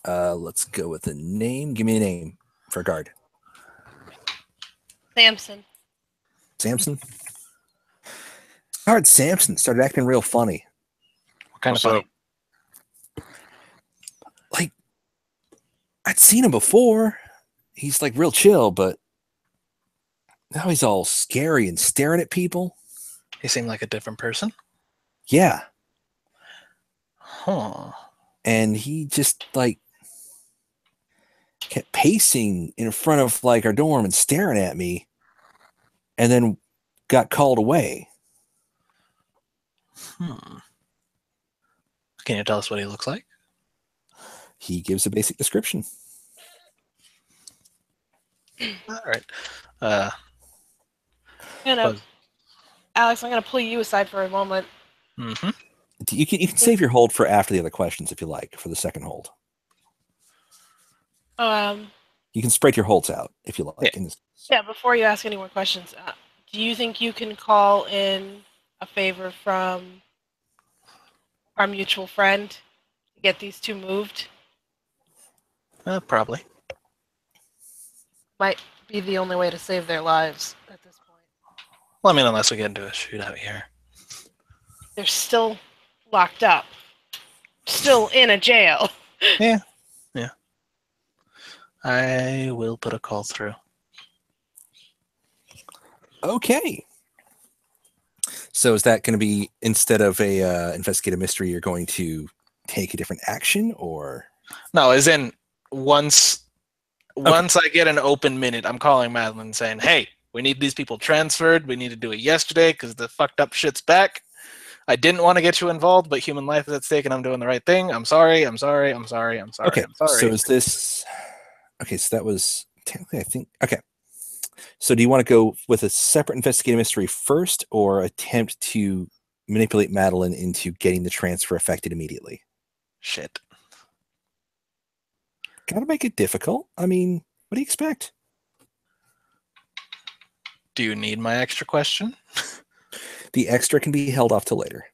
Let's go with a name. Give me a name for a guard. Samson. Samson? Guard Samson started acting real funny. What kind What's of funny? Like, I'd seen him before. He's like real chill, but now he's all scary and staring at people. He seemed like a different person. Yeah. Huh. And he just like kept pacing in front of like our dorm and staring at me, and then got called away. Can you tell us what he looks like? He gives a basic description. All right. Alex, I'm gonna pull you aside for a moment. Mm-hmm. You can save your hold for after the other questions if you like, for the second hold. You can spread your holds out if you like. Yeah. Yeah, before you ask any more questions, do you think you can call in a favor from our mutual friend to get these two moved? Probably. Might be the only way to save their lives at this point. Well, I mean, unless we get into a shootout here. They're still locked up. Still in a jail. Yeah. I will put a call through. Okay. So is that going to be, instead of a investigative mystery, you're going to take a different action, or? No, as in once I get an open minute, I'm calling Madeline saying, "Hey, we need these people transferred. We need to do it yesterday because the fucked up shit's back. I didn't want to get you involved, but human life is at stake, and I'm doing the right thing. I'm sorry. I'm sorry. I'm sorry. I'm sorry. Okay. I'm sorry." So is this? Okay. So that was technically, I think. Okay. So do you want to go with a separate investigative mystery first, or attempt to manipulate Madeline into getting the transfer effected immediately? Shit. Gotta make it difficult. I mean, what do you expect? Do you need my extra question? The extra can be held off till later.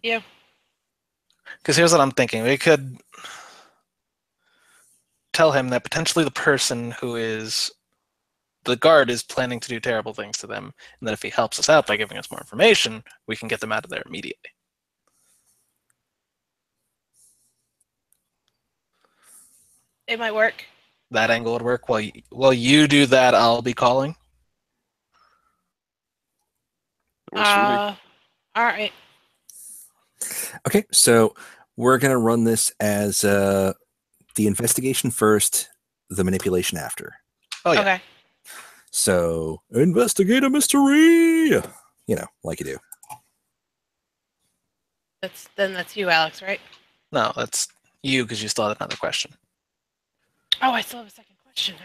Yeah. Because here's what I'm thinking. We could tell him that potentially the person who is the guard is planning to do terrible things to them, and that if he helps us out by giving us more information, we can get them out of there immediately. It might work. That angle would work. While you do that, I'll be calling. It works for me. All right. Okay, so we're going to run this as the investigation first, the manipulation after. Oh, yeah. Okay. So, investigate a mystery! You know, like you do. That's you, Alex, right? No, that's you because you still had another question. Oh, I still have a second question.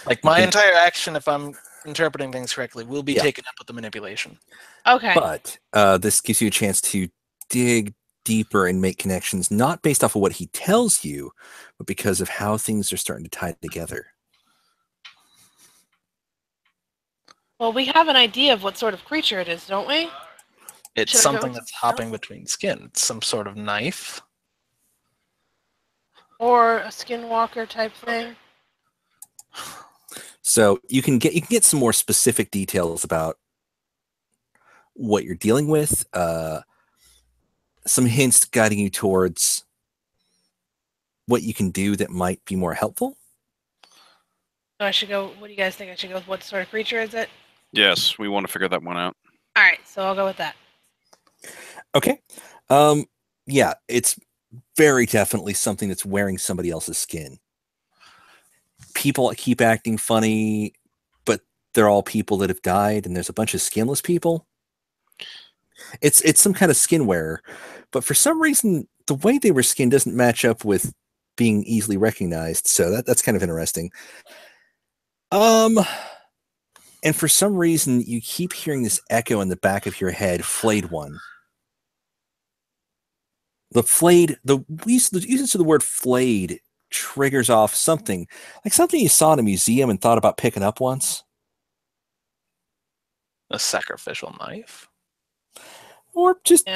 Like my entire action, if I'm interpreting things correctly, will be taken up with the manipulation. Okay. But this gives you a chance to dig deeper and make connections, not based off of what he tells you, but because of how things are starting to tie together. Well, we have an idea of what sort of creature it is, don't we? It's Should I go something with that's something hopping between skin. It's some sort of knife. Or a skinwalker type thing? So you can get some more specific details about what you're dealing with. Some hints guiding you towards what you can do that might be more helpful. So I should go. What do you guys think? I should go with what sort of creature is it? Yes, we want to figure that one out. All right, so I'll go with that. Okay. Yeah, it's very definitely something that's wearing somebody else's skin. People keep acting funny, but they're all people that have died, and there's a bunch of skinless people. It's some kind of skin wearer, but for some reason, the way they were skinned doesn't match up with being easily recognized. So that's kind of interesting. And for some reason, you keep hearing this echo in the back of your head, flayed one. The flayed, the usage of the word flayed triggers off something, like something you saw in a museum and thought about picking up once. A sacrificial knife? Or just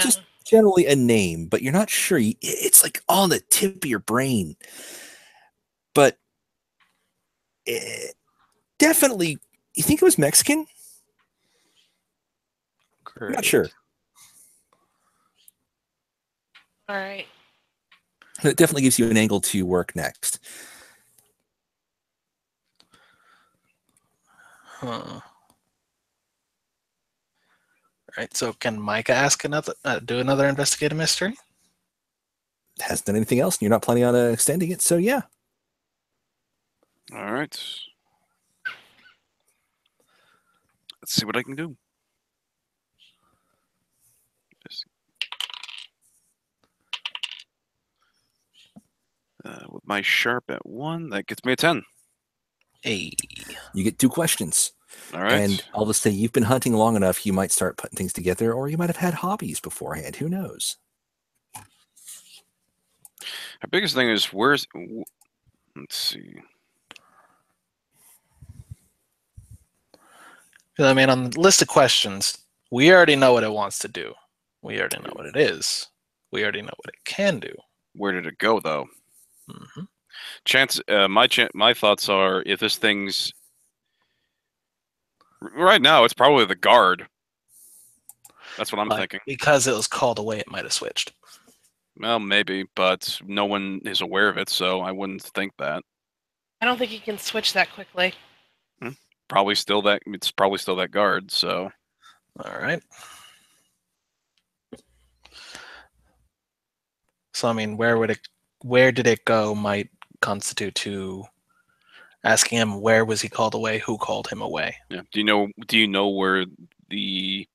generally a name, but you're not sure. It's like on the tip of your brain. But definitely, you think it was Mexican? Great. Not sure. All right. It definitely gives you an angle to work next. Huh. All right. So can Micah ask do another investigative mystery? Hasn't done anything else, and you're not planning on extending it, so yeah. All right. Let's see what I can do. With my sharp at 1, that gets me a 10. Hey. You get 2 questions. All right. And I'll just say you've been hunting long enough, you might start putting things together, or you might have had hobbies beforehand. Who knows? Our biggest thing is let's see. I mean, on the list of questions, we already know what it wants to do. We already know what it is. We already know what it can do. Where did it go, though? Mm-hmm. My thoughts are, if this thing's right now, it's probably the guard. That's what I'm thinking. Because it was called away, it might have switched. Well, maybe, but no one is aware of it, so I wouldn't think that. I don't think you can switch that quickly. It's probably still that guard. So, all right. So I mean, where did it go? Might constitute to asking him where was he called away, who called him away. Yeah. Do you know where the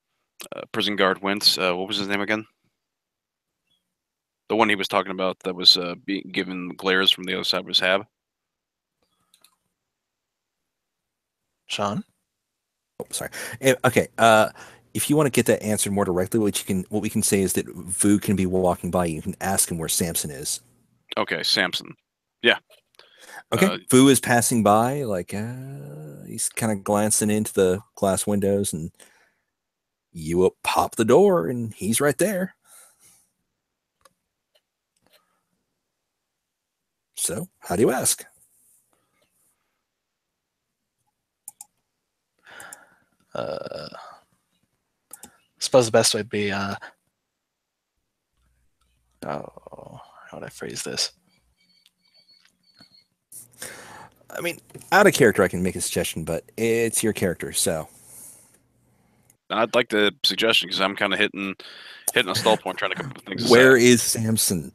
prison guard went? What was his name again? The one he was talking about that was being given glares from the other side of his hab. Sean? Oh, sorry. Okay. If you want to get that answered more directly, what we can say is that Vu can be walking by. You can ask him where Samson is. Okay, Samson. Yeah. Okay. Vu is passing by, like he's kind of glancing into the glass windows, and you pop the door, and he's right there. So, how do you ask? I suppose the best way would be how would I phrase this? I mean, out of character, I can make a suggestion, but it's your character, so. I'd like the suggestion because I'm kind of hitting a stall point, trying to come up with things to Where say. is Samson?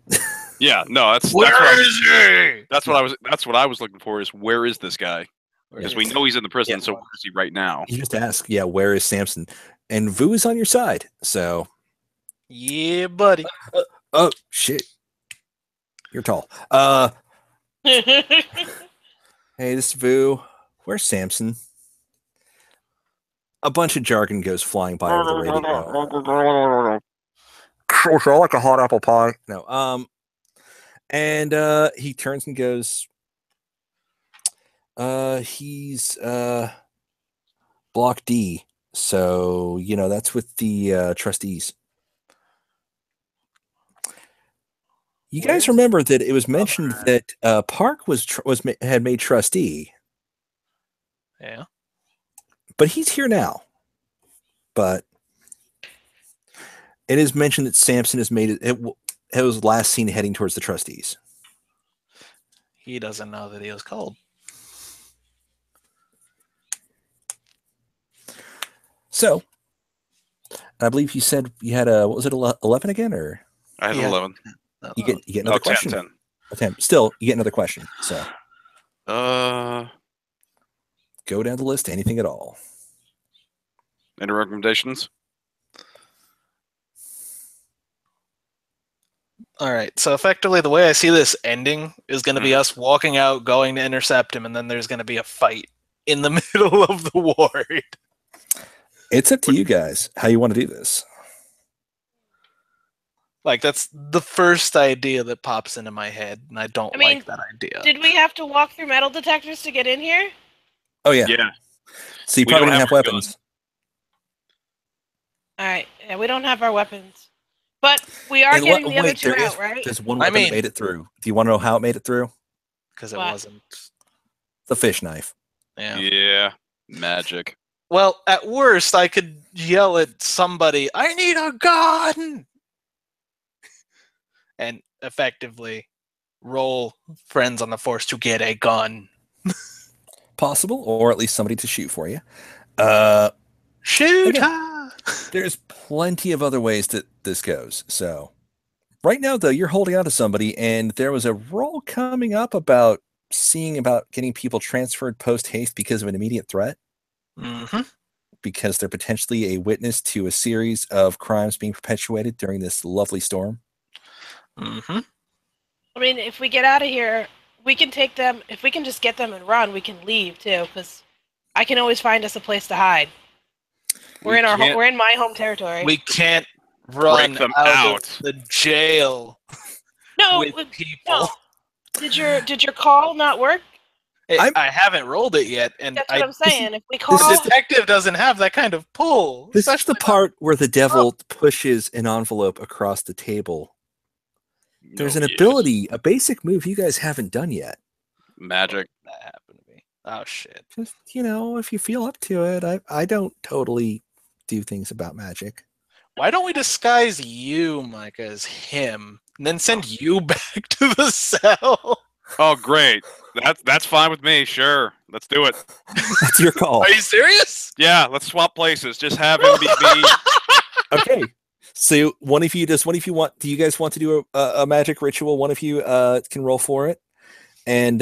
Yeah, no, that's Where what is he? That's what I was looking for. Is where is this guy? Because we know he's in the prison. Yeah. So where is he right now? You just ask, yeah, where is Samson? And Vu is on your side, so. Yeah, buddy. Oh shit, you're tall. Hey, this is Vu. Where's Samson? A bunch of jargon goes flying by over the radio. So like a hot apple pie. No. And he turns and goes. He's block D. So that's with the trustees. You guys remember that it was mentioned that Park had made trustee. Yeah. But he's here now. But it is mentioned that Samson has made it was last seen heading towards the trustees. He doesn't know that he was cold. So, I believe you said you had what was it, 11 again, or I had Yeah. 11. you get another 10, question? 10. 10. Still, you get another question. So, Any go down the list, anything at all. recommendations? All right. So effectively, the way I see this ending is going to be us walking out, going to intercept him, and then there's going to be a fight in the middle of the ward. It's up to you guys how you want to do this. Like, that's the first idea that pops into my head, and I don't like that idea. Did we have to walk through metal detectors to get in here? Oh yeah. Yeah. So you We probably don't don't have have our weapons. All right. Yeah, we don't have our weapons. But we are And getting the other wait, two there is- out, right? There's one I weapon that mean- made it through. Do you want to know how it made it through? Because it What? wasn't. The fish knife. Yeah. Yeah. Magic. Well, at worst, I could yell at somebody, "I need a gun!" and effectively roll friends on the force to get a gun. Possible, or at least somebody to shoot for you. Shoot! There's plenty of other ways that this goes. So right now, though, you're holding on to somebody, and there was a roll coming up about getting people transferred post haste because of an immediate threat, Mm-hmm. because they're potentially a witness to a series of crimes being perpetuated during this lovely storm. Mm-hmm. I mean, if we get out of here, we can take them. If we can just get them and run, we can leave too. Because I can always find us a place to hide. We're in we're in my home territory. We can't run them out out. of the jail no, with people. no. Did your call not work? I haven't rolled it yet, and That's what I'm saying. If we call, the detective doesn't have that kind of pull. This is the part where the devil Oh. pushes an envelope across the table. There's No, an yes. ability, a basic move you guys haven't done yet. Magic. That happened to me. Oh shit! Just, if you feel up to it. I don't totally do things about magic. Why don't we disguise you, Micah, as him, and then send you back to the cell? Oh, great. That's fine with me. Sure. Let's do it. That's your call. Are you serious? Yeah, let's swap places. Just have him be me. Okay. So do you guys want to do a magic ritual? One of you can roll for it. And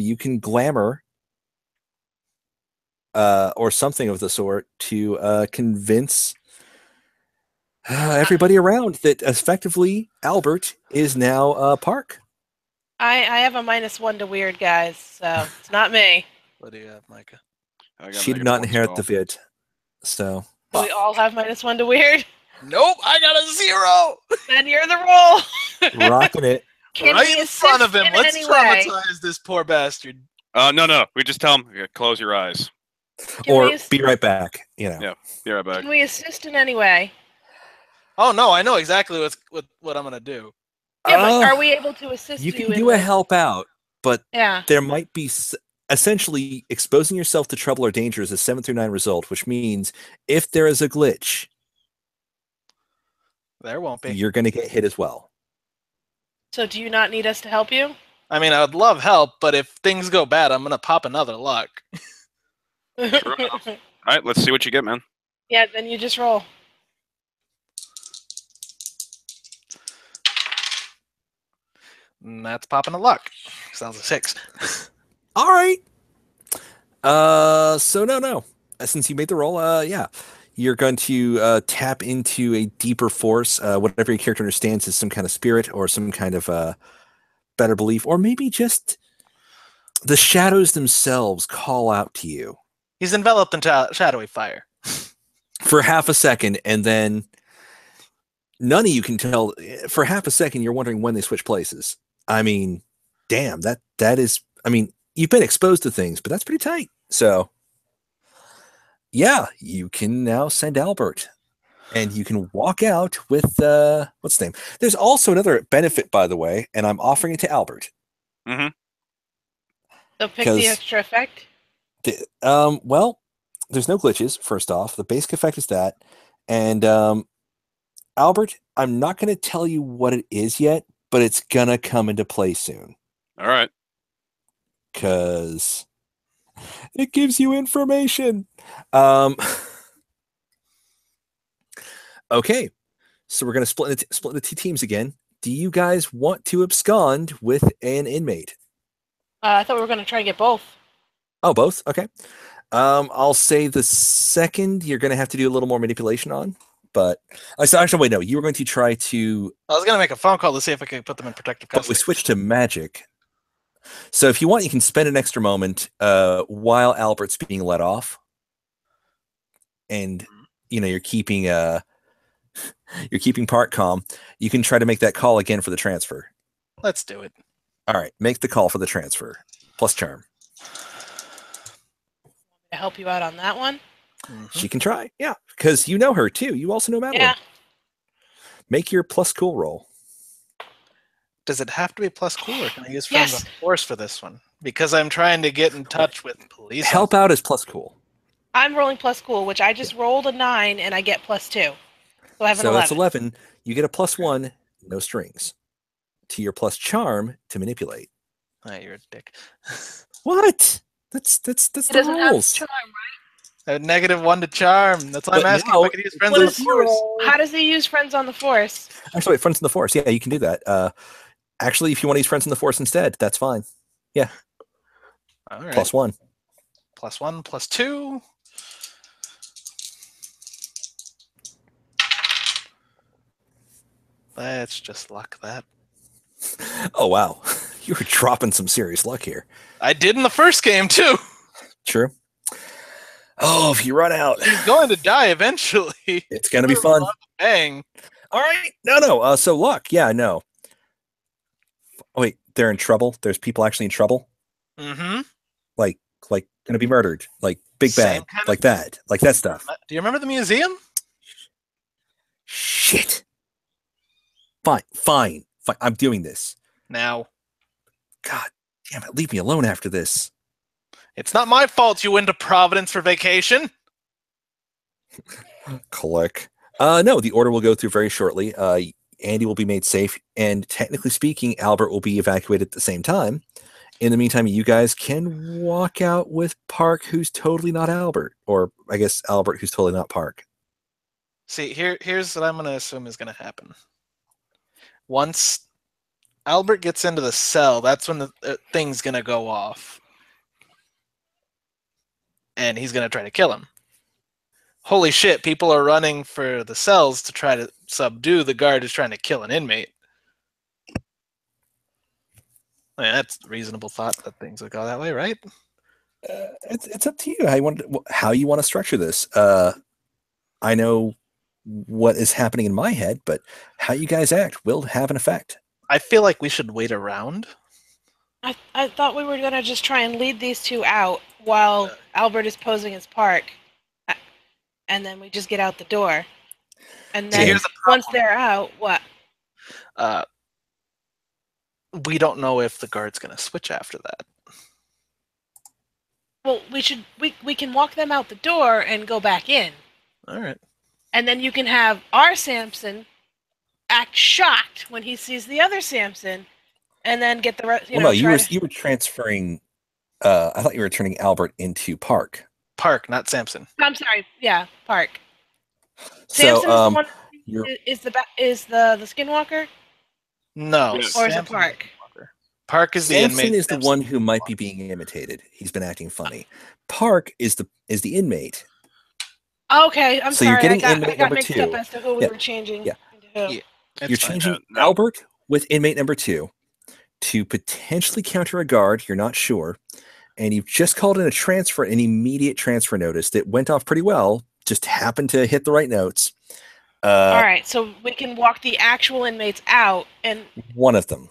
you can glamour or something of the sort to convince everybody around that effectively Albert is now Park. I have a -1 to weird, guys. So it's not me. What do you have, Micah? I got She did negative not 1 inherit spell. the vid. So Do we all have -1 to weird? Nope, I got a 0. Then you're the roll. rocking it. Can right we in front of assist him. in Let's any way? traumatize this poor bastard. No. We just tell him, close your eyes. Can Or we ass- be right back. Yeah. Be right back. Can we assist in any way? Oh no, I know exactly what I'm gonna do. Yeah, but are we able to assist You you? can in do a the- help out, but Yeah. there might be essentially exposing yourself to trouble or danger is a 7 through 9 result, which means if there is a glitch, There won't be. you're going to get hit as well. So do you not need us to help you? I mean, I would love help, but if things go bad, I'm gonna pop another luck. True enough. All right, let's see what you get, man. Yeah, then you just roll. And that's popping a luck. Sounds like 6. All right. So no. Since you made the roll, yeah, you're going to tap into a deeper force. Whatever your character understands is some kind of spirit or some kind of better belief, or maybe just the shadows themselves call out to you He's enveloped in shadowy fire. for half a second, and then none of you can tell. For half a second, you're wondering when they switch places. I mean, damn, that is. I mean, you've been exposed to things, but that's pretty tight. So, yeah, you can now send Albert, and you can walk out with what's the name? There's also another benefit, by the way, and I'm offering it to Albert. Mm-hmm. So pick the extra effect. Well, there's no glitches. First off, the basic effect is that, and Albert, I'm not going to tell you what it is yet, but it's gonna come into play soon. All right. Because it gives you information. Okay, so we're going to split into 2 teams again. Do you guys want to abscond with an inmate? I thought we were going to try and get both. Oh, both? Okay. I'll say the second you're going to have to do a little more manipulation on. But actually, wait, no. You were going to try to... I was going to make a phone call to see if I could put them in protective But custody. we switched to magic. So if you want, you can spend an extra moment while Albert's being let off. And, you're keeping Park calm. You can try to make that call again for the transfer. Let's do it. All right, make the call for the transfer. Plus charm. To help you out on that one. She can try, yeah, because you know her too. You also know Madeline. Yeah. Make your plus cool roll. Does it have to be plus cool, or can I use friends on the force for this one? Because I'm trying to get in touch with police. Help out is plus cool. I'm rolling plus cool, which I just rolled a 9 and I get plus 2. So I have an 11. That's 11. You get a plus 1, no strings. To your plus charm to manipulate. Oh, you're a dick. What? That's It the doesn't have rules. charm, right? I have -1 to charm. That's why I'm But asking now if I could use friends on the force. How does he use friends on the force? Actually, wait, friends in the force. Yeah, you can do that. Actually, if you want to use friends in the force instead, that's fine. Yeah. All right. Plus 1. +1, +2. That's just luck, that. Oh, wow. You were dropping some serious luck here. I did in the first game, too. True. Oh, if you run out. He's going to die eventually. It's going to be fun. Bang. All right. No. So luck. Yeah, no. Oh, wait, they're in trouble. There's people actually in trouble. Mm-hmm. Like going to be murdered. Like big bad. Like that. Like that stuff. Do you remember the museum? Shit. Fine. I'm doing this. Now. God damn it. Leave me alone after this. It's not my fault you went to Providence for vacation. Click. No, the order will go through very shortly. Andy will be made safe, and technically speaking, Albert will be evacuated at the same time. In the meantime, you guys can walk out with Park, who's totally not Albert, or I guess Albert, who's totally not Park. See, here's what I'm going to assume is going to happen. Once Albert gets into the cell, that's when the thing's going to go off. And he's going to try to kill him. Holy shit, people are running for the cells to try to subdue the guard who's trying to kill an inmate. I mean, that's a reasonable thought that things would go that way, right? It's up to you how you want to structure this. I know what is happening in my head, but how you guys act will have an effect. I feel like we should wait around. I thought we were going to just try and lead these two out while Albert is posing as Park. And then we just get out the door. And then once they're out, what? We don't know if the guard's going to switch after that. Well, we can walk them out the door and go back in, All right. and then you can have our Samson act shocked when he sees the other Samson, and then get the rest. Well, no, try you were transferring. I thought you were turning Albert into Park. Park, not Samson. I'm sorry. Yeah, Park. So, Samson is the one. you're Is the Skinwalker, No. Yes. or is it Samson Park? Park is the Samson inmate. is the one who might be being imitated. He's been acting funny. Park is the inmate. Okay, I'm So sorry. you're getting I inmate got number mixed 2. up as to who we Yeah. were changing. Yeah. Into who. Yeah. You're It's fine. changing No. Albert with inmate number 2 to potentially counter a guard. You're not sure. And you've just called in a transfer, an immediate transfer notice that went off pretty well. Just happened to hit the right notes. All right, so we can walk the actual inmates out and One of them.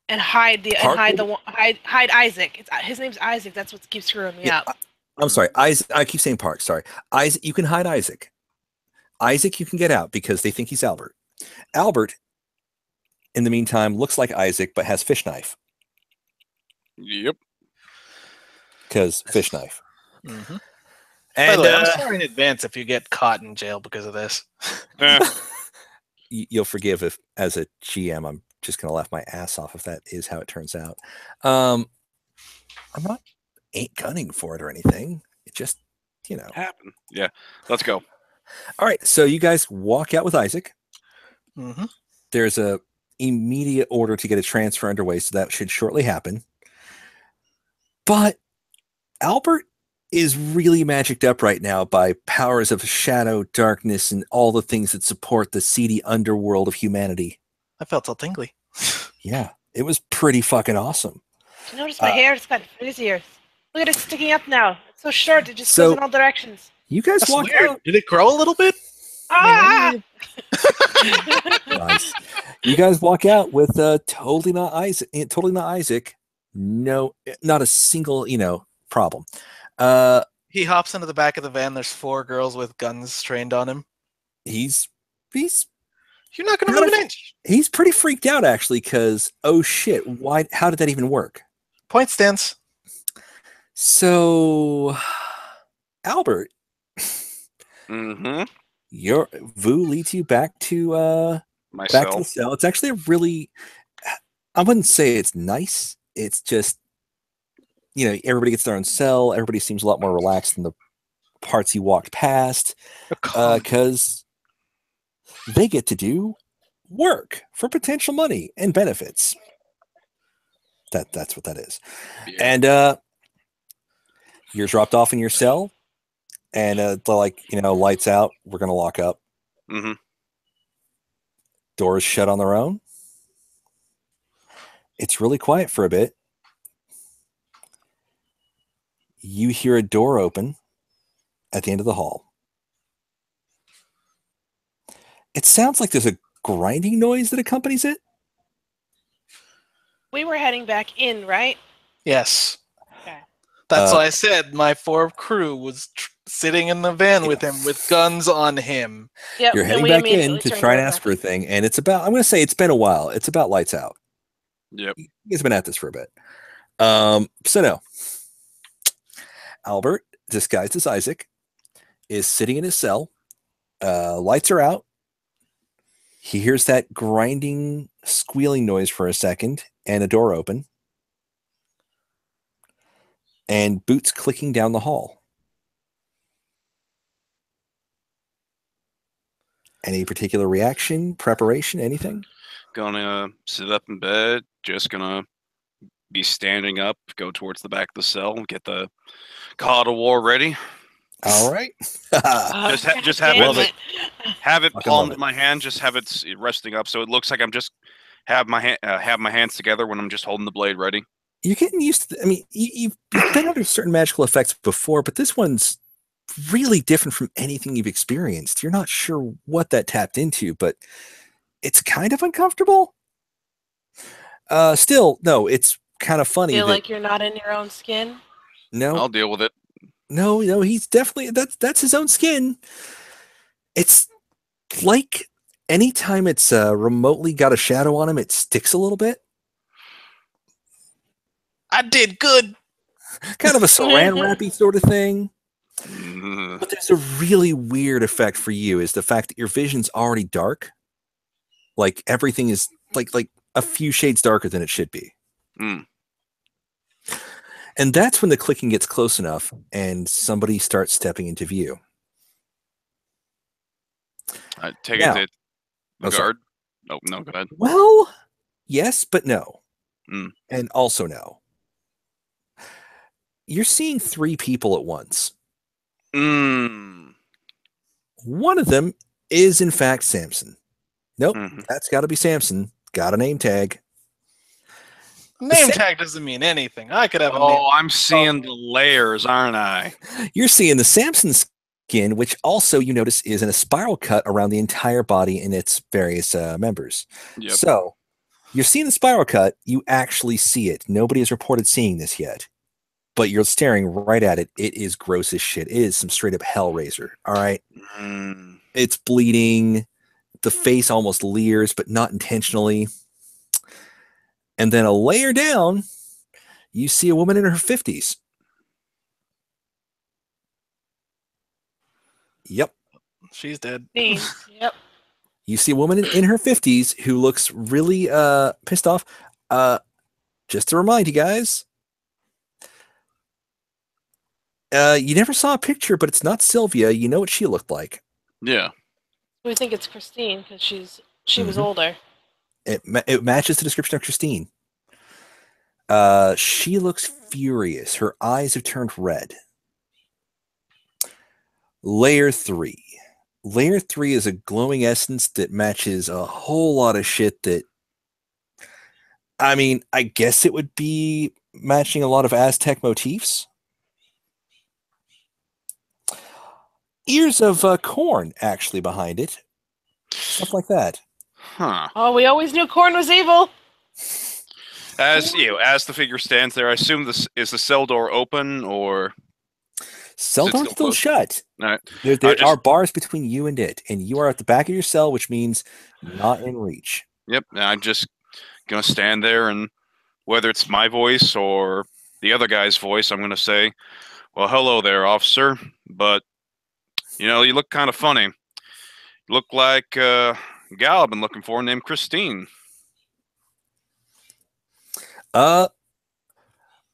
hide Park hide Isaac. His name's Isaac. That's what keeps screwing me Yeah, up. I'm sorry. I keep saying Park. Sorry. Isaac, you can hide Isaac. Isaac, you can get out because they think he's Albert. Albert, in the meantime, looks like Isaac but has fish knife Yep. because fish knife. Mm-hmm. By And the way, I'm sorry in advance if you get caught in jail because of this. Eh, you'll forgive if, as a GM, I'm just going to laugh my ass off if that is how it turns out. I'm not ain't gunning for it or anything. It just, happen. Yeah. Let's go. All right. So you guys walk out with Isaac. Mm-hmm. There's a immediate order to get a transfer underway, so that should shortly happen. But Albert is really magicked up right now by powers of shadow, darkness, and all the things that support the seedy underworld of humanity. I felt all tingly. Yeah, it was pretty fucking awesome. Did you notice my hair's got frizzier? Look at it sticking up now. It's so short. It just So- goes in all directions. You guys That's walk weird. out. Did it grow a little bit? Ah! Nice. You guys walk out with totally not Isaac. No, not a single problem. He hops into the back of the van. There's 4 girls with guns trained on him. He's You're not going to move an inch. he's pretty freaked out actually because oh shit, how did that even work? Point stance. So Albert, Mm-hmm. your Vu leads you back to the Myself. cell. It's actually a really, I wouldn't say it's nice. It's just, everybody gets their own cell. Everybody seems a lot more relaxed than the parts you walked past because they get to do work for potential money and benefits. That's what that is. Yeah. And you're dropped off in your cell, and they're like, lights out. We're gonna lock up. Mm-hmm. Doors shut on their own. It's really quiet for a bit. You hear a door open at the end of the hall. It sounds like there's a grinding noise that accompanies it. We were heading back in, right? Yes. Okay. That's why I said my 4 crew was sitting in the van with him with guns on him. Yep. You're and heading we back in immediately to turned try and right ask back for a thing, and it's about, I'm going to say it's been a while. It's about lights out. Yep. You guys have been at this for a bit. So no. Albert, disguised as Isaac, is sitting in his cell. Lights are out. He hears that grinding, squealing noise for a second, and a door open. And boots clicking down the hall. Any particular reaction, preparation, anything? Gonna sit up in bed. Just gonna be standing up. Go towards the back of the cell. Get the call to war ready. All right. Oh, Just God just have damn it. Have it Fucking love palmed it. in my hand. Just have it resting up, so it looks like I'm just have my hands together when I'm just holding the blade ready. You're getting used to. I mean, you've been under certain magical effects before, but this one's really different from anything you've experienced. You're not sure what that tapped into, but it's kind of uncomfortable. Still, no, it's kind of funny. Feel that, like you're not in your own skin. no, I'll deal with it. no, he's definitely that's his own skin. It's like anytime it's remotely got a shadow on him, it sticks a little bit. I did good. kind of a saran wrappy sort of thing. Mm. But there's a really weird effect for you is the fact that your vision's already dark. Like everything is like a few shades darker than it should be. Mm. And that's when the clicking gets close enough and somebody starts stepping into view. I take Now- it that the Oh, sorry. guard. Oh no, go ahead. Well, yes, but no. Mm. And also no. You're seeing 3 people at once. Mm. One of them is, in fact, Samson. Nope, Mhm. that's got to be Samson. Got a name tag. Name tag doesn't mean anything. I could have a name. Oh, I'm seeing the layers, aren't I? You're seeing the Samson skin, which also you notice is in a spiral cut around the entire body in its various members. Yep. So you're seeing the spiral cut. You actually see it. Nobody has reported seeing this yet, but you're staring right at it. It is gross as shit. It is some straight up Hellraiser. All right. Mm. It's bleeding. The face almost leers, but not intentionally. And then a layer down, you see a woman in her 50s. Yep. She's dead. Beans. Yep. You see a woman in her 50s who looks really pissed off. Just to remind you guys, you never saw a picture, but it's not Sylvia. You know what she looked like. Yeah. We think it's Christine because she was Mhm. older. It matches the description of Christine. She looks furious. Her eyes have turned red. Layer 3. Layer 3 is a glowing essence that matches a whole lot of shit that, I mean, I guess it would be matching a lot of Aztec motifs. Ears of corn actually behind it. Stuff like that. Huh. Oh, we always knew corn was evil. As the figure stands there, I assume this is the cell door open or Cell Is it door's still still closed? shut. all right. There I just- are bars between you and it, and you are at the back of your cell, which means not in reach. Yep. I'm just gonna stand there, and whether it's my voice or the other guy's voice, I'm gonna say, "Well, hello there, officer. But you look kind of funny. You look like a gal I've been looking for named Christine."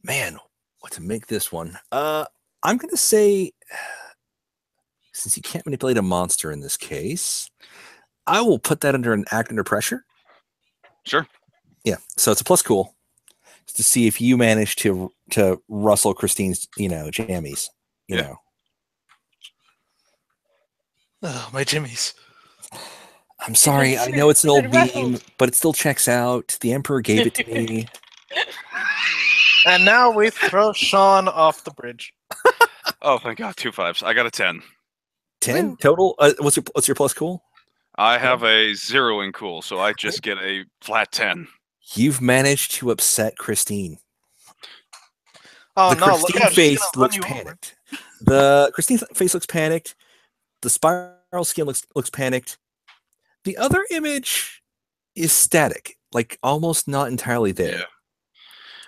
Man, what to make this one? I'm gonna say, since you can't manipulate a monster in this case, I will put that under an act under pressure. Sure. Yeah, so it's a plus cool. It's to see if you manage to rustle Christine's, jammies. You Yeah. know. Oh, my jimmies. I'm sorry, I know it's an It old rustled. meme, but it still checks out. The Emperor gave it to me. And now we throw Sean off the bridge. Oh, thank God, 2 5s. I got a 10. 10 total. What's your plus cool? I have a 0 in cool, so I just get a flat 10. You've managed to upset Christine. Oh The no! Look Christine out! She's face gonna run looks you over. panicked. The Christine face looks panicked. The spiral skin looks panicked. The other image is static, like almost not entirely there. Yeah.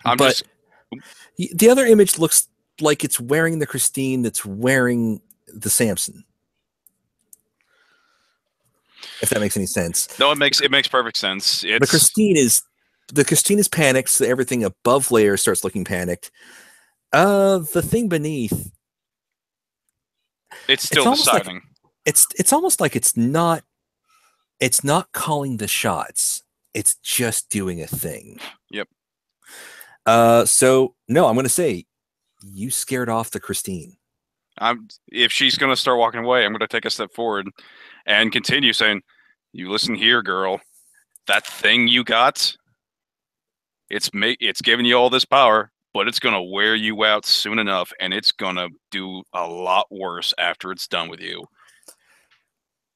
I'm But just the other image looks like it's wearing the Christine that's wearing the Samson. If that makes any sense. no. It makes perfect sense. The It's Christine is panicked, so everything above layer starts looking panicked. The thing beneath, it's still almost like- deciding. it's almost like it's not calling the shots. It's just doing a thing. Yep. So no, I'm gonna say you scared off the Christine. If she's gonna start walking away, I'm gonna take a step forward and continue saying, "You listen here, girl. That thing you got, it's giving you all this power, but it's gonna wear you out soon enough, and it's gonna do a lot worse after it's done with you."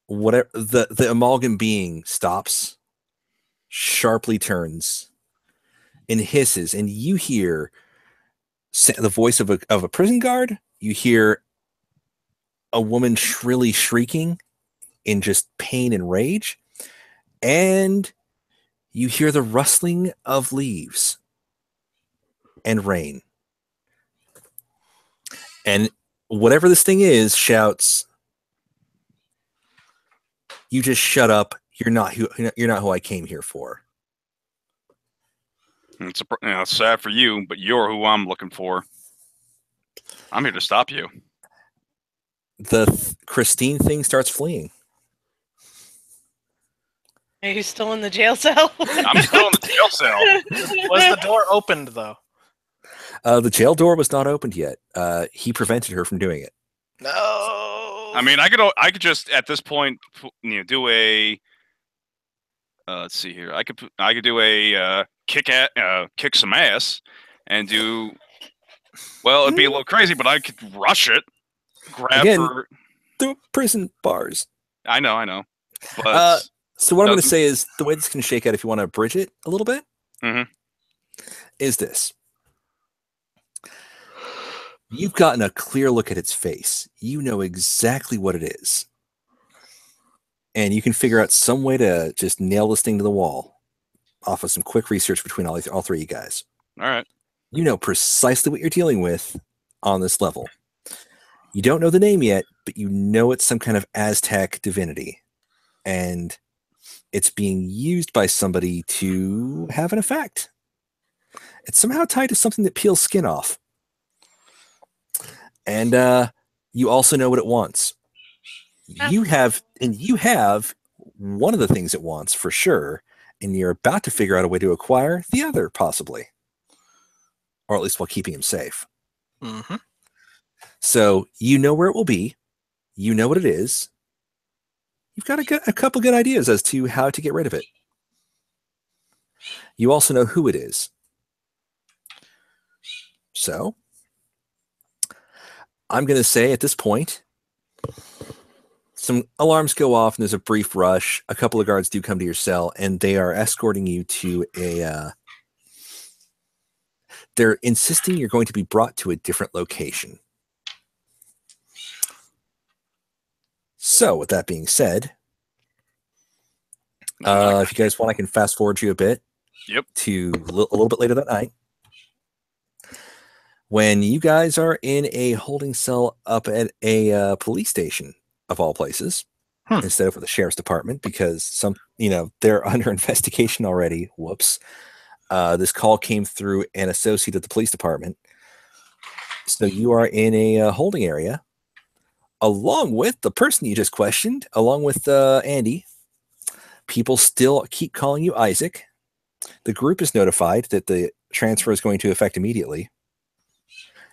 Whatever the amalgam being stops, sharply turns, and hisses, and you hear the voice of a prison guard. You hear a woman shrilly shrieking in just pain and rage, and you hear the rustling of leaves and rain. And whatever this thing is shouts, "You just shut up. You're not who I came here for." It's sad for you, but you're who I'm looking for. I'm here to stop you. The Christine thing starts fleeing. Are you still in the jail cell? I'm still in the jail cell. Was the door opened though? The jail door was not opened yet. He prevented her from doing it. No. I mean, I could just at this point, do a. Let's see here. I could do a kick some ass, and do. Well, it'd be a little crazy, but I could rush it, grab Again, her. The prison bars. I know. But so what I'm going to say is the way this can shake out, if you want to bridge it a little bit, is this. You've gotten a clear look at its face. You know exactly what it is. And you can figure out some way to just nail this thing to the wall off of some quick research between all three of you guys. All right. You know precisely what you're dealing with on this level. You don't know the name yet, but you know it's some kind of Aztec divinity. And it's being used by somebody to have an effect. It's somehow tied to something that peels skin off. And you also know what it wants. You have one of the things it wants for sure, and you're about to figure out a way to acquire the other, possibly. Or at least while keeping him safe. Mm-hmm. So you know where it will be. You know what it is. You've got a couple good ideas as to how to get rid of it. You also know who it is. So I'm going to say at this point, some alarms go off and there's a brief rush. A couple of guards do come to your cell and they are escorting you to they're insisting you're going to be brought to a different location. So with that being said, if you guys want, I can fast forward you a bit. Yep. To a little bit later that night. When you guys are in a holding cell up at a police station, of all places, instead of with the sheriff's department, because they're under investigation already. Whoops. This call came through an associate at the police department. So you are in a holding area, along with the person you just questioned, along with Andy. People still keep calling you Isaac. The group is notified that the transfer is going to effect immediately.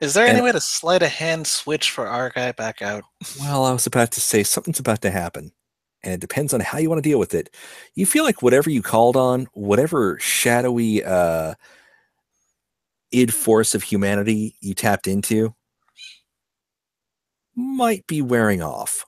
Is there any way to slide a hand switch for our guy back out? Well, I was about to say something's about to happen, and it depends on how you want to deal with it. You feel like whatever you called on, whatever shadowy id force of humanity you tapped into, might be wearing off.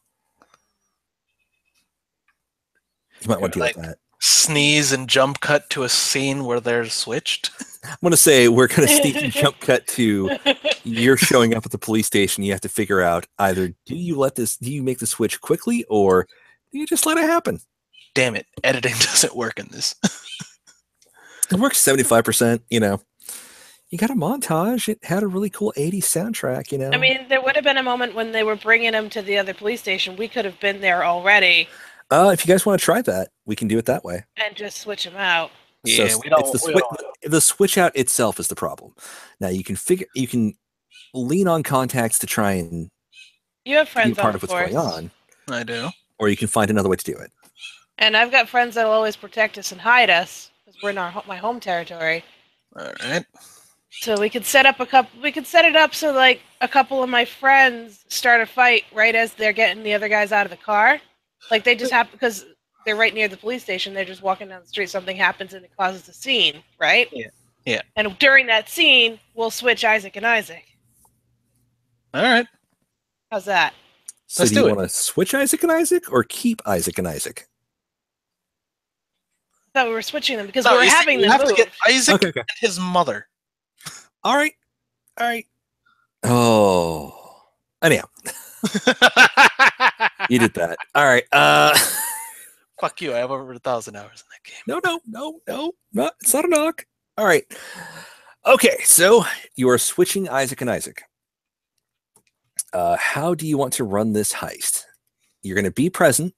You might want to deal with that. Sneeze and jump cut to a scene where they're switched. I'm going to say we're going to sneak and jump cut to you're showing up at the police station. You have to figure out either do you make the switch quickly or do you just let it happen? Damn it. Editing doesn't work in this. It works 75%, You got a montage. It had a really cool 80s soundtrack, I mean, there would have been a moment when they were bringing him to the other police station. We could have been there already. If you guys want to try that, we can do it that way. And just switch him out. Yeah, so the switch out itself is the problem. Now you can lean on contacts to try and you have friends be part of what's going on. I do. Or you can find another way to do it. And I've got friends that'll always protect us and hide us because we're in my home territory. All right. So we could set up it up so like a couple of my friends start a fight right as they're getting the other guys out of the car. Like they just happen because they're right near the police station. They're just walking down the street. Something happens and it causes a scene, right? Yeah. And during that scene, we'll switch Isaac and Isaac. All right. How's that? So Let's do you do it. want to switch Isaac and Isaac or keep Isaac and Isaac? I thought we were switching them because No, we were you see, having you them have move. to get Isaac Okay. and his mother. All right. Oh. Anyhow, you did that. All right. Fuck you. I have over 1,000 hours in that game. No. It's not a knock. All right. Okay. So you are switching Isaac and Isaac. How do you want to run this heist? You're going to be present.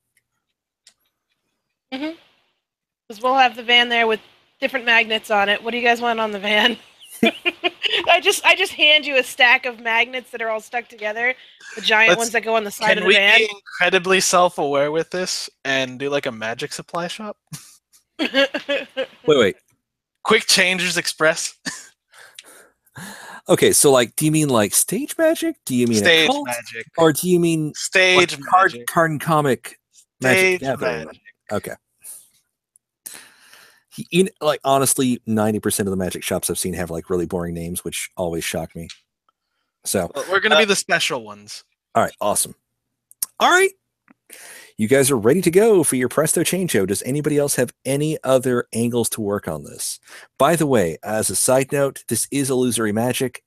Because we'll have the van there with different magnets on it. What do you guys want on the van? I just hand you a stack of magnets that are all stuck together. The giant ones that go on the side of the van. Can we be incredibly self-aware with this and do like a magic supply shop? Wait. Quick Changers Express. Okay, so like, do you mean like stage magic? Do you mean Stage occult? magic? Or do you mean Stage like magic? card and comic magic? Stage magic. Okay. Like honestly, 90% of the magic shops I've seen have like really boring names, which always shock me. So Well, we're gonna be the special ones. All right, awesome. All right, you guys are ready to go for your Presto Chain Show. Does anybody else have any other angles to work on this? By the way, as a side note, this is illusory magic.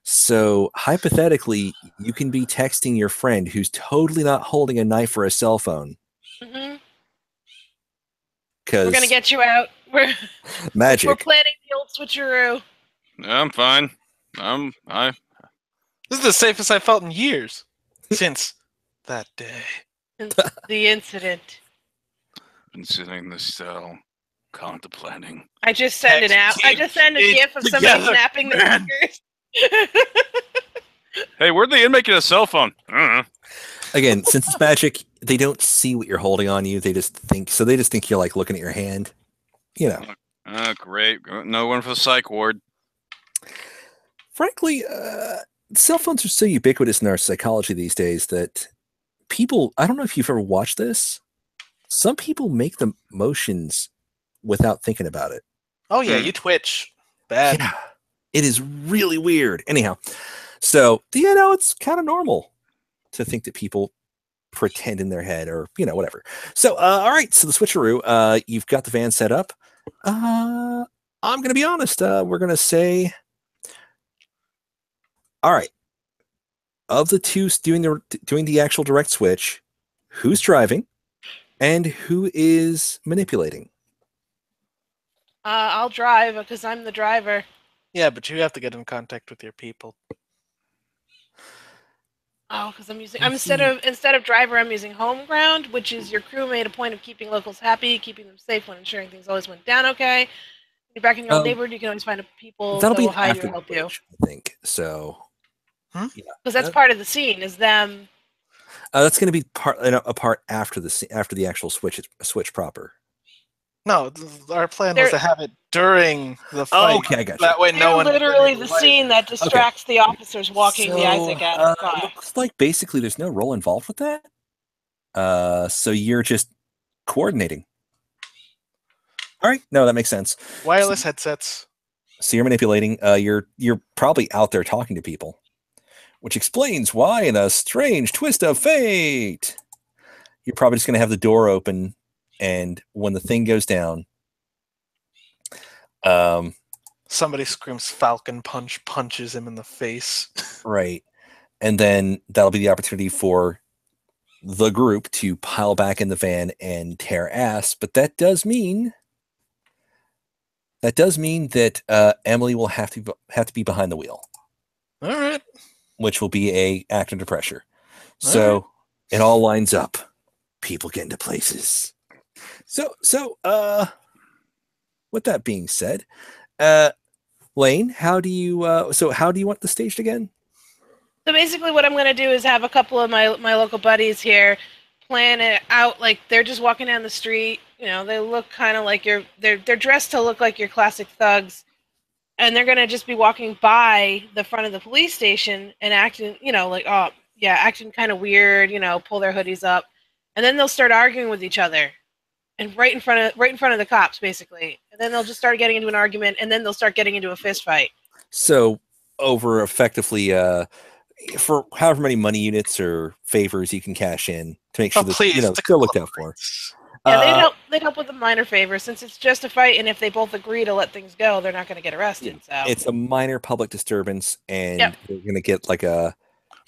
So hypothetically, you can be texting your friend who's totally not holding a knife or a cell phone. We're gonna get you out. Magic. We're planning the old switcheroo. I'm fine. This is the safest I felt in years since that day. Since the incident. Been sitting in the cell, contemplating. I just send an app. I just send a GIF of somebody snapping their fingers. Hey, where'd the inmate get a cell phone? Again, since it's magic, they don't see what you're holding on you. They just think you're like looking at your hand. You know. Great. No one for the psych ward. Frankly, cell phones are so ubiquitous in our psychology these days that people, I don't know if you've ever watched this. Some people make the motions without thinking about it. Oh yeah, you twitch. Bad. Yeah, it is really weird. Anyhow, so it's kind of normal to think that people pretend in their head or whatever. So all right, so the switcheroo, you've got the van set up. I'm gonna be honest, we're gonna say, all right, of the two doing the actual direct switch, who's driving and who is manipulating? I'll drive because I'm the driver. Yeah, but you have to get in contact with your people. Oh, because instead of driver, I'm using home ground, which is your crew made a point of keeping locals happy, keeping them safe when ensuring things always went down okay. You're back in your own neighborhood, you can always find people that will hide you and help you. I think so. Because that's part of the scene is them. That's going to be a part after the actual switch proper. No, our plan was to have it during the fight. Oh, okay, I got you. That way, no one. Literally the scene that distracts the officers walking the Isaac out of the car. Looks like basically there's no role involved with that. So you're just coordinating. All right, no, that makes sense. Wireless headsets. So you're manipulating. You're probably out there talking to people, which explains why, in a strange twist of fate, you're probably just going to have the door open. And when the thing goes down, somebody screams Falcon Punch, punches him in the face. Right. And then that'll be the opportunity for the group to pile back in the van and tear ass. But that does mean that Emily will have to be behind the wheel. All right. Which will be a act under pressure. So it all lines up. People get into places. So, with that being said, Lane, how do you want this staged again? So basically what I'm going to do is have a couple of my local buddies here plan it out like they're just walking down the street. They look kind of like they're dressed to look like your classic thugs. And they're going to just be walking by the front of the police station and acting, acting kind of weird, pull their hoodies up. And then they'll start arguing with each other. And right in front of the cops, basically. And then they'll just start getting into an argument, and then they'll start getting into a fist fight. So over effectively, for however many money units or favors you can cash in to make sure that they're looked out for. Yeah, they'd help with a minor favor since it's just a fight, and if they both agree to let things go, they're not going to get arrested. So it's a minor public disturbance, and they're going to get They're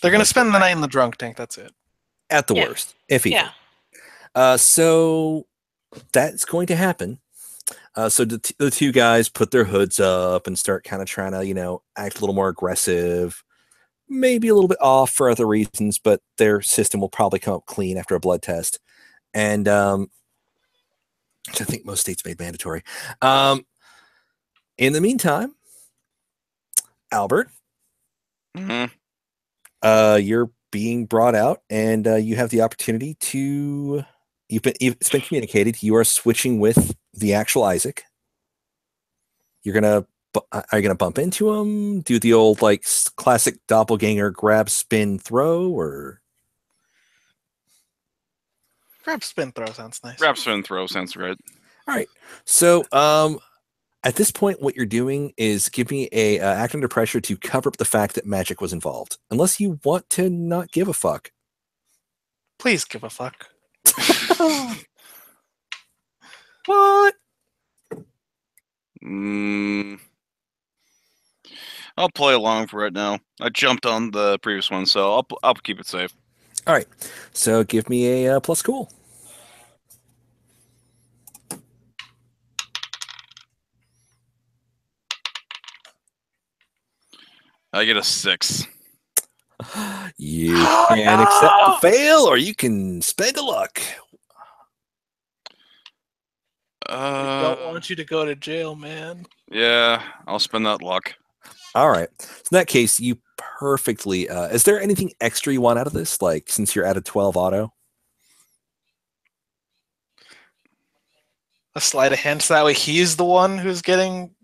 going to spend the night in the drunk tank. That's it. At the worst, if even. So that's going to happen. So the two guys put their hoods up and start kind of trying to, act a little more aggressive. maybe a little bit off for other reasons, but their system will probably come up clean after a blood test. And which I think most states made mandatory. In the meantime, Albert, you're being brought out, and you have the opportunity to. It's been communicated. You are switching with the actual Isaac. Are you gonna bump into him? Do the old like classic doppelganger grab, spin, throw, or Grab, spin, throw sounds nice. Grab, spin, throw sounds right. all right? So at this point, what you're doing is give me a act under pressure to cover up the fact that magic was involved, unless you want to not give a fuck. Please give a fuck. What? I'll play along for right now. I jumped on the previous one, so I'll keep it safe. All right. So give me a plus cool. I get a 6. You can accept the fail, or you can spend a luck. I don't want you to go to jail, man. Yeah, I'll spend that luck. All right. So in that case, you perfectly. Is there anything extra you want out of this? Like, since you're at a 12 auto? A sleight of hand, so that way he's the one who's getting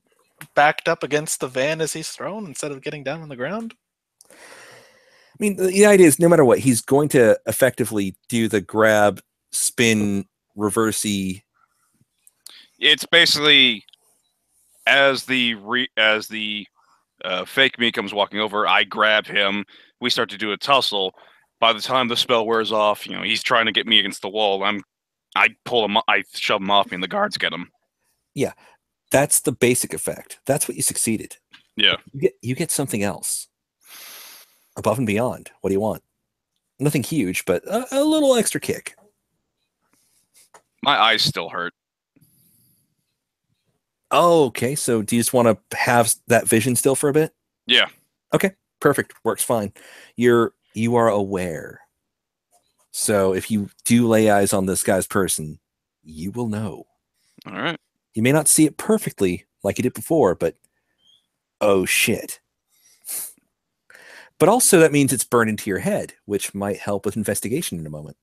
backed up against the van as he's thrown instead of getting down on the ground? I mean, the idea is no matter what, he's going to effectively do the grab, spin, reversey. It's basically as the fake me comes walking over, I grab him. We start to do a tussle. By the time the spell wears off, he's trying to get me against the wall. I pull him. I shove him off me, and the guards get him. Yeah, that's the basic effect. That's what you succeeded. Yeah, you get something else above and beyond. What do you want? Nothing huge, but a little extra kick. My eyes still hurt. Oh, okay. So do you just want to have that vision still for a bit? Yeah. Okay, perfect. Works fine. You are aware. So if you do lay eyes on this guy's person, you will know. All right. You may not see it perfectly like you did before, but oh shit. But also that means it's burned into your head, which might help with investigation in a moment.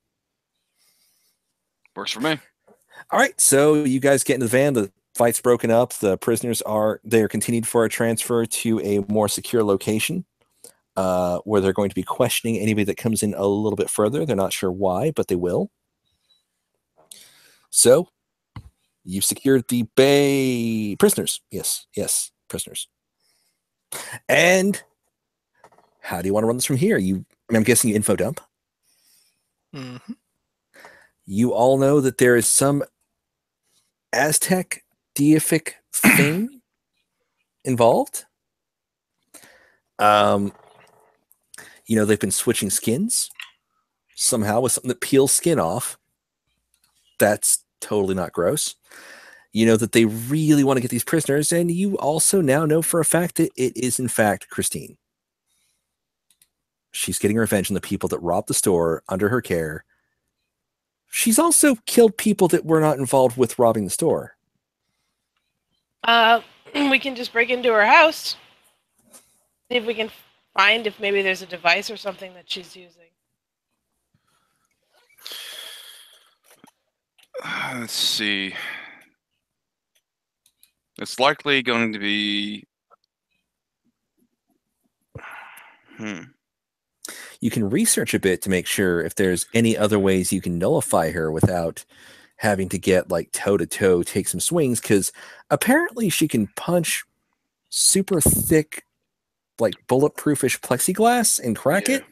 Works for me. All right, so you guys get in the van. The fight's broken up. The prisoners are continued for a transfer to a more secure location where they're going to be questioning anybody that comes in a little bit further. They're not sure why, but they will. So you've secured the bay prisoners. Yes, prisoners. And how do you want to run this from here? I'm guessing you info dump. Mm-hmm. You all know that there is some Aztec deific thing involved. They've been switching skins somehow with something that peels skin off. That's totally not gross. You know that they really want to get these prisoners, and you also now know for a fact that it is in fact Christine. She's getting revenge on the people that robbed the store under her care. She's also killed people that were not involved with robbing the store. We can just break into her house. See if we can find if maybe there's a device or something that she's using. Let's see. It's likely going to be... You can research a bit to make sure if there's any other ways you can nullify her without having to get like toe-to-toe, take some swings, because apparently she can punch super thick, like bulletproofish plexiglass and crack it.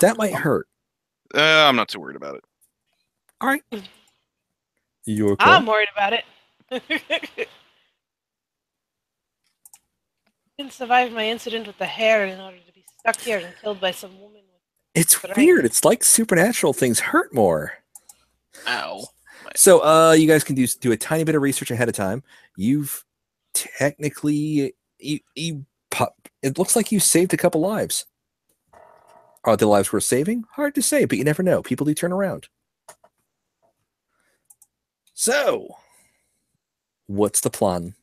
That might hurt. I'm not too worried about it. All right. You're cool. I'm worried about it. Didn't survive my incident with the hair in order to be stuck here and killed by some woman. It's weird. It's like supernatural things hurt more. Ow. So you guys can do a tiny bit of research ahead of time. You've technically it looks like you saved a couple lives. Are the lives worth saving? Hard to say, but you never know. People do turn around. So, what's the plan?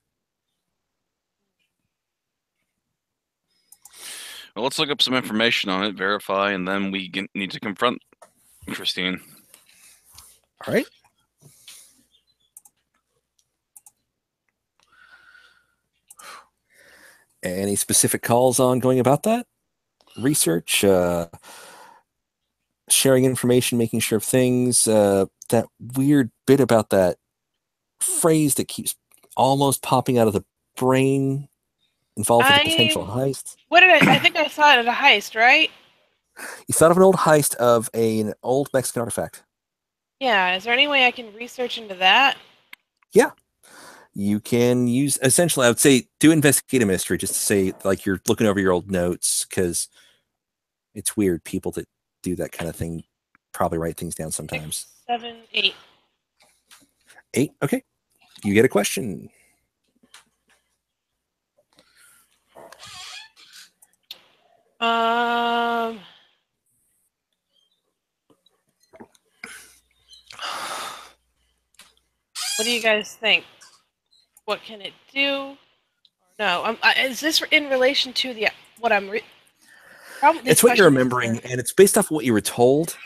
Well, let's look up some information on it, verify, and then we need to confront Christine. All right. Any specific calls on going about that? Research, sharing information, making sure of things. That weird bit about that phrase that keeps almost popping out of the brain involved with a potential heist. What did I think I saw it at a heist, right? You thought of an old heist of an old Mexican artifact. Yeah, is there any way I can research into that? Yeah. You can use, essentially, I would say, do investigate a mystery, just to say, like, you're looking over your old notes, because it's weird. People that do that kind of thing probably write things down sometimes. 6, 7, 8. 8, okay. You get a question. What do you guys think? What can it do? No, is this in relation to the what I'm? It's what you're remembering, and it's based off what you were told.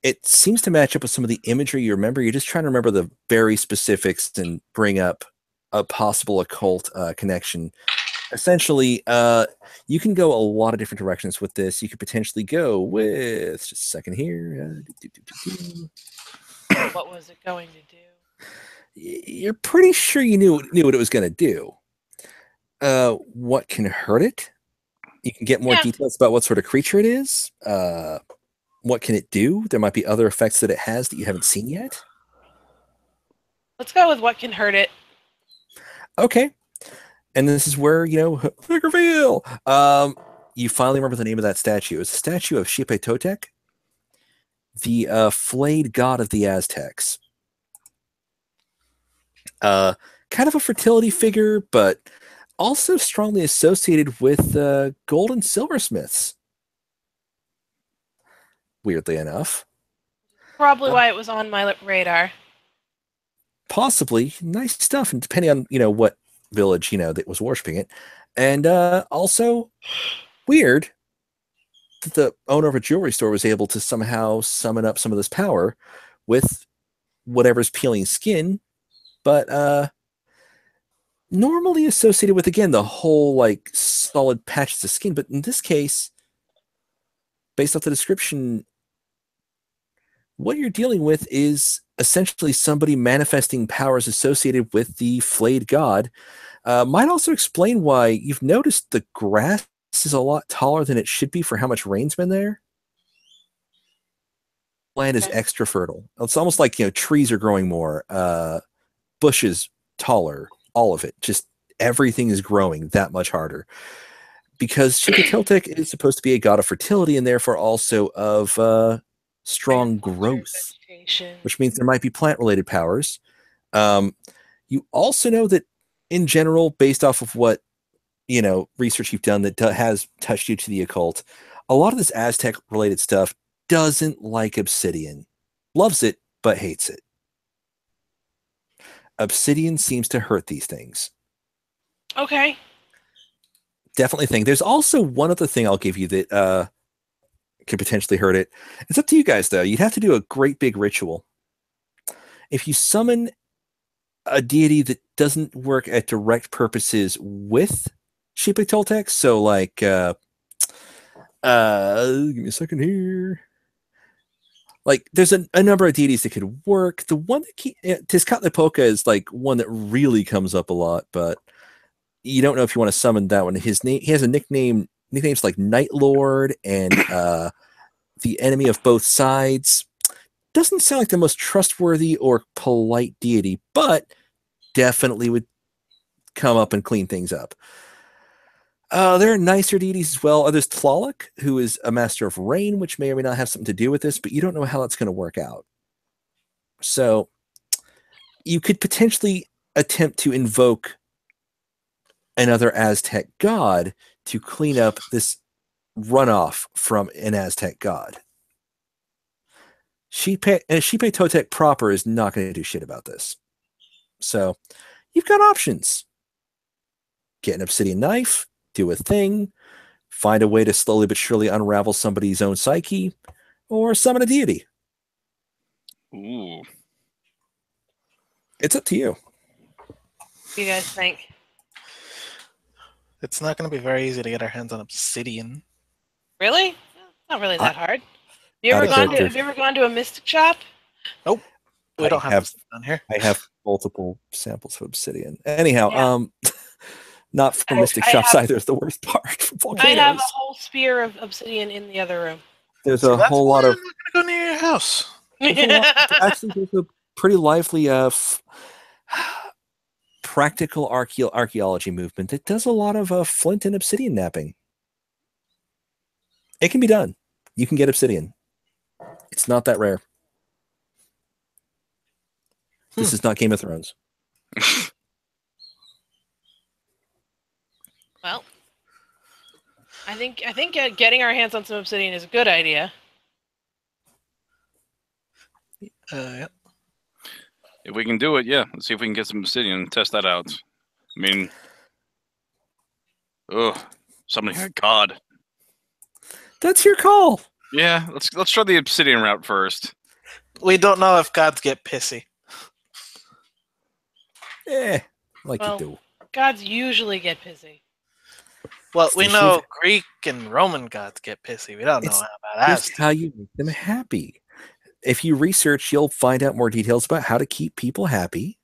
It seems to match up with some of the imagery you remember. You're just trying to remember the very specifics and bring up a possible occult connection. Essentially, you can go a lot of different directions with this. You could potentially go with, just a second here. What was it going to do? You're pretty sure you knew what it was going to do. What can hurt it? You can get more details about what sort of creature it is. What can it do? There might be other effects that it has that you haven't seen yet. Let's go with what can hurt it. Okay. And this is where, big reveal. You finally remember the name of that statue. It's a statue of Xipe Totec, the flayed god of the Aztecs. Kind of a fertility figure, but also strongly associated with gold and silversmiths. Weirdly enough. Probably why it was on my radar. Possibly. Nice stuff. And depending on, what village, that was worshipping it. And also weird that the owner of a jewelry store was able to somehow summon up some of this power with whatever's peeling skin, but normally associated with, again, the whole, like, solid patches of skin. But in this case, based off the description, what you're dealing with is essentially somebody manifesting powers associated with the flayed god. Might also explain why you've noticed the grass is a lot taller than it should be for how much rain's been there. Land is extra fertile. It's almost like, trees are growing more, bushes taller, all of it. Just everything is growing that much harder. Because Totec is supposed to be a god of fertility and therefore also of strong growth, which means there might be plant-related powers. You also know that in general, based off of what, research you've done that has touched you to the occult, a lot of this Aztec-related stuff doesn't like obsidian. Loves it, but hates it. Obsidian seems to hurt these things. Okay. Definitely think. There's also one other thing I'll give you that could potentially hurt it. It's up to you guys, though. You'd have to do a great big ritual. If you summon a deity that doesn't work at direct purposes with Xipe Toltec, so like, give me a second here. Like, there's a number of deities that could work. The one that Tezcatlipoca is like one that really comes up a lot, but you don't know if you want to summon that one. His name, he has a nicknames like Night Lord and the enemy of both sides. Doesn't sound like the most trustworthy or polite deity, but definitely would come up and clean things up. There are nicer deities as well. There's Tlaloc, who is a master of rain, which may or may not have something to do with this, but you don't know how that's going to work out. So you could potentially attempt to invoke another Aztec god to clean up this runoff from an Aztec god. Xipe Totec proper is not going to do shit about this. So you've got options. Get an obsidian knife, do a thing, find a way to slowly but surely unravel somebody's own psyche, or summon a deity. Ooh. It's up to you. What do you guys think? It's not going to be very easy to get our hands on obsidian. Really? It's not really that hard. Out of character. Have you ever gone to a mystic shop? Nope. We I don't have this down here. I have multiple samples of obsidian. Anyhow, Yeah. not from Mystic Shops either is the worst part. From volcanoes. I have a whole spear of obsidian in the other room. There's a whole lot of. I'm not going to go near your house. Actually, there's a pretty lively practical archaeology movement that does a lot of flint and obsidian napping. It can be done. You can get obsidian. It's not that rare. This is not Game of Thrones. Well, I think getting our hands on some obsidian is a good idea. Yeah. If we can do it, yeah. Let's see if we can get some obsidian and test that out. I mean, somebody had God. That's your call. Yeah, let's try the obsidian route first. We don't know if gods get pissy. You Well, do. Gods usually get pissy. Well, It's we the know truth. Greek and Roman gods get pissy. We don't know It's about Just Aztec. how you make them happy. If you research, you'll find out more details about how to keep people happy.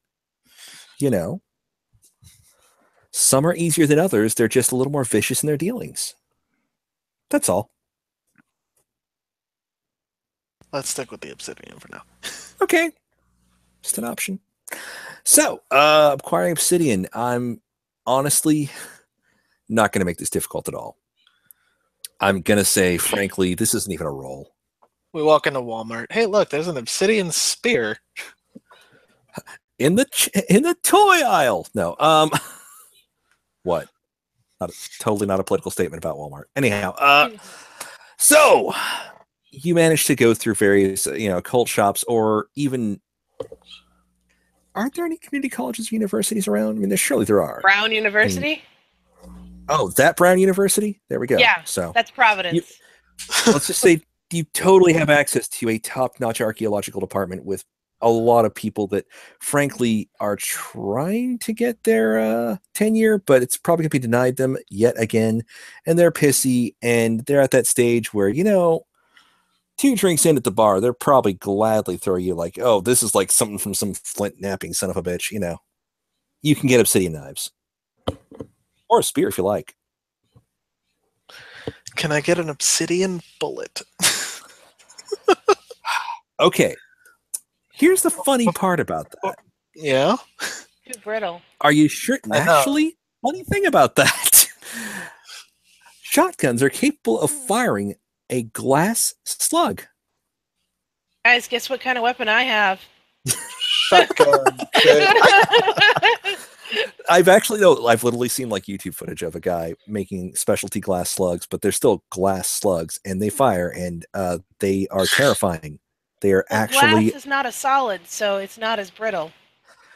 You know, some are easier than others. They're just a little more vicious in their dealings. That's all. Let's stick with the obsidian for now. Okay. Just an option. So, acquiring obsidian, I'm honestly not going to make this difficult at all. I'm going to say, frankly, this isn't even a roll. We walk into Walmart. Hey, look, there's an obsidian spear. In the toy aisle. No. What? Totally not a political statement about Walmart. Anyhow, so you managed to go through various, cult shops, or even. Aren't there any community colleges or universities around? I mean, surely there are. Brown University? Oh, that Brown University? There we go. Yeah, So that's Providence. let's just say you totally have access to a top-notch archaeological department with a lot of people that, frankly, are trying to get their tenure, but it's probably going to be denied them yet again. And they're pissy, and they're at that stage where, 2 drinks in at the bar, they're probably gladly throw you like, oh, this is like something from some flint napping son of a bitch. You can get obsidian knives. Or a spear if you like. Can I get an obsidian bullet? Okay. Here's the funny part about that. Yeah. Too brittle. Are you sure? I know. Actually, funny thing about that. Shotguns are capable of firing a glass slug. Guys, guess what kind of weapon I have? Shotgun. I've literally seen like YouTube footage of a guy making specialty glass slugs, but they're still glass slugs and they fire and they are terrifying. They are actually. Glass is not a solid, so it's not as brittle.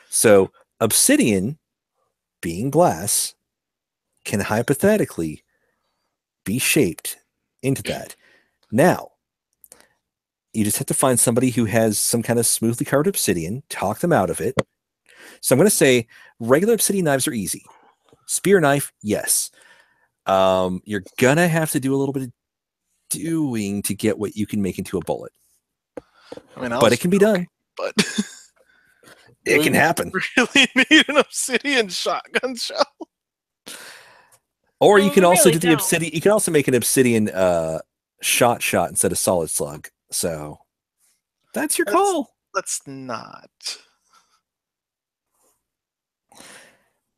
So obsidian, being glass, can hypothetically be shaped into that. Now, you just have to find somebody who has some kind of smoothly carved obsidian, talk them out of it. So I'm going to say regular obsidian knives are easy. Spear knife, yes. You're going to have to do a little bit of doing to get what you can make into a bullet. I mean, But it can be done. But It can happen. really need an obsidian shotgun shell. Or No, you can we also really do the don't. obsidian. You can also make an obsidian shot instead of solid slug. So that's your call. Let's not.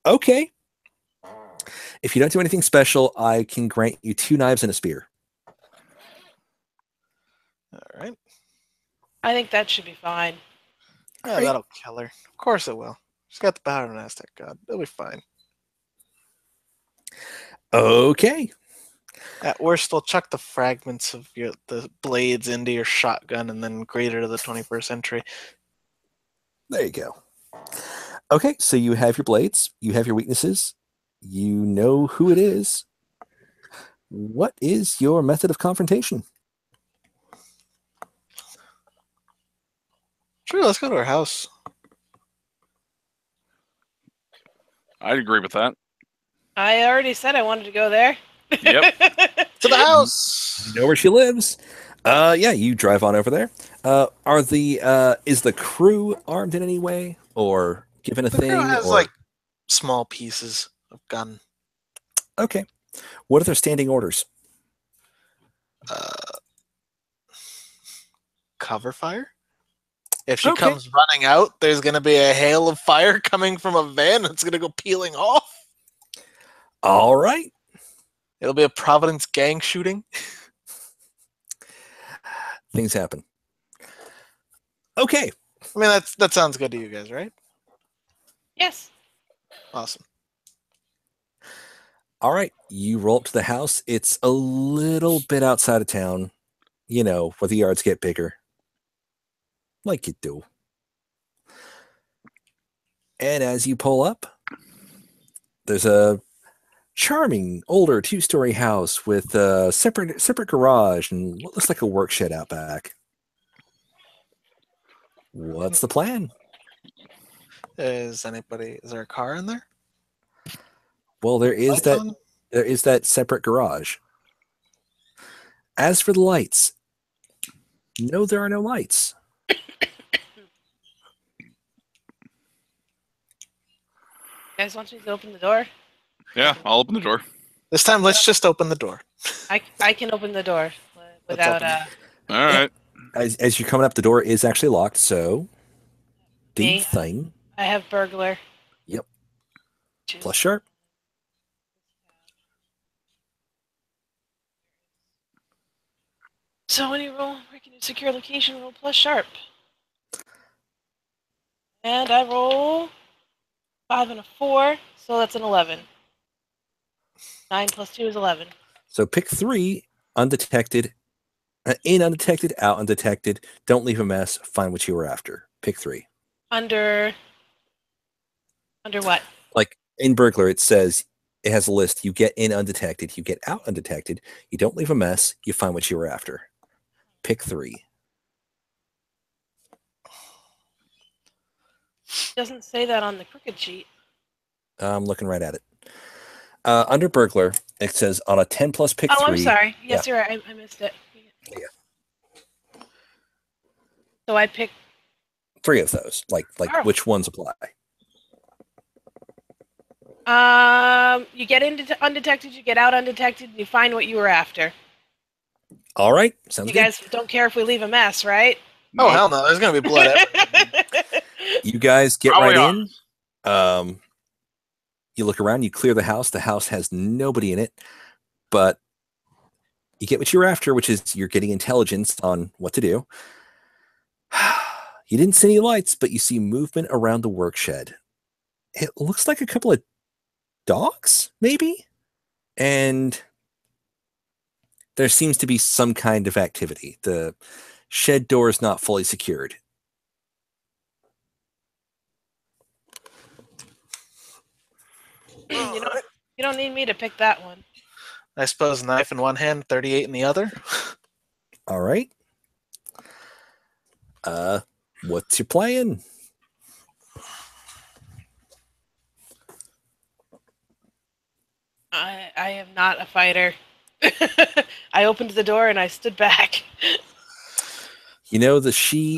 Okay. If you don't do anything special, I can grant you 2 knives and a spear. All right. I think that should be fine. Yeah, Great. that'll kill her. Of course it will. She's got the power of an Aztec god. It'll be fine. Okay. At worst, we'll chuck the fragments of the blades into your shotgun and then grade it to the 21st century. There you go. Okay, so you have your blades. You have your weaknesses. You know who it is. What is your method of confrontation? Sure, let's go to her house. I'd agree with that. I already said I wanted to go there. Yep. To the house! You know where she lives. Yeah, you drive on over there. Is the crew armed in any way or given a The thing? crew has, or... like, small pieces of gun. Okay. What are their standing orders? Cover fire? If she Okay. comes running out, there's going to be a hail of fire coming from a van that's going to go peeling off. All right. It'll be a Providence gang shooting. Things happen. Okay. I mean, that sounds good to you guys, right? Yes. Awesome. All right. You roll up to the house. It's a little bit outside of town, you know, where the yards get bigger. Like you do. And as you pull up, there's a charming older 2-story house with a separate garage and what looks like a work shed out back. What's the plan? Is there a car in there? Well, there is that separate garage. As for the lights, no, there are no lights. You guys want me to open the door? Yeah, I'll open the door. This time, let's just open the door. I can open the door without open All right. As you're coming up, the door is actually locked, so the Me? thing I have burglar. Yep. Choose. plus sharp. So when you roll, breaking a secure location, roll plus sharp. And I roll 5 and a 4, so that's an 11. 9 plus 2 is 11. So pick 3, undetected, in undetected, out undetected. Don't leave a mess. Find what you were after. Pick 3. Under what? Like in burglar, it says it has a list. You get in undetected. You get out undetected. You don't leave a mess. You find what you were after. Pick 3. Doesn't say that on the crooked sheet. I'm looking right at it. Under burglar, it says on a 10 plus pick 3. Oh, I'm sorry. Yes, Yeah. you're right. I missed it. Yeah. So I picked 3 of those. Like Oh. which ones apply? you get into undetected, you get out undetected, and you find what you were after. All right. Sounds You good. guys don't care if we leave a mess, right? Oh, hell no. There's going to be blood everywhere. You guys get Probably right in. You look around, you clear the house. The house has nobody in it, but you get what you're after, which is you're getting intelligence on what to do. You didn't see any lights, but you see movement around the work shed. It looks like a couple of dogs, maybe? And there seems to be some kind of activity. The shed door is not fully secured. You don't need me to pick that one. I suppose knife in one hand, 38 in the other. All right. What's your plan? I am not a fighter. I opened the door and I stood back. You know, the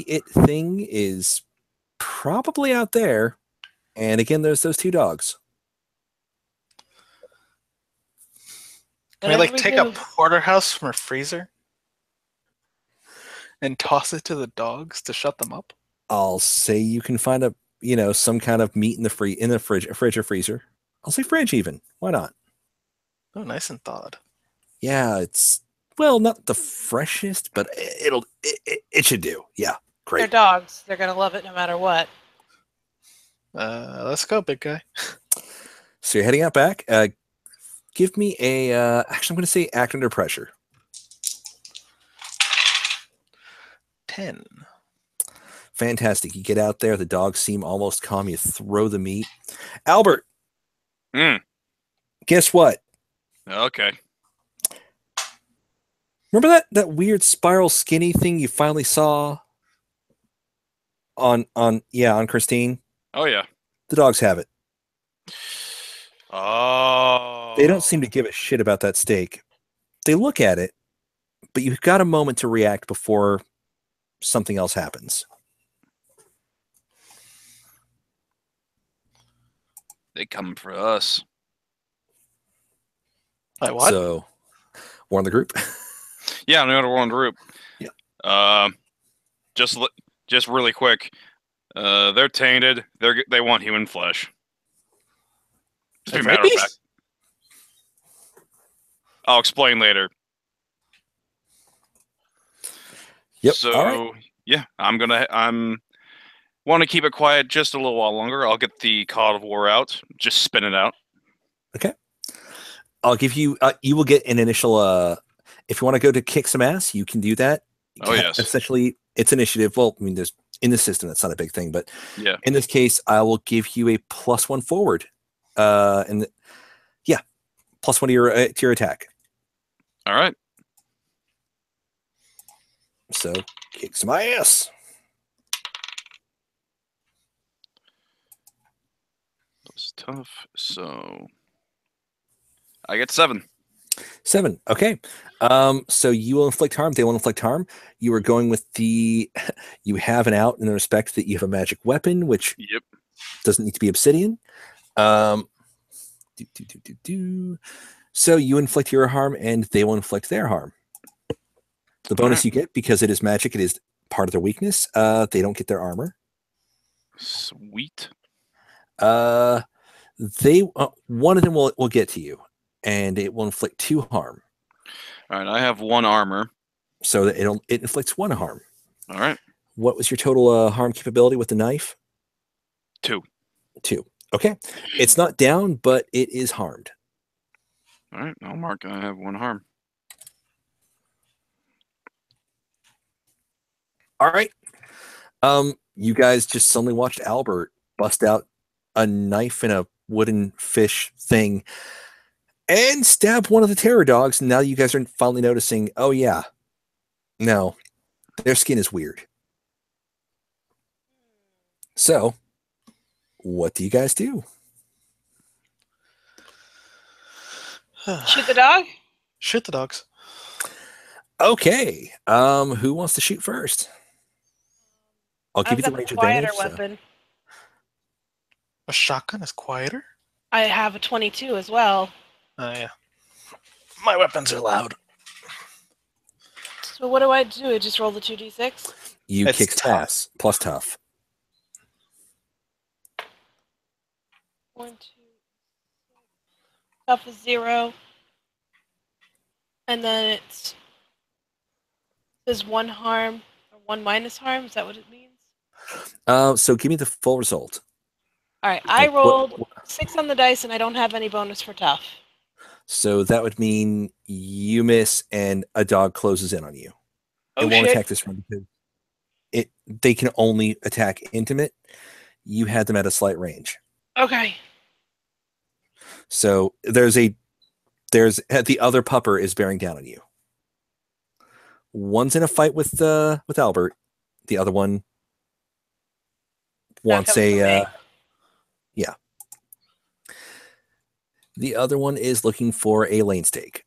it thing is probably out there. And again, there's those 2 dogs. Can we, Whatever like, take a do. porterhouse from her freezer and toss it to the dogs to shut them up? I'll say you can find some kind of meat in the fridge or freezer. I'll say fridge even. Why not? Oh, nice and thawed. Yeah, it's not the freshest, but it should do. Yeah, They're great. dogs. They're gonna love it no matter what. Let's go, big guy. So you're heading out back. give me a. Actually, I'm going to say act under pressure. 10. Fantastic. You get out there. The dogs seem almost calm. You throw the meat. Albert, guess what? Okay. Remember that weird spiral skinny thing you finally saw on Christine? Oh yeah. The dogs have it. Oh. They don't seem to give a shit about that steak. They look at it, but you've got a moment to react before something else happens. They come for us. Like what? So, warn the group. Yeah, I'm gonna warn the group. Yeah. Just really quick. They're tainted. They want human flesh. As a matter of fact. I'll explain later. Yep. So all right. yeah, I'm want to keep it quiet just a little while longer. I'll get the Cod of War out. Just spin it out. Okay. I'll give you. You will get an initial. If you want to go to kick some ass, you can do that. Oh yes. Essentially, it's initiative. Well, I mean, there's in the system that's not a big thing, but yeah. In this case, I will give you a +1 forward. And yeah, +1 to your attack. All right. So kick some ass. That's tough. So I get 7. 7. Okay. So you will inflict harm. They will inflict harm. You are going with the. You have an out in the respect that you have a magic weapon, which doesn't need to be obsidian. So you inflict your harm, and they will inflict their harm. The bonus you get, because it is magic, it is part of their weakness. They don't get their armor. Sweet. One of them will get to you, and it will inflict 2 harm. All right, I have 1 armor, so that it inflicts 1 harm. All right. What was your total harm capability with the knife? 2. 2. Okay, it's not down, but it is harmed. All right, I'll mark. I have 1 harm. All right. You guys just suddenly watched Albert bust out a knife in a wooden fish thing and stab one of the terror dogs. And now you guys are finally noticing, oh yeah, no, their skin is weird. So, what do you guys do? Shoot the dog? Shoot the dogs. Okay. Who wants to shoot first? I'll give you the range advantage. Weapon. A shotgun is quieter? I have a 22 as well. Oh, yeah. My weapons are loud. So what do? I just roll the 2d6? You kick ass plus tough. 1, 2, tough is 0. And then it says 1 harm or 1 minus harm. Is that what it means? So give me the full result. All right, I rolled 6 on the dice, and I don't have any bonus for tough. So that would mean you miss, and a dog closes in on you. It won't attack this round because they can only attack intimate. You had them at a slight range. Okay. So the other pupper is bearing down on you. One's in a fight with Albert. The other one wants a The other one is looking for a lane stake.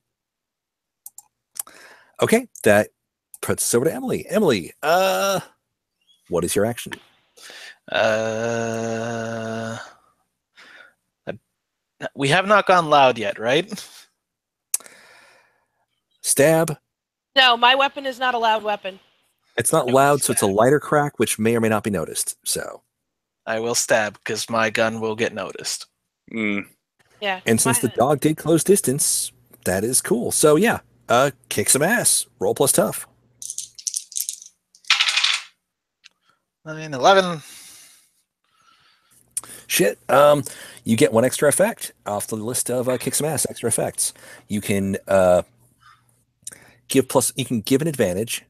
Okay, that puts us over to Emily. Emily, what is your action? We have not gone loud yet, right? Stab. No, my weapon is not a loud weapon. It's not loud, so it's a lighter crack, which may or may not be noticed. So I will stab because my gun will get noticed. Yeah. And since the dog did close distance, that is cool. So yeah, kick some ass. Roll plus tough. 9, 11. Shit. You get one extra effect off the list of kick some ass extra effects. You can You can give an advantage,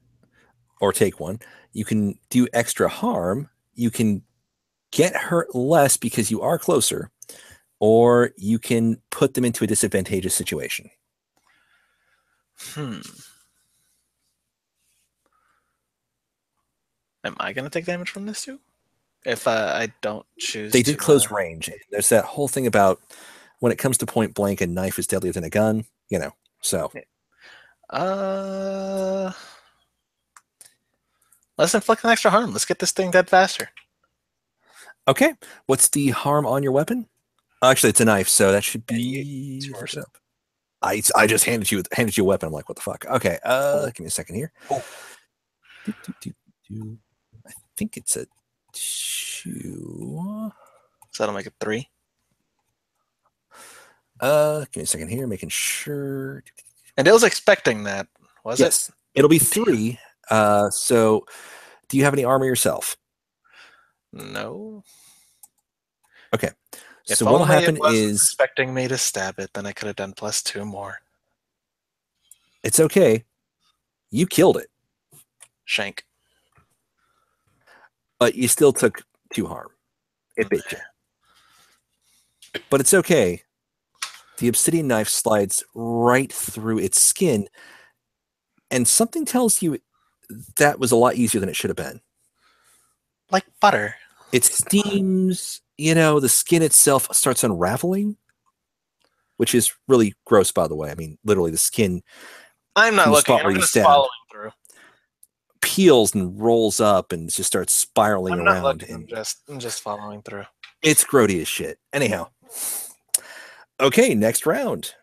or take one. You can do extra harm. You can get hurt less because you are closer, or you can put them into a disadvantageous situation. Am I going to take damage from this too? If I don't choose They did to, close range. There's that whole thing about when it comes to point blank, a knife is deadlier than a gun, so. Let's inflict an extra harm. Let's get this thing dead faster. Okay. What's the harm on your weapon? Actually, it's a knife, so that should be... I just handed you a weapon. I'm like, what the fuck? Okay, give me a second here. I think it's a 2. So that'll make it 3. Give me a second here, making sure. And it was expecting that, was it? Yes, it'll be 3. So, do you have any armor yourself? No. Okay. If so what'll only happen it wasn't is expecting me to stab it, then I could have done +2 more. It's okay. You killed it, Shank. but you still took 2 harm. It bit you. But it's okay. The obsidian knife slides right through its skin, and something tells you that was a lot easier than it should have been. Like butter. It steams, the skin itself starts unraveling, which is really gross, by the way. I mean, literally the skin I'm not from the looking. spot I'm where you just stabbed following through. peels and rolls up and just starts spiraling I'm not around. looking. I'm just following through. It's grody as shit. Anyhow. Okay, next round.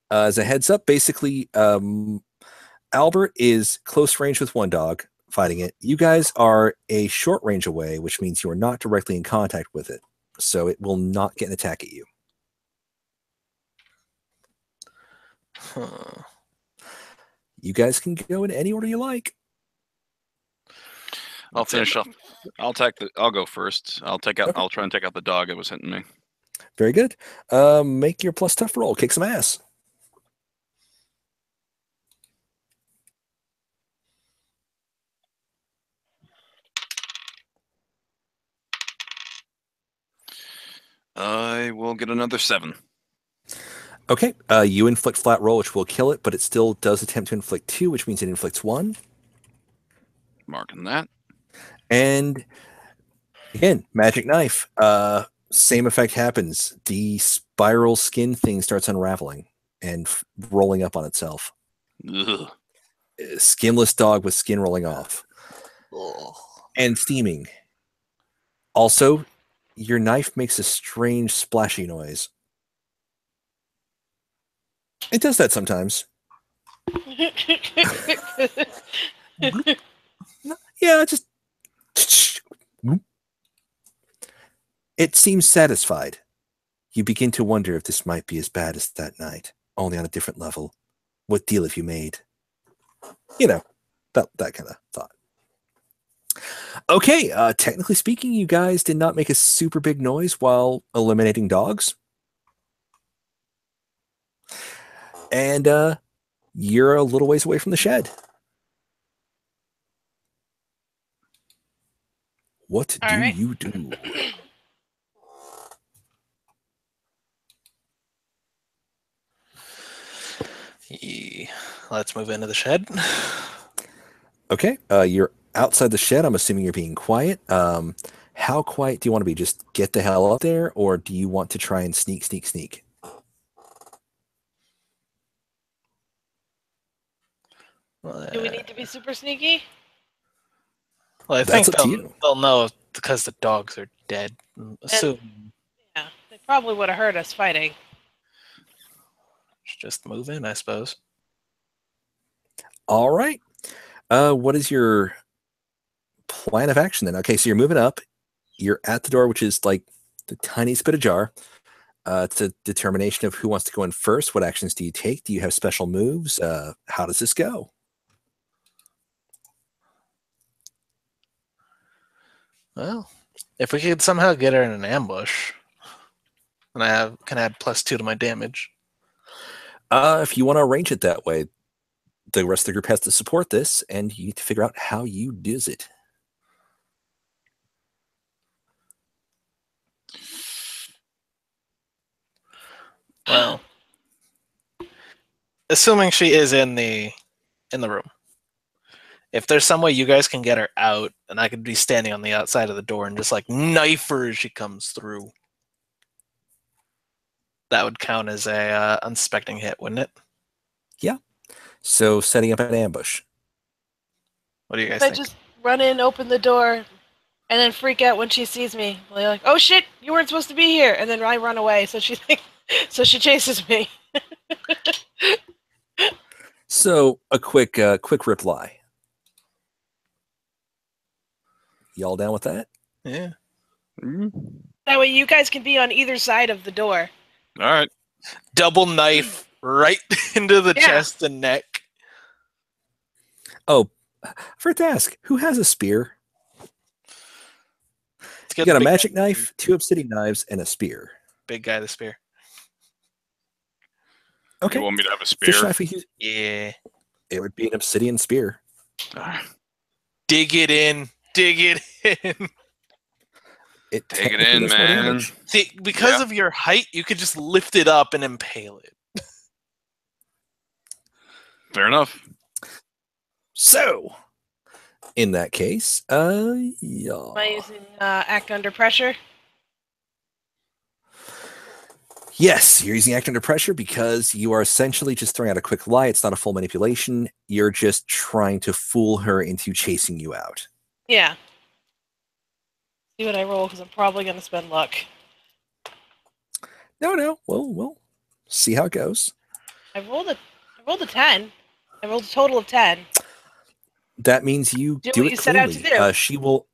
As a heads up, basically, Albert is close range with one dog fighting it. You guys are a short range away, which means you are not directly in contact with it. So it will not get an attack at you. Huh. You guys can go in any order you like. I'll finish off. I'll go first. I'll try and take out the dog that was hitting me. Very good. Make your plus tough roll. Kick some ass. I will get another 7. Okay. You inflict flat roll, which will kill it, but it still does attempt to inflict 2, which means it inflicts 1. Marking that. And again, magic knife. Same effect happens. The spiral skin thing starts unraveling and rolling up on itself. Ugh. Skinless dog with skin rolling off. Ugh. And steaming. Also, your knife makes a strange splashy noise. It does that sometimes. Yeah, just... It seems satisfied. You begin to wonder if this might be as bad as that night, only on a different level. What deal have you made? That kind of thought. Okay, technically speaking, you guys did not make a super big noise while eliminating dogs. And you're a little ways away from the shed. What do you do? Let's move into the shed. Okay, you're outside the shed. I'm assuming you're being quiet. How quiet do you want to be? Just get the hell up there, or do you want to try and sneak? Do we need to be super sneaky? Well, I That's think up to you. they'll know because the dogs are dead. Yeah, they probably would have heard us fighting. Just move in, I suppose. All right. What is your plan of action then? Okay, so you're moving up. You're at the door, which is like the tiniest bit ajar. It's a determination of who wants to go in first. What actions do you take? Do you have special moves? How does this go? Well, If we could somehow get her in an ambush, and I can add +2 to my damage. If you want to arrange it that way, the rest of the group has to support this, and you need to figure out how you does it. Well, assuming she is in the room, if there's some way you guys can get her out, and I could be standing on the outside of the door and just like knife her as she comes through, that would count as a unsuspecting hit, wouldn't it? Yeah. So setting up an ambush. What do you guys I think? just run in, open the door, and then freak out when she sees me. Like, oh shit, you weren't supposed to be here, and then I run away. So she chases me. So a quick reply. Y'all down with that? Yeah. That way you guys can be on either side of the door. All right. Double knife right into the chest and neck. Oh, I forgot to ask, who has a spear? You Get got a the magic knife, 2 obsidian knives, and a spear. big guy, the spear. Okay. You want me to have a Fish spear? knife, Yeah. it would be an obsidian spear. Dig it in. Dig it in. It Take it technically in, does more man. damage. See, because of your height, you could just lift it up and impale it. Fair enough. So, in that case, yeah. Am I using act under pressure? Yes, you're using act under pressure because you are essentially just throwing out a quick lie. It's not a full manipulation. You're just trying to fool her into chasing you out. Yeah. See what I roll, because I'm probably going to spend luck. No. We'll see how it goes. I rolled a 10. I rolled a total of 10. That means you Do do what it you set out to cleanly. do. She will.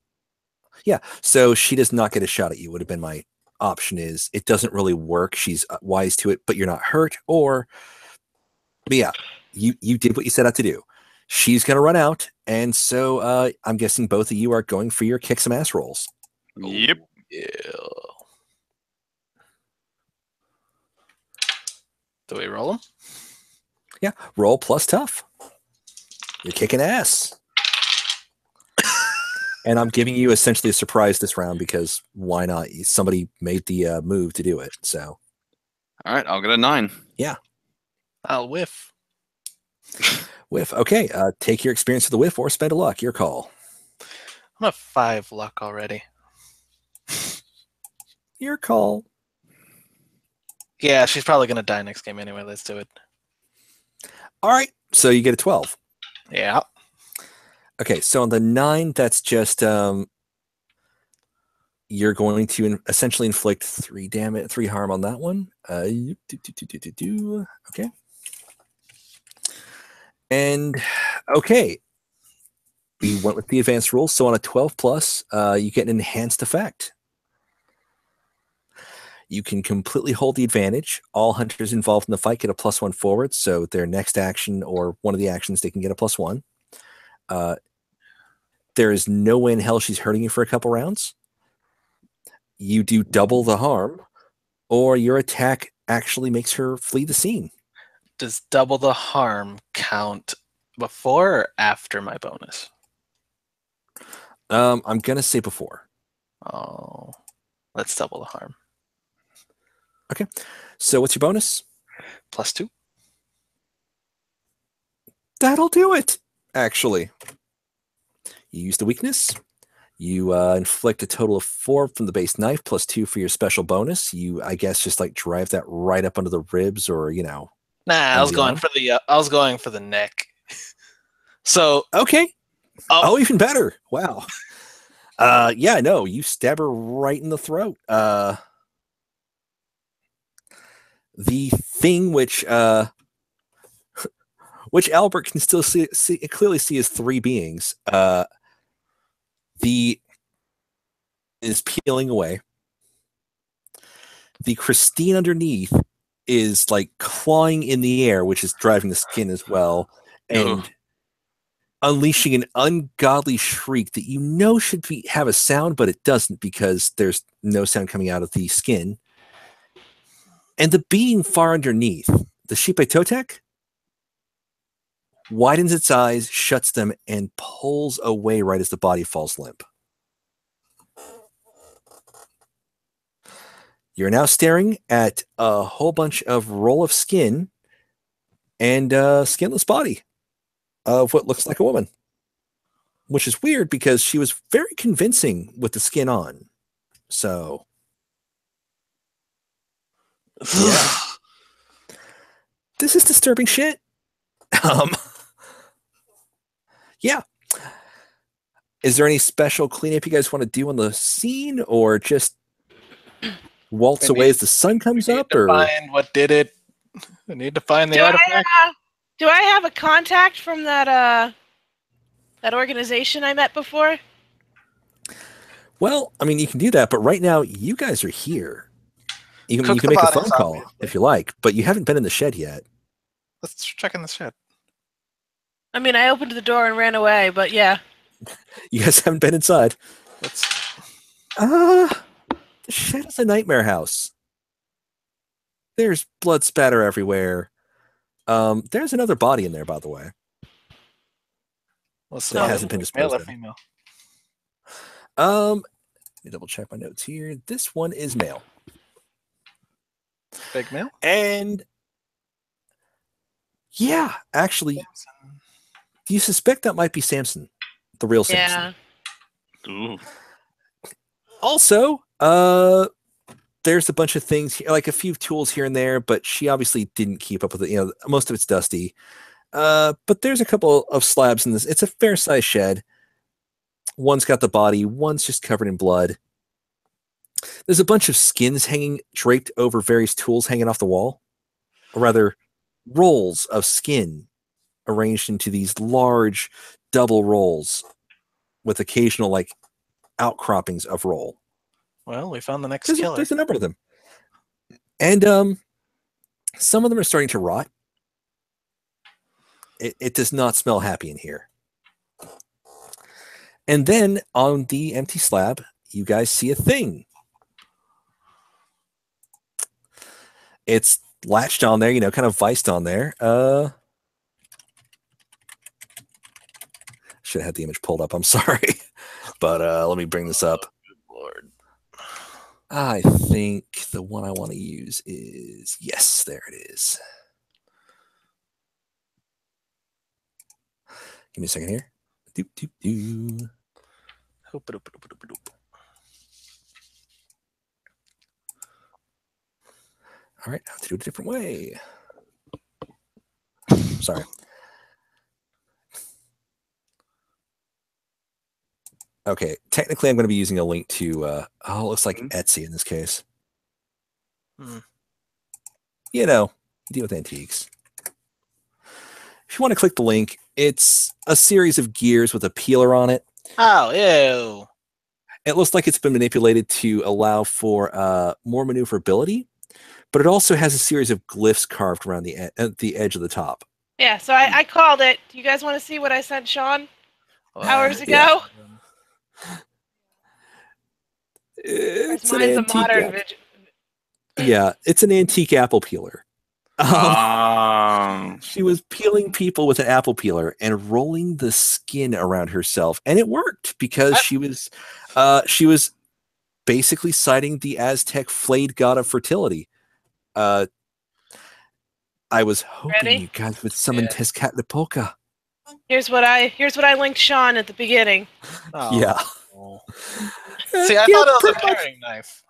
Yeah. So she does not get a shot at you. Would have been my option. Is it doesn't really work. She's wise to it, but you're not hurt. But yeah, you did what you set out to do. She's gonna run out, and so I'm guessing both of you are going for your kick some ass rolls. Yep. Yeah. Do we roll them? Yeah. Roll plus tough. You're kicking ass. And I'm giving you essentially a surprise this round because why not? Somebody made the move to do it. So, All right, I'll get a 9. I'll whiff. whiff. Okay. Take your experience with the whiff or spend a luck. Your call. I'm at 5 luck already. Your call. Yeah, she's probably gonna die next game anyway. Let's do it. All right. So you get a 12. Yeah. Okay. So on the 9, that's just you're going to essentially inflict 3 harm on that one. Okay. And okay. We went with the advanced rules. So on a 12 plus, you get an enhanced effect. You can completely hold the advantage. All hunters involved in the fight get a +1 forward. So their next action or one of the actions, they can get a +1. There is no way in hell she's hurting you for a couple rounds. You do double the harm, or your attack actually makes her flee the scene. Does double the harm count before or after my bonus? I'm going to say before. Oh, let's double the harm. Okay. So what's your bonus? +2. That'll do it, actually. You use the weakness. You inflict a total of 4 from the base knife, +2 for your special bonus. You, I guess, just like drive that right up under the ribs, or Nah, I was going for the neck. So okay. Oh, even better. Wow. Yeah, no, you stab her right in the throat. The thing which Albert can still clearly see as 3 beings. The is peeling away. The Christine underneath is like clawing in the air, which is driving the skin as well. And unleashing an ungodly shriek that you know should have a sound, but it doesn't because there's no sound coming out of the skin. And the being far underneath, the Xipe Totec, widens its eyes, shuts them, and pulls away right as the body falls limp. You're now staring at a whole bunch of roll of skin and a skinless body of what looks like a woman, which is weird because she was very convincing with the skin on. So, yeah. This is disturbing shit. Yeah. Is there any special cleanup you guys want to do on the scene, or just waltz away as the sun comes up? Or find what did it? We need to find the artifact. Do I have a contact from that that organization I met before? Well, I mean, you can do that, but right now you guys are here. You can make a bodies, phone call obviously, if you like, but you haven't been in the shed yet. Let's check in the shed. I mean, I opened the door and ran away, but yeah. You guys haven't been inside. The shed is a nightmare house. There's blood spatter everywhere. There's another body in there, by the way. That hasn't been disposed male or of. female? Let me double check my notes here. This one is male. Big male? And yeah, actually, do you suspect that might be Samson, the real Samson? Yeah. Ooh. Also, there's a bunch of things, like a few tools here and there, but she obviously didn't keep up with it. You know, most of it's dusty. But there's a couple of slabs in this. It's a fair-sized shed. One's got the body. One's just covered in blood. There's a bunch of skins hanging, draped over various tools hanging off the wall. Or rather, rolls of skin arranged into these large double rolls with occasional, like, outcroppings of roll. Well, we found the next There's killer. there's a number of them. And some of them are starting to rot. It does not smell happy in here. And then on the empty slab, you guys see a thing. It's latched on there, kind of viced on there. Should have had the image pulled up. I'm sorry. But let me bring this up. Good Lord. I think the one I want to use is... Yes, there it is. Give me a second here. Doop, doop, doop. All right, I have to do it a different way. Sorry. Okay, technically I'm going to be using a link to, it looks like Etsy in this case. Deal with antiques. If you want to click the link, it's a series of gears with a peeler on it. Oh, ew. It looks like it's been manipulated to allow for more maneuverability, but it also has a series of glyphs carved around the edge of the top. Yeah, so I called it. You guys want to see what I sent Sean hours ago? It's an mine's a antique modern Yeah, it's an antique apple peeler. She was peeling people with an apple peeler and rolling the skin around herself, and it worked because she was basically citing the Aztec flayed god of fertility. I was hoping you guys would summon Tezcatlipoca. Here's what I linked Sean at the beginning. Oh. Yeah. See, I thought it was a paring knife.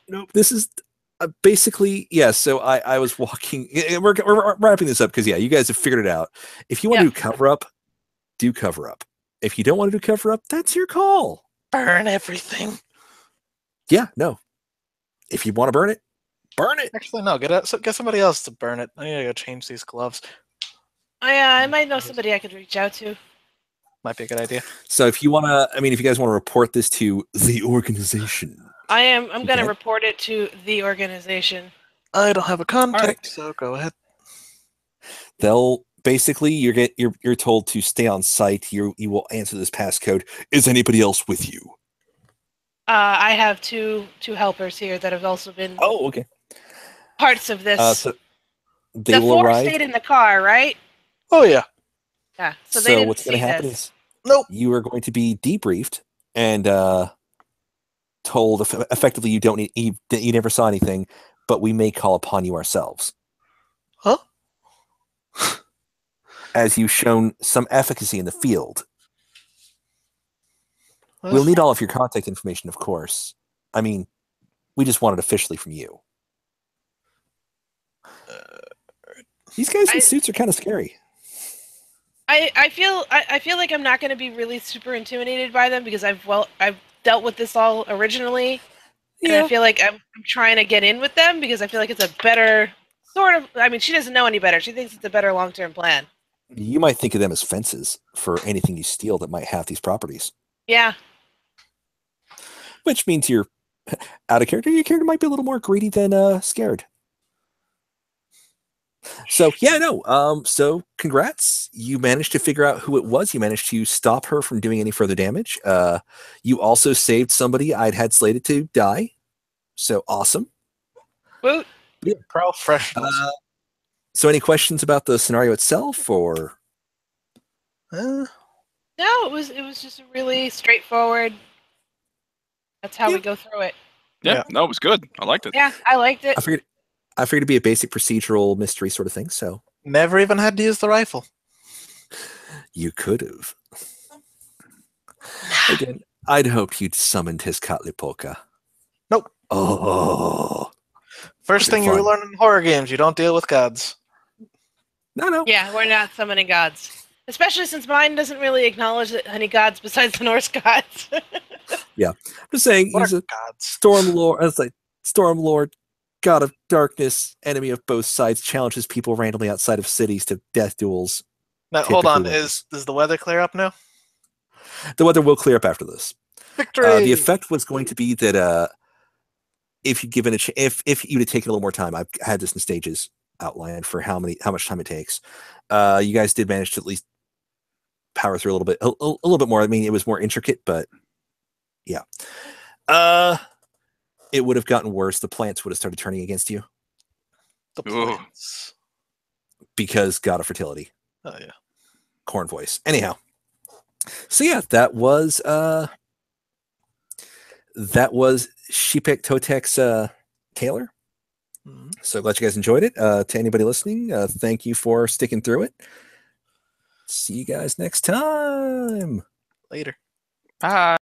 Nope. This is basically, so I was walking. We're wrapping this up because, you guys have figured it out. If you want to do cover up, do cover up. If you don't want to do cover up, that's your call. Burn everything. Yeah, no. If you want to burn it, burn it. Actually, no. Get somebody else to burn it. I need to go change these gloves. I might know somebody I could reach out to. Might be a good idea. So if you want to, if you guys want to report this to the organization. I'm going to report it to the organization. I don't have a contact, so go ahead. They'll basically, you're told to stay on site. You will answer this passcode. Is anybody else with you? I have two helpers here that have also been Oh, okay. parts of this. So they The will four arrive. stayed in the car, right? Oh yeah. Yeah. So they didn't what's see going to happen this. is Nope. you are going to be debriefed and told effectively you don't need you never saw anything, but we may call upon you ourselves. Huh? As you've shown some efficacy in the field. We'll need all of your contact information, of course. I mean, we just want it officially from you. These guys in suits are kind of scary. I feel like I'm not going to be really super intimidated by them because I've dealt with this all originally, and I feel like I'm trying to get in with them because I feel like it's a better sort of. I mean, she doesn't know any better. She thinks it's a better long-term plan. You might think of them as fences for anything you steal that might have these properties. Yeah. Which means you're out of character. Your character might be a little more greedy than scared. So yeah, no. So congrats. You managed to figure out who it was. You managed to stop her from doing any further damage. You also saved somebody I'd had slated to die. So awesome. Woot. Yeah. Professionals. So any questions about the scenario itself, or? No, it was just a really straightforward. That's how we go through it. Yeah, no, it was good. I liked it. Yeah, I liked it. I figured it'd be a basic procedural mystery sort of thing. So Never even had to use the rifle. you could have. Again, I'd hoped you'd summoned his Katlipoka. Nope. Oh. First thing you fun. learn in horror games, you don't deal with gods. No. Yeah, we're not summoning gods. Especially since mine doesn't really acknowledge any gods besides the Norse gods. Yeah. I'm just saying What he's are a gods? storm lord. It's like storm lord, god of darkness, enemy of both sides, challenges people randomly outside of cities to death duels. Now, hold on. Typically wins. Is the weather clear up now? The weather will clear up after this. Victory! The effect was going to be that if you'd given if you'd have taken a little more time, I've had this in stages outlined for how much time it takes. You guys did manage to at least power through a little bit more. I mean, it was more intricate, but yeah. It would have gotten worse. The plants would have started turning against you The Ooh. plants. because god of fertility. Oh yeah. Corn voice. Anyhow. So yeah, that was Xipe Totec's Taylor. Mhm. So glad you guys enjoyed it. To anybody listening, thank you for sticking through it. See you guys next time. Later. Bye.